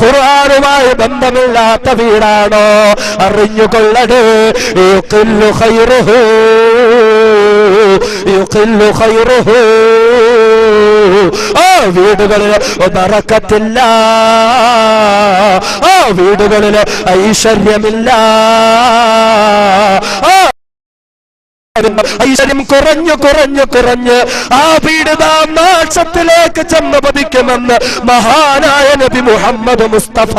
ഖുർആൻ ഖുർആനുമായി ബന്ധമില്ലാത്ത വീടാണോ അറിഞ്ഞുകൊള്ളണേ യുഖില്ലു ഖൈറുഹു യുഖില്ലു ഖൈറുഹു ആ വീടുകളിൽ ബറക്കത്തില്ല ആ വീടുകളിൽ ഐശ്വര്യമില്ല ഐശ്വര്യം കുറഞ്ഞു കുറഞ്ഞു കുറഞ്ഞ് ആ വീട് നാശത്തിലേക്ക് ചെന്ന് പതിക്കുമെന്ന് മഹാനായ നബി മുഹമ്മദ് മുസ്തഫ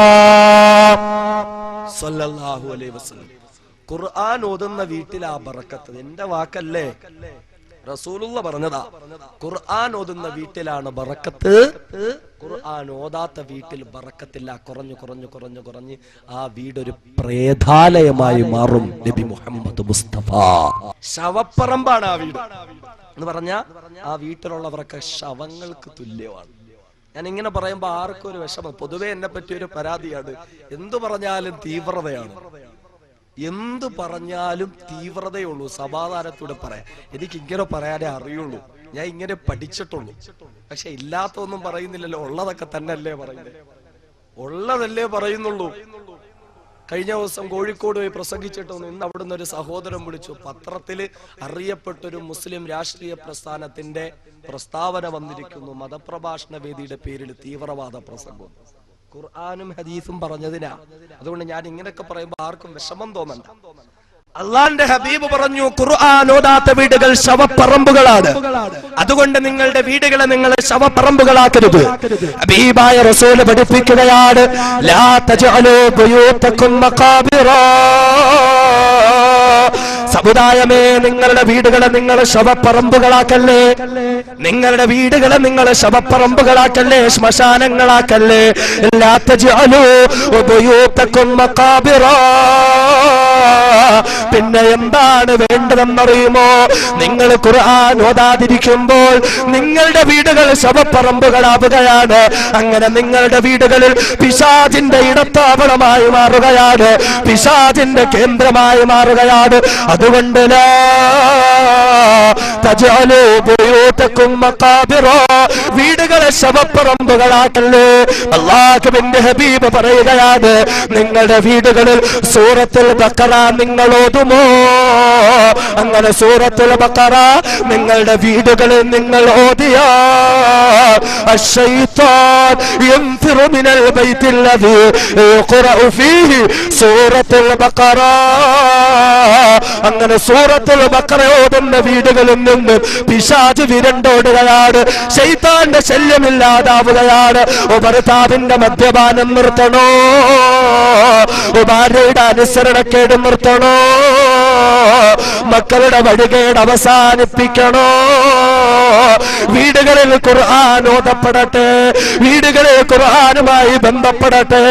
സല്ലല്ലാഹു അലൈഹി വസല്ലം. ഖുർആൻ ഓതുന്ന വീട്ടിലാ ബറക്കത്ത്. എന്റെ വാക്കല്ലേ, റസൂലുള്ള പറഞ്ഞതാ. ഖുർആൻ ഓതുന്ന വീട്ടിലാണ് ബറക്കത്ത്, ഖുർആൻ ഓതാത്ത വീട്ടിൽ ബറക്കത്തില്ല. കുറഞ്ഞു കുറഞ്ഞു കുറഞ്ഞു കുറഞ്ഞ് ആ വീടൊരു പ്രേതാലയമായി മാറും. നബി മുഹമ്മദ് മുസ്തഫ. ശവപ്പറമ്പാണ് ആ വീട് എന്ന് പറഞ്ഞ ആ വീട്ടിലുള്ളവരൊക്കെ ശവങ്ങൾക്ക് തുല്യമാണ്. ഞാൻ ഇങ്ങനെ പറയുമ്പോ ആർക്കും ഒരു വിഷമം. പൊതുവെ എന്നെ പറ്റി ഒരു പരാതിയാണ്, എന്തു പറഞ്ഞാലും തീവ്രതയാണ്. എന്തു പറഞ്ഞാലും തീവ്രതയുള്ളൂ. സമാധാനത്തോടെ പറയാം. എനിക്ക് ഇങ്ങനെ പറയാനേ അറിയുള്ളൂ, ഞാൻ ഇങ്ങനെ പഠിച്ചിട്ടുള്ളൂ. പക്ഷെ ഇല്ലാത്തൊന്നും പറയുന്നില്ലല്ലോ, ഉള്ളതൊക്കെ തന്നെയല്ലേ പറയുന്നത്, ഉള്ളതല്ലേ പറയുന്നുള്ളൂ. കഴിഞ്ഞ ദിവസം കോഴിക്കോട് പോയി പ്രസംഗിച്ചിട്ടൊന്നും ഇന്ന് അവിടുന്ന് ഒരു സഹോദരൻ വിളിച്ചു. പത്രത്തിൽ അറിയപ്പെട്ടൊരു മുസ്ലിം രാഷ്ട്രീയ പ്രസ്ഥാനത്തിന്റെ പ്രസ്താവന വന്നിരിക്കുന്നു, മതപ്രഭാഷണ വേദിയുടെ പേരിൽ തീവ്രവാദ പ്രസംഗം. ഖുർആനും ഹദീസും പറഞ്ഞതിനാ. അതുകൊണ്ട് ഞാൻ ഇങ്ങനെയൊക്കെ പറയുമ്പോ ആർക്കും വിഷമം തോന്നണ്ട. അള്ളാന്റെ ഹബീബ് പറഞ്ഞു, ഖുർആൻ ഓതാത്ത വീടുകൾ ശവപ്പറമ്പുകളാണ്. അതുകൊണ്ട് നിങ്ങളുടെ വീടുകളെ നിങ്ങൾ ശവപ്പറമ്പുകളാക്കരുത്. ഹബീബായ റസൂൽ പഠിപ്പിക്കുകയാണ്, ലാ തജ്അലൂ ബുയൂതകും മഖാബിറാ. സമുദായമേ, നിങ്ങളുടെ വീടുകളെ നിങ്ങൾ ശവപ്പറമ്പുകളാക്കല്ലേ. നിങ്ങളുടെ വീടുകളെ നിങ്ങൾ ശവപ്പറമ്പുകളാക്കല്ലേ, ശ്മശാനങ്ങളാക്കല്ലേ. ലാ തജ്അലൂ ബുയൂതകും മഖാബിറാ. പിന്നെ എന്താണ് വേണ്ടതെന്നറിയുമോ? നിങ്ങൾ ഖുർആൻ ഓതാതിരിക്കുമ്പോൾ നിങ്ങളുടെ വീടുകൾ ശവപ്പറമ്പുകളാവുകയാണ്. അങ്ങനെ നിങ്ങളുടെ വീടുകളിൽ പിശാചിന്റെ ഇടത്താവളമായി മാറുകയാണ്, പിശാചിന്റെ കേന്ദ്രമായി മാറുകയാണ്. അതുകൊണ്ട് ലാ തജ്അലൂ ബുയൂതകും മഖാബിറാ. വീടുകളെ ശവപ്പറമ്പുകളാക്കല്ലേ. അല്ലാഹുവിന്റെ ഹബീബ് പറയുകയാണ്, നിങ്ങളുടെ വീടുകളിൽ സൂറത്തുൽ ബഖറ നിങ്ങൾ ഓതുമോ? അങ്ങനെ സൂറത്തുൽ ബഖറ നിങ്ങളുടെ വീടുകളിൽ നിങ്ങൾ ഓതിയാൽ അശ്ശൈത്താൻ യൻഫിറു മിനൽ ബൈത്തില്ലദീ യുഖറഉ ഫീഹി സൂറത്തുൽ ബഖറ. അങ്ങനെ സൂറത്തുൽ ബഖറ ഓതുന്ന വീടുകളിൽ നിന്ന് പിശാച് വിരണ്ടോടുകയാണ്, ശൈത്താന്റെ ശല്യമില്ലാതാവുകയാണ്. ഭർത്താവിന്റെ മദ്യപാനം നിർത്തണോ? ഭാര്യയുടെ അനുസരണക്കേട് നിർത്തണോ? മക്കളുടെ വഴികേട് അവസാനിപ്പിക്കണോ? വീടുകളിൽ ഖുർആൻ ഓതപ്പെടട്ടെ, വീടുകളിൽ ഖുർആനുമായി ബന്ധപ്പെടട്ടെ.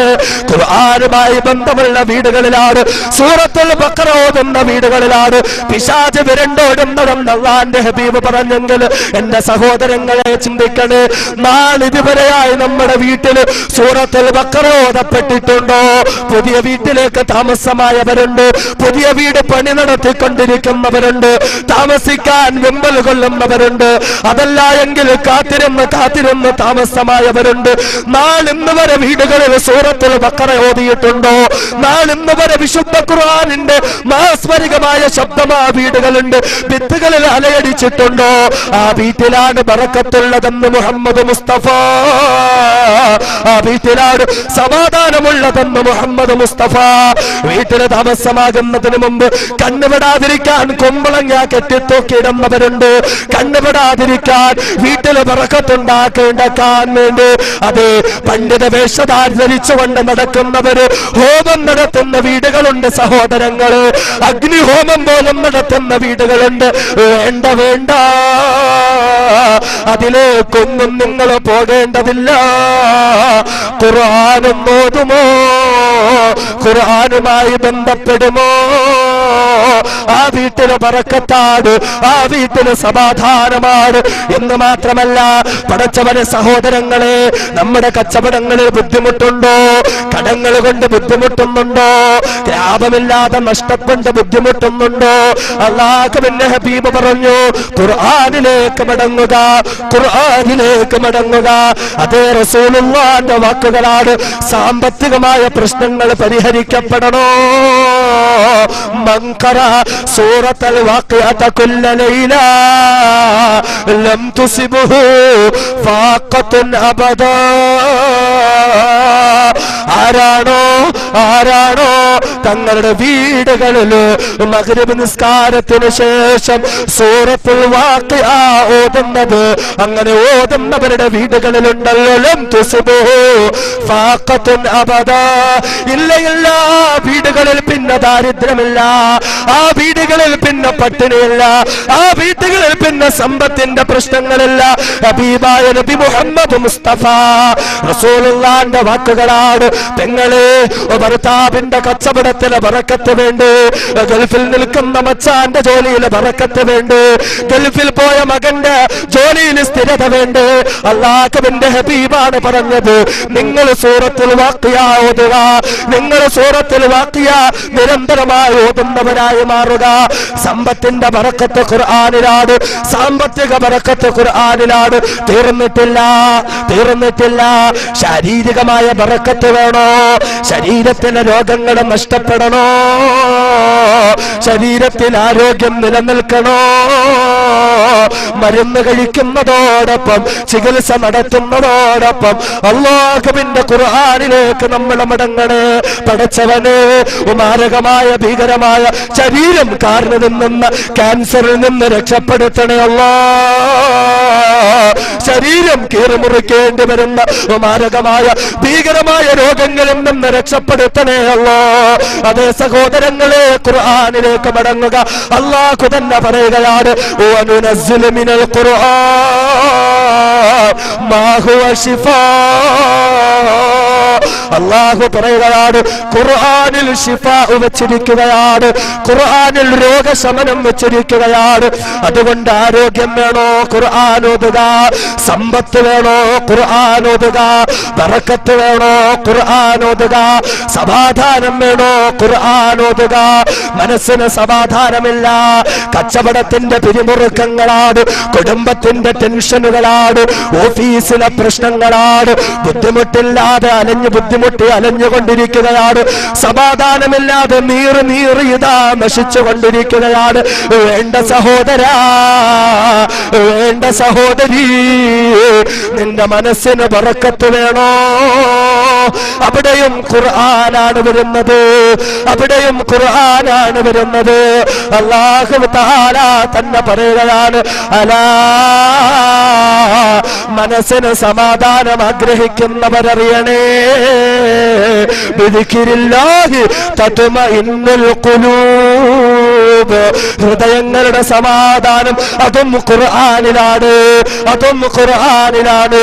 ഖുർആനുമായി ബന്ധമുള്ള വീടുകളിലാണ്, സൂറത്തുൽ ബഖറ ഓതുന്ന വീടുകളിലാണ് പിശാച് വിരണ്ടോടുന്നതെന്ന് അല്ലാഹുവിന്റെ ഹബീബ് പറഞ്ഞെങ്കിൽ എന്റെ സഹോദരങ്ങളെ ചിന്തിക്കണേ. നാളിതുവരെയായി നമ്മുടെ വീട്ടിൽ സൂറത്തുൽ ബഖറ ഓതപ്പെട്ടിട്ടുണ്ടോ? പുതിയ വീട്ടിലേക്ക് താമസമായവരുണ്ട്, പുതിയ വീട് പണി നടത്തിക്കൊണ്ടിരിക്കുന്നവരുണ്ട്, താമസിക്കാൻ വെമ്പൽ കൊള്ളുന്നവരുണ്ട്. അതല്ല എങ്കിൽ കാത്തിരുന്ന് താമസമായവരുണ്ട്. നാളിന്ന് വരെ വീടുകളിൽ സൂറത്തുൽ ബഖറ ഓതിയിട്ടുണ്ടോ? നാളിന്ന് വരെ വിശുദ്ധ ഖുർആനിന്റെ മാസ്മരികമായ ശബ്ദമാ വീടുകളുണ്ട്, ഭിത്തികളിൽ അലയടിച്ചിട്ടുണ്ടോ? ആ വീട്ടിലാണ് ബറക്കത്തുള്ളതെന്ന് മുഹമ്മദ് മുസ്തഫ. ആ വീട്ടിലാണ് സമാധാനമുള്ളതെന്ന് മുഹമ്മദ് മുസ്തഫ. വീട്ടിൽ താമസമാകുന്നതിന് മുമ്പ് കണ്ണുപെടാതിരിക്കാൻ കുമ്പളങ്ങ കെട്ടിത്തൂക്കിയിടുന്നവരുണ്ട്. കണ്ണുപെടാതിരിക്കാൻ വീട്ടിൽ ബറക്കത്തുണ്ടാക്കാൻ വേണ്ടി അത് പണ്ഡിത വേഷധാരി ധരിച്ചുകൊണ്ട് നടക്കുന്നവര് ഹോമം നടത്തുന്ന വീടുകളുണ്ട് സഹോദരങ്ങള്. അഗ്നിഹോമം പോലും നടത്തുന്ന വീടുകളുണ്ട്. വേണ്ട വേണ്ട, അതിലേക്കൊന്നും നിങ്ങൾ പോകേണ്ടതില്ല. ഖുർആനും ഓതുമോ? ഖുർആനുമായി ബന്ധപ്പെടുമോ? ആ വീട്ടിന് ബറക്കത്താണ്, ആ വീട്ടിന് സമാധാനമാണ്. എന്ന് മാത്രമല്ല, പടച്ചവനെ സഹോദരങ്ങളെ, നമ്മുടെ കച്ചവടങ്ങളിൽ ബുദ്ധിമുട്ടുണ്ടോ? കടങ്ങൾ കൊണ്ട് ബുദ്ധിമുട്ടുന്നുണ്ടോ? ലാഭമില്ലാതെ നഷ്ടം കൊണ്ട് ബുദ്ധിമുട്ടുന്നുണ്ടോ? അല്ലാഹുവിന്റെ ഹബീബ് പറഞ്ഞു, ഖുർആനിലേക്ക് മടങ്ങുക, ഖുർആനിലേക്ക് മടങ്ങുക. അതേ റസൂലുള്ളാഹിന്റെ വാക്കുകളാണ്. സാമ്പത്തികമായ പ്രശ്നങ്ങൾ പരിഹരിക്കപ്പെടണോ? മൻഖറ സൂറത്തുൽ വാഖിഅത കുല്ല ലൈല ലം തുസിബഹു ഫാഖത്തുൻ അബദാ. ആരാണോ തങ്ങളുടെ വീടുകളിൽ മഗ്രിബ് നിസ്കാരത്തിന് ശേഷം സൂറത്തുൽ വാഖിഅ ഓതുന്നത്, അങ്ങനെ ഓതുന്നവരുടെ വീടുകളിലുണ്ടല്ലോ ലം തുസിബഹു ഫാഖത്തുൻ അബദാ. ഇല്ല, വീടുകളിൽ പിന്നെ ദാരിദ്ര്യമില്ല, ആ വീടുകളിൽ പിന്നെ പട്ടിണിയില്ല, ആ വീടുകളിൽ പിന്നെ സമ്പത്തിന്റെ പ്രശ്നങ്ങളില്ല. ഹബീബായ നബി മുഹമ്മദ് മുസ്തഫ റസൂലുള്ളാഹിന്റെ വാക്കുകളാണ്. പെങ്ങളെ, ഭർത്താവിന്റെ കച്ചവടത്തിലെ ബറക്കത്ത് വേണ്ടി, ഗൾഫിൽ നിൽക്കുന്ന മച്ചാന്റെ ജോലിയിലെ ബറക്കത്ത് വേണ്ടി, ഗൾഫിൽ പോയ മകന്റെ ജോലിയിൽ സ്ഥിരത വേണ്ടി, അല്ലാഹുവിന്റെ ഹബീബാണ് പറഞ്ഞത്, നിങ്ങൾ സൂറത്തുൽ വാഖിഅ ഓതുക, നിങ്ങൾ സൂറത്തുൽ വാഖിഅ നിരന്തരമായി ഓതുന്നവരായി മാറുക. സമ്പത്തിന്റെ ബറക്കത്ത് ഖുർആനിലാണ്, സാമ്പത്തിക ബറക്കത്ത് ഖുർആനിലാണ്. തീർന്നിട്ടില്ല. ശാരീരികമായ ബറക്കത്ത് വേണോ? ശരീരത്തിലെ രോഗങ്ങൾ നഷ്ടപ്പെടണോ? ശരീരത്തിൽ ആരോഗ്യം നിലനിൽക്കണോ? മരുന്ന് കഴിക്കുന്നതോടൊപ്പം ചികിത്സ നടത്തുന്നതോടൊപ്പം അല്ലാഹുവിന്റെ ഖുർആനിലേക്ക് നമ്മൾ മടങ്ങണേ. പടച്ചവനെ, മാരകമായ ഭീകരമായ ശരീരം കാരണത്തിൽ നിന്ന്, ക്യാൻസറിൽ നിന്ന് രക്ഷപ്പെടുത്തണേ അല്ലാഹ്. ശരീരം കീറിമുറിക്കേണ്ടി വരുന്ന മാരകമായ ഭീകരമായ രോഗങ്ങളിൽ നിന്ന് രക്ഷപ്പെടുത്തണേ അല്ലാഹ്. അതേ സഹോദരങ്ങളെ, ഖുർആനിലേക്ക് മടങ്ങുക. അല്ലാഹു തന്നെ പറയുകയാണ്, വനുനസ്സിലു മിനൽ ഖുർആൻ മാ ഹുവ ശിഫാ. അല്ലാഹു പറയുകയാണ്, ഖുർആനിൽ ശിഫാ വെച്ചിരിക്കുകയാണ്, ഖുർആനിൽ രോഗശമനം വെച്ചിരിക്കുകയാണ്. അതുകൊണ്ട് ആരോഗ്യം വേണോ? ഖുർആൻ ഓതുക. സമ്പത്ത് വേണോ? ഖുർആൻ ഓതുക. ബറക്കത്ത് വേണോ? ഖുർആൻ ഓതുക. സമാധാനം വേണോ? ഖുർആൻ ഓതുക. മനസ്സിന് സമാധാനമില്ല, കച്ചവടത്തിന്റെ പിരിമുറുക്കങ്ങളാണ്, കുടുംബത്തിന്റെ ടെൻഷനുകളാണ്, ഓഫീസിലെ പ്രശ്നങ്ങളാണ്, ബുദ്ധിമുട്ടില്ലാതെ അലഞ്ഞുകൊണ്ടിരിക്കുകയാണ്, സമാധാനമില്ലാതെ നീറി ഇതാ നശിച്ചുകൊണ്ടിരിക്കുകയാണ്. വേണ്ട സഹോദരാ, വേണ്ട സഹോദരി, നിന്റെ മനസ്സിന് ബറക്കത്ത് വേണോ? അവിടെയും ഖുർആനാണ് വരുന്നത്, അവിടെയും ഖുർആനാണ് വരുന്നത്. അല്ലാഹു തആല തന്നെ പറയുകയാണ്, അലാ, മനസ്സിന് സമാധാനം ആഗ്രഹിക്കുന്നവരറിയണേ, ബിദിക്രില്ലാഹി തത്മഇന്നുൽ ഖുലൂബ്. ഹൃദയങ്ങളുടെ സമാധാനം അതും ഖുർആനിലാണ്, അതും ഖുർആനിലാണ്.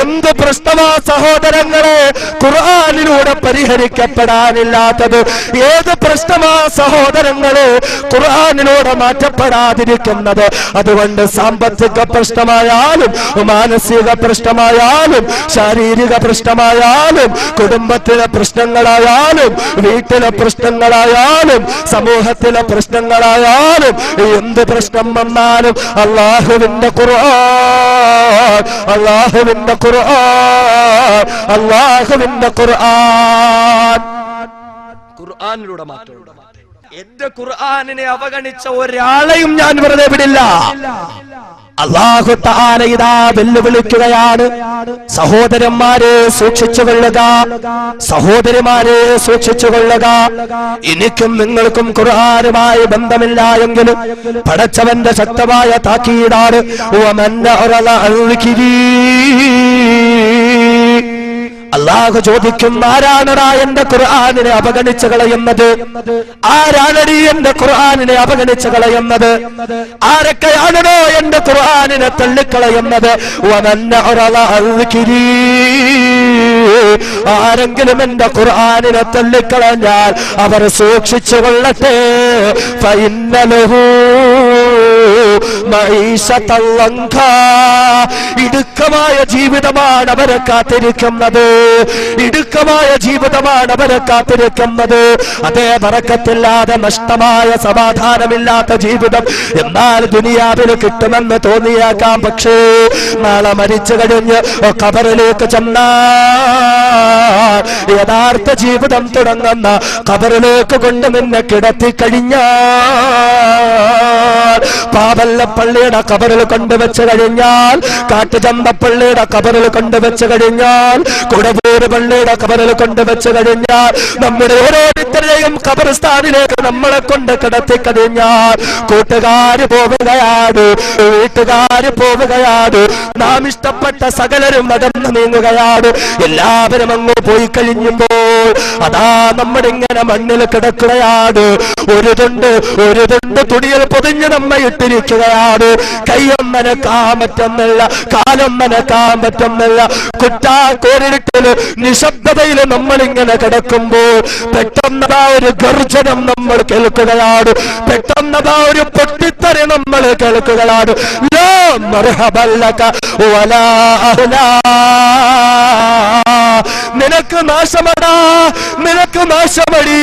എന്ത് പ്രശ്നമാ സഹോദരങ്ങളെ ഖുർആനിലൂടെ പരിഹരിക്കപ്പെടാനില്ലാത്തത്? ഏത് പ്രശ്നമാ സഹോദരങ്ങളെ ഖുർആനിലൂടെ മാറ്റപ്പെടാതിരിക്കുന്നത്? അതുകൊണ്ട് സാമ്പത്തിക പ്രശ്നമായാലും, മാനസിക പ്രശ്നമായാലും, ശാരീരിക പ്രശ്നമായാലും, കുടുംബത്തിലെ പ്രശ്നങ്ങളായാലും, വീട്ടിലെ പ്രശ്നങ്ങളായാലും, സമൂഹത്തിലെ പ്രശ്നങ്ങളായാലും, എന്ത് പ്രശ്നം വന്നാലും അല്ലാഹുവിന്റെ ഖുർആൻ, അല്ലാഹുവിന്റെ ഖുർആൻ, അല്ലാഹുവിന്റെ ഖുർആൻ. ഖുർആനിലൂടെ മാറ്റം. എന്റെ ഖുർആനിനെ അവഗണിച്ച ഒരാളെയും ഞാൻ വെറുതെ വിടില്ല. അല്ലാഹു തആല ഇതാ വെല്ലുവിളിക്കുകയാണ്, സഹോദരന്മാരെ സൂക്ഷിച്ചുകൊള്ളുക, സഹോദരിമാരെ സൂക്ഷിച്ചുകൊള്ളുക. എനിക്കും നിങ്ങൾക്കും ഖുർആനുമായി ബന്ധമില്ല എങ്കിലും പടച്ചവന്റെ ശക്തമായ താക്കീതാണ്. അല്ലാഹു ചോദിക്കും, ആരാണടാ എന്റെ ഖുർആനിനെ അവഗണിച്ചു കളയുന്നത്? ആരാണടി എന്റെ ഖുർആനിനെ അവഗണിച്ചു കളയുന്നത്? ആരൊക്കെയാണോ എന്റെ ഖുർആനിനെ തള്ളിക്കളയുന്നത്? ആരെങ്കിലും എന്റെ ഖുർആനിനെ തള്ളിക്കളഞ്ഞാൽ അവർ സൂക്ഷിച്ചു കൊള്ളട്ടെ. ഫഇന്നലഹു മഈശതൻ ലങ്കാ. ഇടുക്കമായ ജീവിതമാണ് അവരെ കാത്തിരിക്കുന്നത്, ഇടുക്കമായ ജീവിതമാണ് അവരെ കാത്തിരിക്കുന്നത്. അതേ ബറക്കത്തില്ലാതെ നഷ്ടമായ സമാധാനമില്ലാത്ത ജീവിതം എന്നാൽ ദുനിയാവിൽ കിട്ടുമെന്ന് തോന്നിയേക്കാം. പക്ഷേ നാളെ മരിച്ചു കഴിഞ്ഞ് ഖബറിലേക്ക് ചെന്നാൽ യഥാർത്ഥ ജീവിതം തുടങ്ങുന്ന ഖബറിലേക്ക് കൊണ്ട് നിന്നെ കിടത്തി കഴിഞ്ഞാൽ, പാവല്ലപ്പള്ളിയുടെ ഖബറിൽ കൊണ്ടുവച്ച് കഴിഞ്ഞാൽ, കാട്ടുചന്തപ്പള്ളിയുടെ ഖബറിൽ കൊണ്ടുവച്ച് കഴിഞ്ഞാൽ, കുടവൂർ പള്ളിയുടെ ഖബറിൽ കൊണ്ടുവച്ച് കഴിഞ്ഞാൽ, നമ്മുടെ ഓരോരുത്തരുടെയും ഖബർസ്ഥാനിലേക്ക് നമ്മളെ കൊണ്ട് കിടത്തി കഴിഞ്ഞാൽ കൂട്ടുകാര് പോവുകയാണ്, വീട്ടുകാര് പോവുകയാണ്, നാം ഇഷ്ടപ്പെട്ട സകലരും നടന്നു നീങ്ങുകയാണ്. എല്ലാവരും അങ്ങ് പോയി കഴിഞ്ഞപ്പോൾ അതാ നമ്മളിങ്ങനെ മണ്ണിൽ കിടക്കുകയാണ്. ഒരു തുണ്ട് തുണിയിൽ പൊതിഞ്ഞ് നമ്മെ ഇട്ടിരിക്കുകയാണ്. കൈയൊന്നനക്കാൻ പറ്റുന്നില്ല, കാലൊന്നനക്കാൻ പറ്റുന്നില്ല. കുറ്റാക്കോരിട്ടില് നിശബ്ദതയിൽ നമ്മളിങ്ങനെ കിടക്കുമ്പോൾ പെട്ടെന്നതാ ഒരു ഗർജനം നമ്മൾ കേൾക്കുകയാണ്, പെട്ടെന്നതാ ഒരു പൊട്ടിത്തെറി നമ്മൾ കേൾക്കുകയാണ്. ലാ മർഹബൻ ലക വലാ അഹ്ലാ. നിനക്ക് നാശമടാ, നിനക്ക് നാശമടി,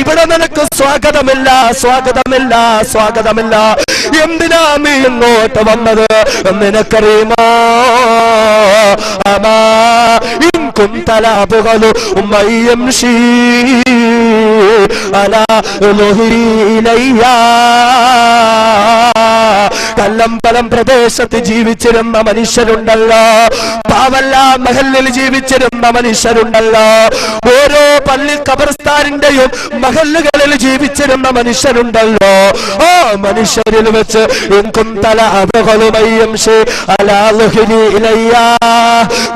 ഇവിടെ നിനക്ക് സ്വാഗതമില്ല, സ്വാഗതമില്ല, സ്വാഗതമില്ല. എന്തിനാ നീ ഇങ്ങോട്ട് വന്നത് നിനക്കറിയുമോ? അമാ ഇൻ കുന്ത ലഅബ്ഗലു മയ്യംശി അലാ ലുഹ്രിലയ്യാ. കല്ലമ്പലം പ്രദേശത്ത് ജീവിച്ചിരുന്ന മനുഷ്യരുണ്ടല്ലോ, പാവല്ല മഹല്ലിൽ ജീവിച്ചിരുന്ന മനുഷ്യരുണ്ടല്ലോ, ഓരോ പള്ളി ഖബർസ്ഥാനിന്റെയും മഹല്ലുകളിൽ ജീവിച്ചിരുന്ന മനുഷ്യരുണ്ടല്ലോ. ആ മനുഷ്യരിൽ വെച്ച്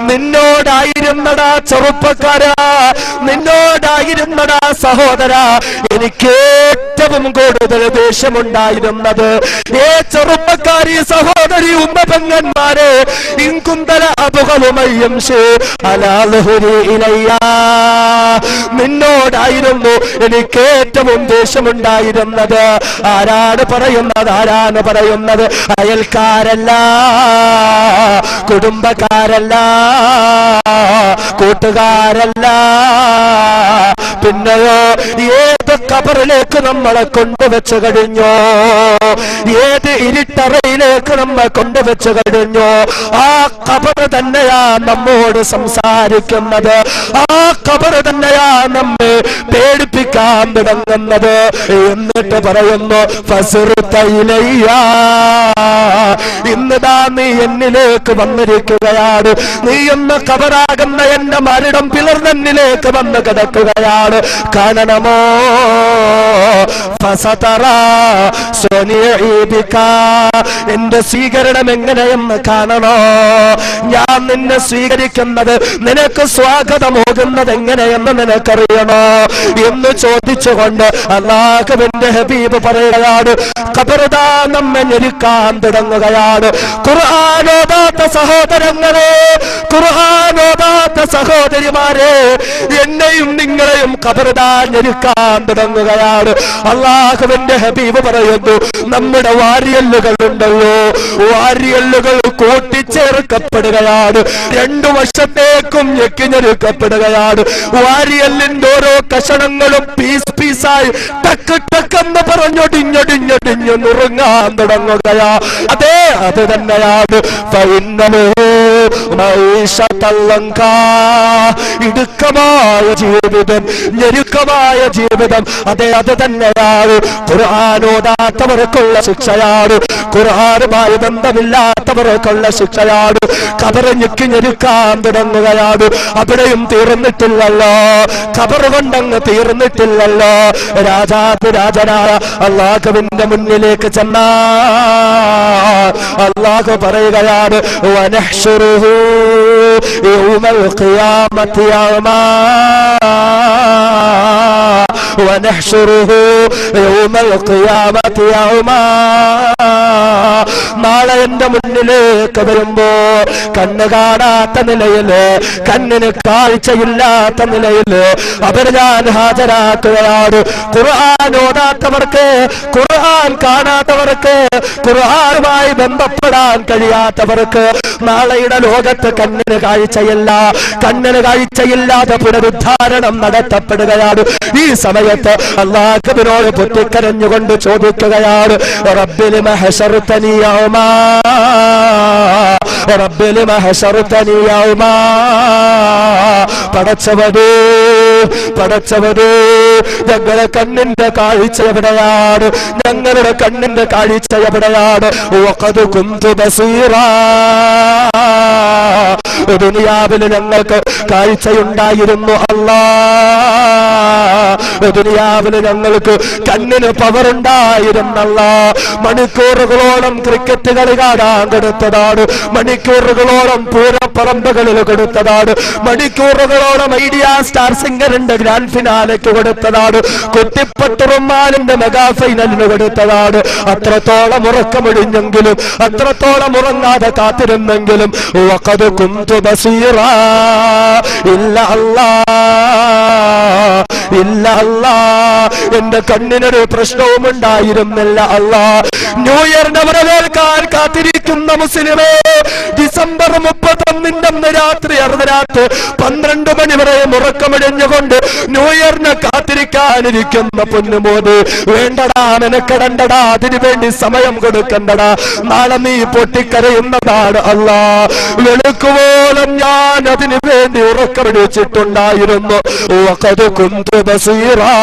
നിന്നോടായിരുന്നടാ ചെറുപ്പക്കാരാ, നിന്നോടായിരുന്നടാ സഹോദരാ എനിക്ക് ഏറ്റവും കൂടുതൽ ദേഷ്യമുണ്ടായിരുന്നത്. ഏ ചെറുപ്പക്കാരി സഹോദരി ഉമ്മ പെങ്ങന്മാരെ, ഇൻകുന്തല അബുകളുമയ്യം നിന്നോടായിരുന്നു എനിക്ക് ഏറ്റവും ദേഷ്യമുണ്ടായിരുന്നത്. ആരാണ് പറയുന്നത്? ആരാണ് പറയുന്നത്? അയൽക്കാരല്ല, കുടുംബക്കാരല്ല, കൂട്ടുകാരല്ല, പിന്നെയോ ഏത് ഖബറിലേക്ക് നമ്മളെ കൊണ്ടുവച്ചു കഴിഞ്ഞോ, ഏത് ഇരുട്ടറയിലേക്ക് നമ്മെ കൊണ്ടുവച്ചു കഴിഞ്ഞോ, ആ ഖബർ തന്നെയാ നമ്മോട് സംസാരിക്കുന്നത്, ആ ഖബർ തന്നെയാ നമ്മെ പേടിപ്പിക്കാൻ തുടങ്ങുന്നത്. എന്നിട്ട് പറയുന്നു ഫസ്റുതൈലയ്യാ, ഇന്നതാ നീ എന്നിലേക്ക് വന്നിരിക്കുകയാണ്, നീ എന്ന ഖബറാകുന്ന എന്റെ മരണം പിളർന്നെന്നിലേക്ക് വന്ന് കിടക്കുകയാണ്. കാണണമോ? ഫസതറാ സ്വനിഇ ബിക, എന്റെ സ്വീകരണം എങ്ങനെയെന്ന് കാണണോ? ഞാൻ നിന്നെ സ്വീകരിക്കുന്നത്, നിനക്ക് സ്വാഗതമോകുന്നത് എങ്ങനെയെന്ന് നിനക്കറിയണോ എന്ന് ചോദിച്ചുകൊണ്ട് അല്ലാഹുവിന്റെ ഹബീബ് പറയുകയാണ്. ഖബർദാ നമ്മെ ഞെരുക്കാൻ തുടങ്ങുകയാണ്. ഖുർആനോദാത്ത സഹോദരങ്ങളെ, ഖുർആനോദാത്ത സഹോദരിമാരെ, എന്നെയും നിങ്ങളെയും ഖബർദാ ഞെരുക്കാൻ തുടങ്ങുകയാണ്. അല്ലാഹുവിന്റെ ഹബീബ് പറയുന്നു, നമ്മുടെ വാരിയല്ലുകൾ ഉണ്ടല്ലോ, വാരിയല്ലുകൾ കൂട്ടിച്ചേർക്കപ്പെടുകയാണ്, രണ്ടു വശത്തേക്കും ഞെക്കിഞ്ഞെടുക്കപ്പെടുകയാണ്. വാരിയല്ലിന്റെ ഓരോ കഷണങ്ങളും പീസ് പീസായി ടക്ക് ടക്കെന്ന് പറഞ്ഞൊടിഞ്ഞൊടിഞ്ഞൊടിഞ്ഞു നുറുങ്ങാൻ തുടങ്ങുകയാ. അതെ, അത് തന്നെയാണ് ഇടുക്കമായ ജീവിതം, ഞെരുക്കമായ ജീവിതം. അതെ, അത് തന്നെയാണ് ഖുർആനോദാത്തവർക്കുള്ള ശിക്ഷയാണ്, ഖുർആനുമായി ബന്ധമില്ലാത്തവർക്കുള്ള ശിക്ഷയാണ്. ഖബർ ഞെക്കി ഞെരുക്കാൻ തുടങ്ങുകയാണ്. അവിടെയും തീർന്നിട്ടില്ലല്ലോ, ഖബർ കൊണ്ടങ്ങ് തീർന്നിട്ടില്ലല്ലോ. രാജാതിരാജനായ അല്ലാഹുവിന്റെ മുന്നിലേക്ക് ചെന്നാൽ അല്ലാഹു പറയുകയാണ്, വനഹ്ശുറുഹു യൗമൽ ഖിയാമത്തി യൗമാ വനഹ്ശുറുഹു യൗമൽ ഖിയാമത്തി യൗമാ. നാളെ എന്റെ മുന്നിലേക്ക് വരുമ്പോ കണ്ണ് കാണാത്ത നിലയില്, കണ്ണിന് കാഴ്ചയില്ലാത്ത നിലയില് അവരെ ഞാൻ ഹാജരാക്കുകയാണ്. ഖുർആൻ ഓതാത്തവർക്ക്, ഖുർആൻ കാണാത്തവർക്ക്, ഖുർആനുമായി ബന്ധപ്പെടാൻ കഴിയാത്തവർക്ക് നാളെയുടെ ലോകത്ത് കണ്ണിന് കാഴ്ചയില്ല. കണ്ണിന് കാഴ്ചയില്ലാതെ പുനരുദ്ധാരണം നടത്തപ്പെടുകയാണ്. ഈ സമയത്ത് അല്ലാഹുവിനോട് പൊട്ടിക്കരഞ്ഞുകൊണ്ട് ചോദിക്കുകയാണ്, റബ്ബി ലിമ ഹശർതനി യൗമാ, റബ്ബി ലിമ ഹശർതനി യൗമാ. പടച്ചവനേ, പടച്ചവനേ, ഞങ്ങളുടെ കണ്ണിന്റെ കാഴ്ച എവിടെയാണ്? ഞങ്ങളുടെ കണ്ണിന്റെ കാഴ്ച എവിടെയാണ്? വഖദ് കുന്തു ബസീറാ. ദുനിയാവിൽ ഞങ്ങൾക്ക് കാഴ്ചയുണ്ടായിരുന്നു അല്ലാഹ്, ദുനിയാവിൽ ഞങ്ങൾക്ക് കണ്ണിന് പവറുണ്ടായിരുന്നല്ല. മണിക്കൂറുകളോളം ക്രിക്കറ്റ് കളി കാണാൻ കൊടുത്തതാണ്, മണിക്കൂറുകളോളം പൂരപ്പറമ്പുകളിൽ കൊടുത്തതാണ്, മണിക്കൂറുകളോളം ഐഡിയ സ്റ്റാർ സിംഗറിന്റെ ഗ്രാൻഡ് ഫിനാലയ്ക്ക് കൊടുത്തതാണ്, കുട്ടിപ്പട്ടുറുമാലിന്റെ മെഗാ ഫൈനലിന് കൊടുത്തതാണ്. അത്രത്തോളം ഉറക്കമൊഴിഞ്ഞെങ്കിലും, അത്രത്തോളം ഉറങ്ങാതെ കാത്തിരുന്നെങ്കിലും വഖദ് കുന്തു ബസീറാ. ഇല്ല അല്ലാഹ്, ഇല്ല അല്ലാഹ്, എന്റെ കണ്ണിനൊരു പ്രശ്നവും ഉണ്ടായിരുന്നില്ല അല്ലാഹ്. ന്യൂ ഇയറിനെ വരവേൽക്കാൻ കാത്തിരിക്കുന്ന മുസ്ലിമേ, ഡിസംബർ 31 രാത്രി അർദ്ധരാത്രി 12 മണി വരെ ഉറക്കമിഴഞ്ഞുകൊണ്ട് ന്യൂ ഇയറിനെ കാത്തിരിക്കാനിരിക്കുന്ന പൊന്നുമോന്, വേണ്ടടാ, മെനക്കെടണ്ടടാ, അതിനു വേണ്ടി സമയം കൊടുക്കണ്ടടാ. നാളെ നീ പൊട്ടിക്കരയുന്നതാണ് അല്ലാഹ്. വെളുക്കുവോളം ഞാൻ അതിനു വേണ്ടി ഉറക്കമിഴിച്ചിട്ടുണ്ടായിരുന്നു. വഖദ് കുന്തു ബസീറാ.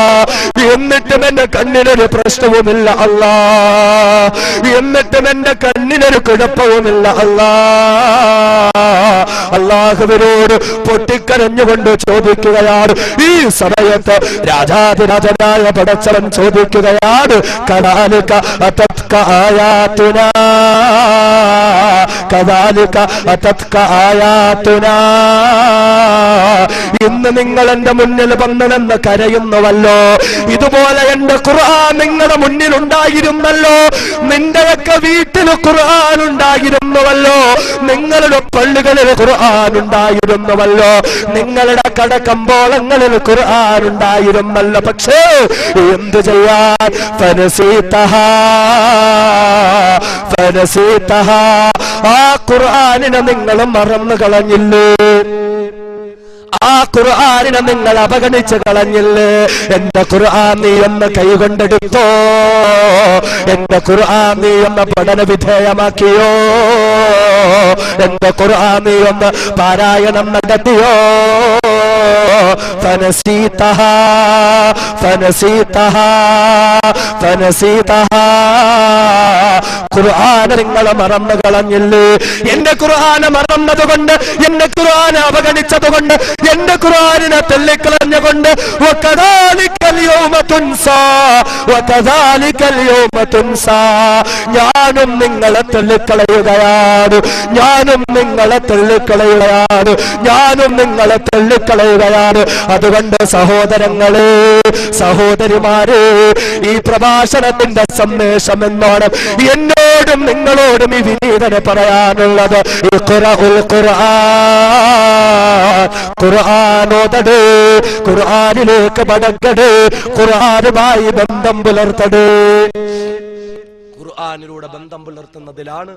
എന്നിട്ടും എന്റെ കണ്ണിനൊരു പ്രശ്നവുമില്ല അല്ലാഹ്, എന്നിട്ടും എന്റെ കണ്ണിനൊരു കുഴപ്പവുമില്ല അല്ലാഹ്. അല്ലാഹുവിനോട് പൊട്ടിക്കരഞ്ഞുകൊണ്ട് ചോദിക്കുകയാണ്. ഈ സമയത്ത് രാജാതിരാജനായ പടച്ചവൻ ചോദിക്കുകയാണ്, കദാലിക അതത്ക ആയാതുനാ, കദാലിക അതത്ക ആയാതുനാ. ഇന്ന് നിങ്ങൾ എന്റെ മുന്നിൽ വന്നെന്ന് കരയുന്നുവല്ലോ, ഇതുപോലെ എന്റെ ഖുർആൻ നിങ്ങളുടെ മുന്നിൽ ഉണ്ടായിരുന്നല്ലോ. നിന്റെയൊക്കെ വീട്ടിൽ ഖുർആൻ ഉണ്ടായിരുന്നുവല്ലോ, നിങ്ങളുടെ പള്ളികളിൽ ഖുർആൻ ഉണ്ടായിരുന്നുവല്ലോ, നിങ്ങളുടെ കടകമ്പോളങ്ങളിൽ ഖുർആൻ ഉണ്ടായിരുന്നല്ലോ. പക്ഷേ എന്തു ചെയ്യാൻ? ഫനസീതഹാ, ഫനസീതഹാ. ആ ഖുർആനിനെ നിങ്ങൾ മറന്നു കളഞ്ഞില്ലേ? ആ ഖുർആനിനെ നിങ്ങൾ അവഗണിച്ച് കളഞ്ഞില്ലേ? എന്റെ ഖുർആൻ നീ ഒന്ന് കൈകൊണ്ടെടുത്തോ? എന്റെ ഖുർആൻ നീ ഒന്ന് പഠന വിധേയമാക്കിയോ? എന്റെ ഖുർആൻ നീ ഒന്ന് പാരായണം നടത്തിയോ? ഫനസീതഹാ, ഫനസീതഹാ, ഫനസീതഹാ. ഖുർആൻ നിങ്ങൾ മറന്നു കളഞ്ഞില്ലേ? എന്റെ ഖുർആനെ മറന്നതുകൊണ്ട്, എന്റെ ഖുർആനെ അവഗണിച്ചതുകൊണ്ട്, എന്റെ ഖുർആനിനെ തള്ളിക്കളഞ്ഞുകൊണ്ട് വകദാലികൽ യൗമ തുൻസാ, വകദാലികൽ യൗമ തുൻസാ. ഞാനും നിങ്ങളെ തള്ളിക്കളയുകയാണ്, ഞാനും നിങ്ങളെ തള്ളിക്കളയുകയാണ്, ഞാനും നിങ്ങളെ തള്ളിക്കളയുകയാണ്. അതുകൊണ്ട് സഹോദരങ്ങളെ, സഹോദരിമാരെ, ഈ പ്രഭാഷണത്തിന്റെ സന്ദേശം എന്നോണം എന്നോടും നിങ്ങളോടും ഈ വിനീതന പറയാനുള്ളത്, ഇഖ്റഉൽ ഖുർആൻ, ഖുർആൻ ഓതടേ, ഖുർആനിലേക്ക് മടങ്ങടേ, ഖുർആനുമായി ബന്ധം പുലർത്തടേ. ഖുർആനിലൂടെ ബന്ധം പുലർത്തുന്നതിലാണ്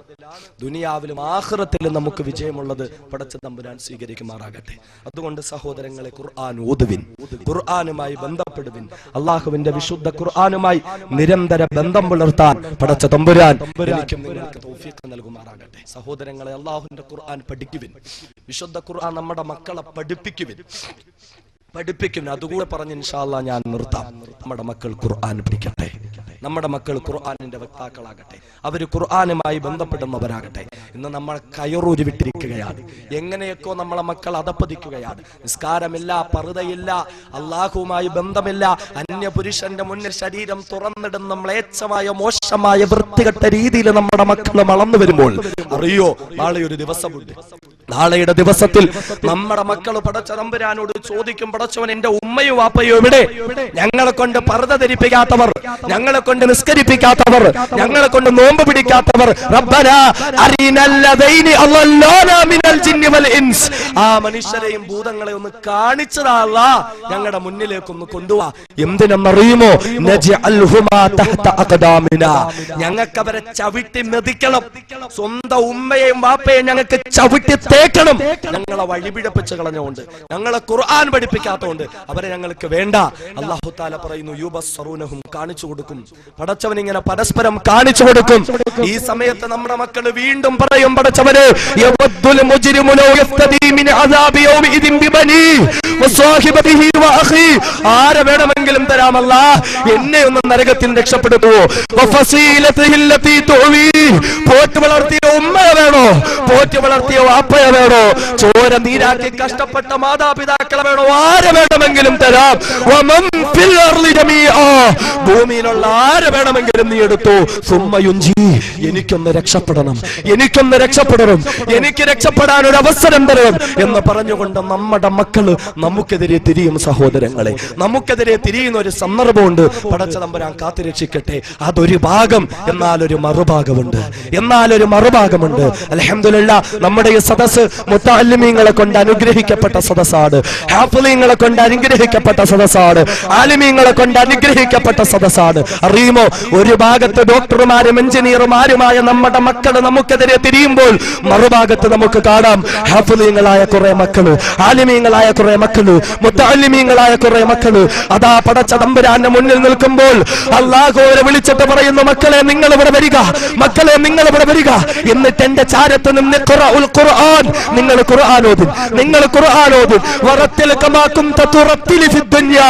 ദുനിയാവിലും ആഖിറത്തിലും നമുക്ക് വിജയമുള്ളത്. പടച്ച തമ്പുരാൻ സ്വീകരിക്കുമാറാകട്ടെ. അതുകൊണ്ട് സഹോദരങ്ങളെ, ഖുർആൻ ഓതുവിൻ, ഖുർആനുമായി ബന്ധപ്പെടുവിൻ. അള്ളാഹുവിന്റെ വിശുദ്ധ ഖുർആനുമായി നിരന്തര ബന്ധം പുലർത്താൻ പടച്ച തമ്പുരാൻ എനിക്കും നിങ്ങൾക്ക് തൗഫീഖ് നൽകുമാറാകട്ടെ. സഹോദരങ്ങളെ, അള്ളാഹുവിന്റെ ഖുർആൻ പഠിക്കുവിൻ, വിശുദ്ധ ഖുർആൻ നമ്മുടെ മക്കളെ പഠിപ്പിക്കുവിൻ. അതുകൂടെ പറഞ്ഞ് ഇൻഷാ അല്ലാഹ് ഞാൻ നിർത്താം. നമ്മുടെ മക്കൾ ഖുർആൻ പഠിക്കട്ടെ, നമ്മുടെ മക്കൾ ഖുർആനിന്റെ വക്താക്കളാകട്ടെ, അവർ ഖുർആനുമായി ബന്ധപ്പെടുന്നവരാകട്ടെ. ഇന്ന് നമ്മൾ കയറൂരി വിട്ടിരിക്കുകയാണ്, എങ്ങനെയൊക്കെ നമ്മളെ മക്കൾ അധപ്പതിക്കുകയാണ്. നിസ്കാരമില്ല, പർദയില്ല, അള്ളാഹുവുമായി ബന്ധമില്ല, അന്യപുരുഷന്റെ മുന്നിൽ ശരീരം തുറന്നിടുന്ന മ്ലേച്ഛമായ മോശമായ വൃത്തികെട്ട രീതിയിൽ നമ്മുടെ മക്കൾ വളർന്നു വരുമ്പോൾ അറിയോ, നാളെ ഒരു ദിവസമുണ്ട്, നാളെയുടെ ദിവസത്തിൽ നമ്മുടെ മക്കൾ പടച്ച തമ്പുരാനോട് ചോദിക്കും, പടച്ചവൻ എന്റെ ഉമ്മയും വാപ്പയും എവിടെ? ഞങ്ങളെ കൊണ്ട് പർദ്ദ ധരിപ്പിക്കാത്തവർ, ഞങ്ങളെ കൊണ്ട് നിസ്കരിപ്പിക്കാത്തവർ, ഞങ്ങളെ കൊണ്ട് നോമ്പ് പിടിക്കാത്തവർ, റബ്ബനാ അരീനല്ലദൈനി അല്ലല്ലാനാ മിനൽ ജിന്നി വൽ ഇൻസ്, ആ മനുഷ്യരെയും ഭൂതങ്ങളെ ഒന്ന് കാണിച്ചതാ അല്ലാഹ്, ഞങ്ങളുടെ മുന്നിലേക്കൊന്ന് കൊണ്ടുവാ. എന്തിനെന്നറിയുമോ? നജ്അൽഹുമാ തഹ്ത അഖദാമിനാ, ഞങ്ങൾക്ക് അവരെ ചവിട്ടി മെതിക്കണം. സ്വന്തം ഉമ്മയെയും വാപ്പയെയും ഞങ്ങൾക്ക് ചവിട്ടി തേക്കണം. ഞങ്ങളെ വഴിപിഴപ്പിച്ച് കളഞ്ഞുകൊണ്ട്, ഞങ്ങളെ ഖുർആൻ പഠിപ്പിക്കാത്തതുകൊണ്ട് അവരെ ഞങ്ങൾക്ക് വേണ്ട. അല്ലാഹു തആല പറയുന്നു, യുബസ്സറൂനഹും, കാണിച്ചു കൊടുക്കും. പടച്ചവൻ ഇങ്ങനെ പരസ്പരം കാണിച്ചു കൊടുക്കും. ഈ സമയത്ത് നമ്മുടെ മക്കൾ വീണ്ടും പറയും, പടച്ചവനെ യവദ്ദുൽ മുജ്രിമു ലൗ യഫ്തദി മിൻ അദാബി യൗമിഇദിൻ ബിബനി വസാഹിബതിഹി വഅഖി, ആരെ വേണമെങ്കിലും തരാം അല്ലാഹ്, എന്നെ ഒന്ന് നരകത്തിൽ രക്ഷപ്പെടുത്തുവോ. വഫസീലതിഹി ലതി തുവി, പോറ്റി വളർത്തിയ ഉമ്മയെ വേണോ? പോറ്റി വളർത്തിയ വാപ്പയെ വേണോ? ചോര നീരാക്കി കഷ്ടപ്പെട്ട മാതാപിതാക്കളെ വേണോ? ആരെ വേണമെങ്കിലും തരാം. വമൻ ഫിൽ അർളി ജമീഅ, ഭൂമിയിലുള്ള ആരെ വേണമെങ്കിലും നീ എടുത്തു. സുമ്മ യുൻജി, എനിക്കൊന്ന് രക്ഷപ്പെടണം, എനിക്കൊന്ന് രക്ഷപ്പെടണം, എനിക്ക് രക്ഷപ്പെടാൻ ഒരു അവസരം തരണം എന്ന് പറഞ്ഞുകൊണ്ട് നമ്മുടെ മക്കള് നമുക്കെതിരെ തിരിയും. സഹോദരങ്ങളെ, നമുക്കെതിരെ തിരിയുന്ന ഒരു സന്ദർഭമുണ്ട്. പടച്ച തമ്പുരാൻ കാത്തുരക്ഷിക്കട്ടെ. അതൊരു ഭാഗം. എന്നാലൊരു മറുഭാഗമുണ്ട്, എന്നാലൊരു മറുഭാഗമുണ്ട്. അൽഹംദുലില്ലാഹ്, നമ്മുടെ ഈ സദസ് മുത്തഅല്ലിമീങ്ങളെ കൊണ്ട് അനുഗ്രഹിക്കപ്പെട്ട സദസ്സാണ്, ഹാഫിളീങ്ങളെ കൊണ്ട് അനുഗ്രഹിക്കപ്പെട്ട സദസ്സാണ്, ആലിമീങ്ങളെ കൊണ്ട് അനുഗ്രഹിക്കപ്പെട്ട സദസ്സാണ്. അറിയുമോ, ഒരു ഭാഗത്ത് ഡോക്ടർമാരും എഞ്ചിനീയർമാരുമായ നമ്മുടെ മക്കള് നമുക്കെതിരെ തിരിയുമ്പോൾ, മറുഭാഗത്ത് നമുക്ക് കാണാം ഹാഫിളീങ്ങളായ കുറെ മക്കള്, ആലിമീങ്ങളായ കുറെ മക്കള്, മുത്തഅല്ലിമീങ്ങളായ കുറെ മക്കള്. അതാ പടച്ച തമ്പുരാന്റെ മുന്നിൽ നിൽക്കുമ്പോൾ അല്ലാഹുവെ വിളിച്ചിട്ട് പറയുന്നു, മക്കളെ നിങ്ങൾ ഇവിടെ വരിക, മക്കളെ നിങ്ങൾ ഇവിടെ വരിക. എന്നിട്ട് എന്റെ ചാരത്ത് നിന്ന് ഖുർആൻ, നിങ്ങൾ ഖുർആൻ ഓതും, നിങ്ങൾ ഖുർആൻ ഓതും. വറത്തിൽ കമാ കുൻത തുറത്തിൽ ഫി ദുനിയാ,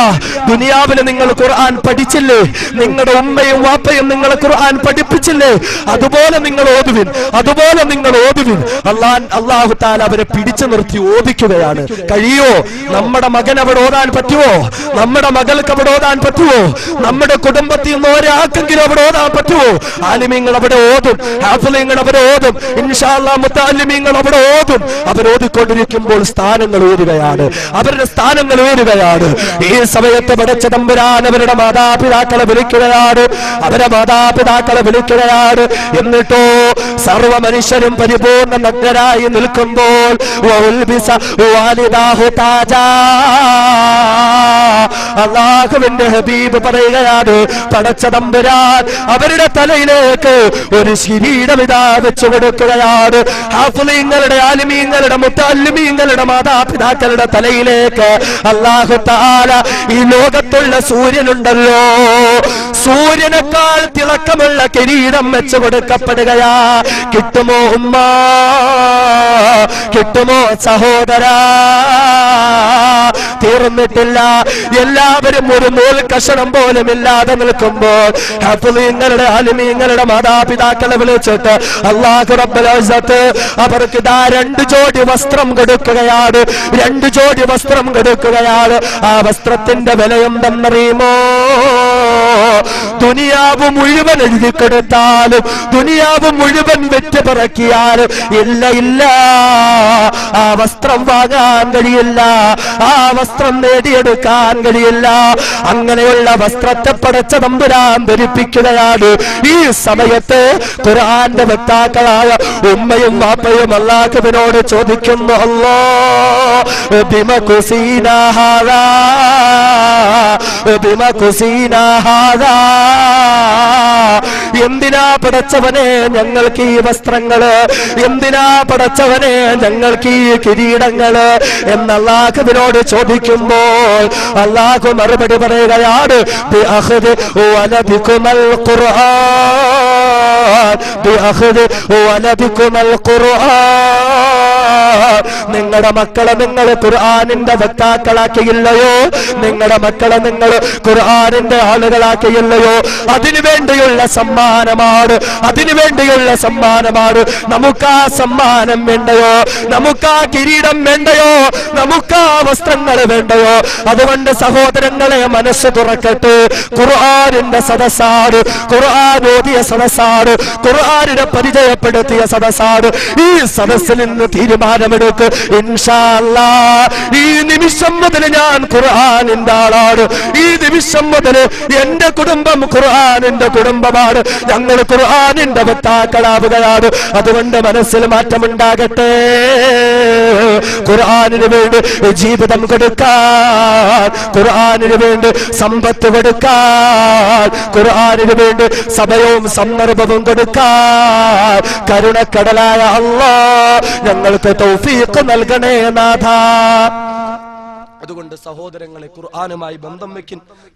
ദുനിയാവിൽ നിങ്ങൾ ഖുർആൻ പഠിച്ചില്ലേ? നിങ്ങളുടെ ഉമ്മയും വാപ്പയും നിങ്ങൾ ഖുർആൻ പഠിപ്പിച്ചില്ലേ? അതുപോലെ നിങ്ങൾ ഓതുവിൻ, അതുപോലെ നിങ്ങൾ ഓതുവിൻ. അല്ലാഹു തആല അവരെ പിടിച്ചു നിർത്തി ഓദിക്കുകയാണ്. കഴിയോ? നമ്മുടെ മകൻ അവിടെ ഓതാൻ പറ്റുമോ? നമ്മുടെ മകൾക്ക് അവിടെ ഓതാൻ പറ്റുമോ? നമ്മുടെ കുടുംബത്തിൽ നിന്ന് ഒരാൾക്കെങ്കിലും അവിടെ ഓതാൻ പറ്റുമോ? ആലിമീങ്ങൾ അവിടെ ഓതും, ഹാഫിളീങ്ങൾ അവിടെ ഓതും, ഇൻഷാ അല്ലാഹ് മുത്തഅല്ലിമീങ്ങൾ അവിടെ ഓതും. അവരോദിക്കൊണ്ടിരിക്കുമ്പോൾ സ്ഥാനങ്ങൾ ഉയരുകയാണ്, അവരുടെ സ്ഥാനങ്ങൾ ഉയരുകയാണ്. ഈ സമയത്ത് പടച്ച തമ്പുരാൻ അവരുടെ മാതാപിതാക്കളെ വിളിക്കുകയാണ്, അവരുടെ മാതാപിതാക്കളെ വിളിക്കുകയാണ്. എന്നിട്ടോ സർവ മനുഷ്യരും പരിപൂർണ്ണ നഗ്നരായി നിൽക്കുമ്പോൾ അല്ലാഹുവിന്റെ ഹബീബ് പറയുകയാണ്, പടച്ച തമ്പുരാൻ അവരുടെ തലയിലേക്ക് ഒരു കിരീടം ഇതാ വെച്ചു കൊടുക്കുകയാണ്. ഹാഫിളീങ്ങളുടെ, ആലിമീങ്ങളുടെ, മുത്തഅല്ലിമീങ്ങളുടെ മാതാപിതാക്കളുടെ തലയിലേക്ക് അല്ലാഹു തആല ഈ ലോകത്തുള്ള സൂര്യനുണ്ടല്ലോ, സൂര്യനേക്കാൾ തിളക്കമുള്ള കിരീടം വെച്ചു കൊടുക്കപ്പെടുകയാ. കിട്ടുമോ ഉമ്മ? കിട്ടുമോ സഹോദരാ? തീർന്നിട്ടില്ല. എല്ലാവരും ഒരു നൂൽ കഷണം പോലും ഇല്ലാതെ നിൽക്കുമ്പോൾ ഹാഫിളീങ്ങളുടെ, ആലിമീങ്ങളുടെ മാതാപിതാക്കളെ വിളിച്ചിട്ട് അല്ലാഹു റബ്ബുൽ ഇസ്സത്ത് അവർക്ക് ദാ 2 ജോഡി വസ്ത്രം കൊടുക്കുകയാണ്, 2 ജോഡി വസ്ത്രം കൊടുക്കുകയാണ്. ആ വസ്ത്രത്തിന്റെ വിലയുണ്ടെന്നറിയുമോ? ദുനിയാവ് മുഴുവൻ എഴുതി കൊടുത്താലും, ദുനിയാവ് മുഴുവൻ വെറ്റ് പറക്കിയാലും ഇല്ല, ഇല്ല, ആ വസ്ത്രം വാങ്ങാൻ കഴിയില്ല, ആ വസ്ത്രം നേടിയെടുക്കാൻ കഴിയില്ല. അങ്ങനെയുള്ള വസ്ത്രത്തെ പടച്ച തമ്പുരാൻ ധരിപ്പിക്കുകയാണ്. ഈ സമയത്ത് ഖുർആന്റെ വക്താക്കളായ ഉമ്മയും വാപ്പയും അല്ലാഹുവിനോട് ചോദിക്കുന്നു, അല്ലാഹ് ബിമ കുസീനാ ഹാദാ, ബിമ കുസീനാ ഹാദാ, എന്തിനാ പടച്ചവനെ ഞങ്ങൾക്ക് ഈ വസ്ത്രങ്ങള്, എന്തിനാ പടച്ചവനെ ഞങ്ങൾക്ക് ഈ കിരീടങ്ങള് എന്ന് അല്ലാഹുവിനോട് ചോദിക്കുമ്പോൾ അല്ലാഹു മറുപടി പറയുകയാണ്, ബിഅഖ്ദി വലദികുമൽ ഖുർആൻ, ബിഅഖ്ദി വലദികുമൽ ഖുർആൻ. നിങ്ങളുടെ മക്കളെ നിങ്ങൾ ഖുർആനിന്റെ വക്താക്കളാക്കിയില്ലയോ? നിങ്ങളുടെ മക്കളെ നിങ്ങൾ ഖുർആനിന്റെ ആളുകളാക്കിയില്ലയോ? അതിനുവേണ്ടിയുള്ള സമ്മാനമാണ്, അതിനുവേണ്ടിയുള്ള സമ്മാനമാണ്. നമുക്ക് ആ സമ്മാനം വേണ്ടയോ? നമുക്ക് ആ കിരീടം വേണ്ടയോ? നമുക്ക് ആ വസ്ത്രങ്ങൾ വേണ്ടയോ? അതുകൊണ്ട് സഹോദരങ്ങളെ, മനസ്സ് തുറക്കട്ടെ. ഖുർആനിന്റെ സദസ്സാണ്, ഖുർആൻ ഓതിയ സദസ്സാണ്, ഖുർആനിനെ പരിചയപ്പെടുത്തിയ സദസ്സാണ്. ഈ സദസ്സിൽ നിന്ന് തീരുമാനം തീരുമാനമെടുക്ക്. ഇൻഷാ അല്ലാഹ് ഈ നിമിഷം മുതൽ ഞാൻ ഖുർആനിന്റെ ആളാണ്. ഈ നിമിഷം മുതൽ എന്റെ കുടുംബം ഖുർആനിന്റെ കുടുംബമാണ്. ഞങ്ങൾ ഖുർആനിന്റെ വക്താക്കളാവുകയാണ്. അതുകൊണ്ട് മനസ്സിൽ മാറ്റമുണ്ടാകട്ടെ. ഖുർആനിന് വേണ്ടി ജീവിതം കൊടുക്കാൻ, ഖുർആനിന് വേണ്ടി സമ്പത്ത് കൊടുക്കാൻ, ഖുർആനിന് വേണ്ടി സമയവും സന്ദർഭവും കൊടുക്കാൻ കരുണക്കടലായ അല്ലാഹ് ഞങ്ങൾക്ക് തൗഫീഖ് നൽകണേ നാഥ. അതുകൊണ്ട് സഹോദരങ്ങളെ, ഖുർആനുമായി ബന്ധം വെക്കിൻ.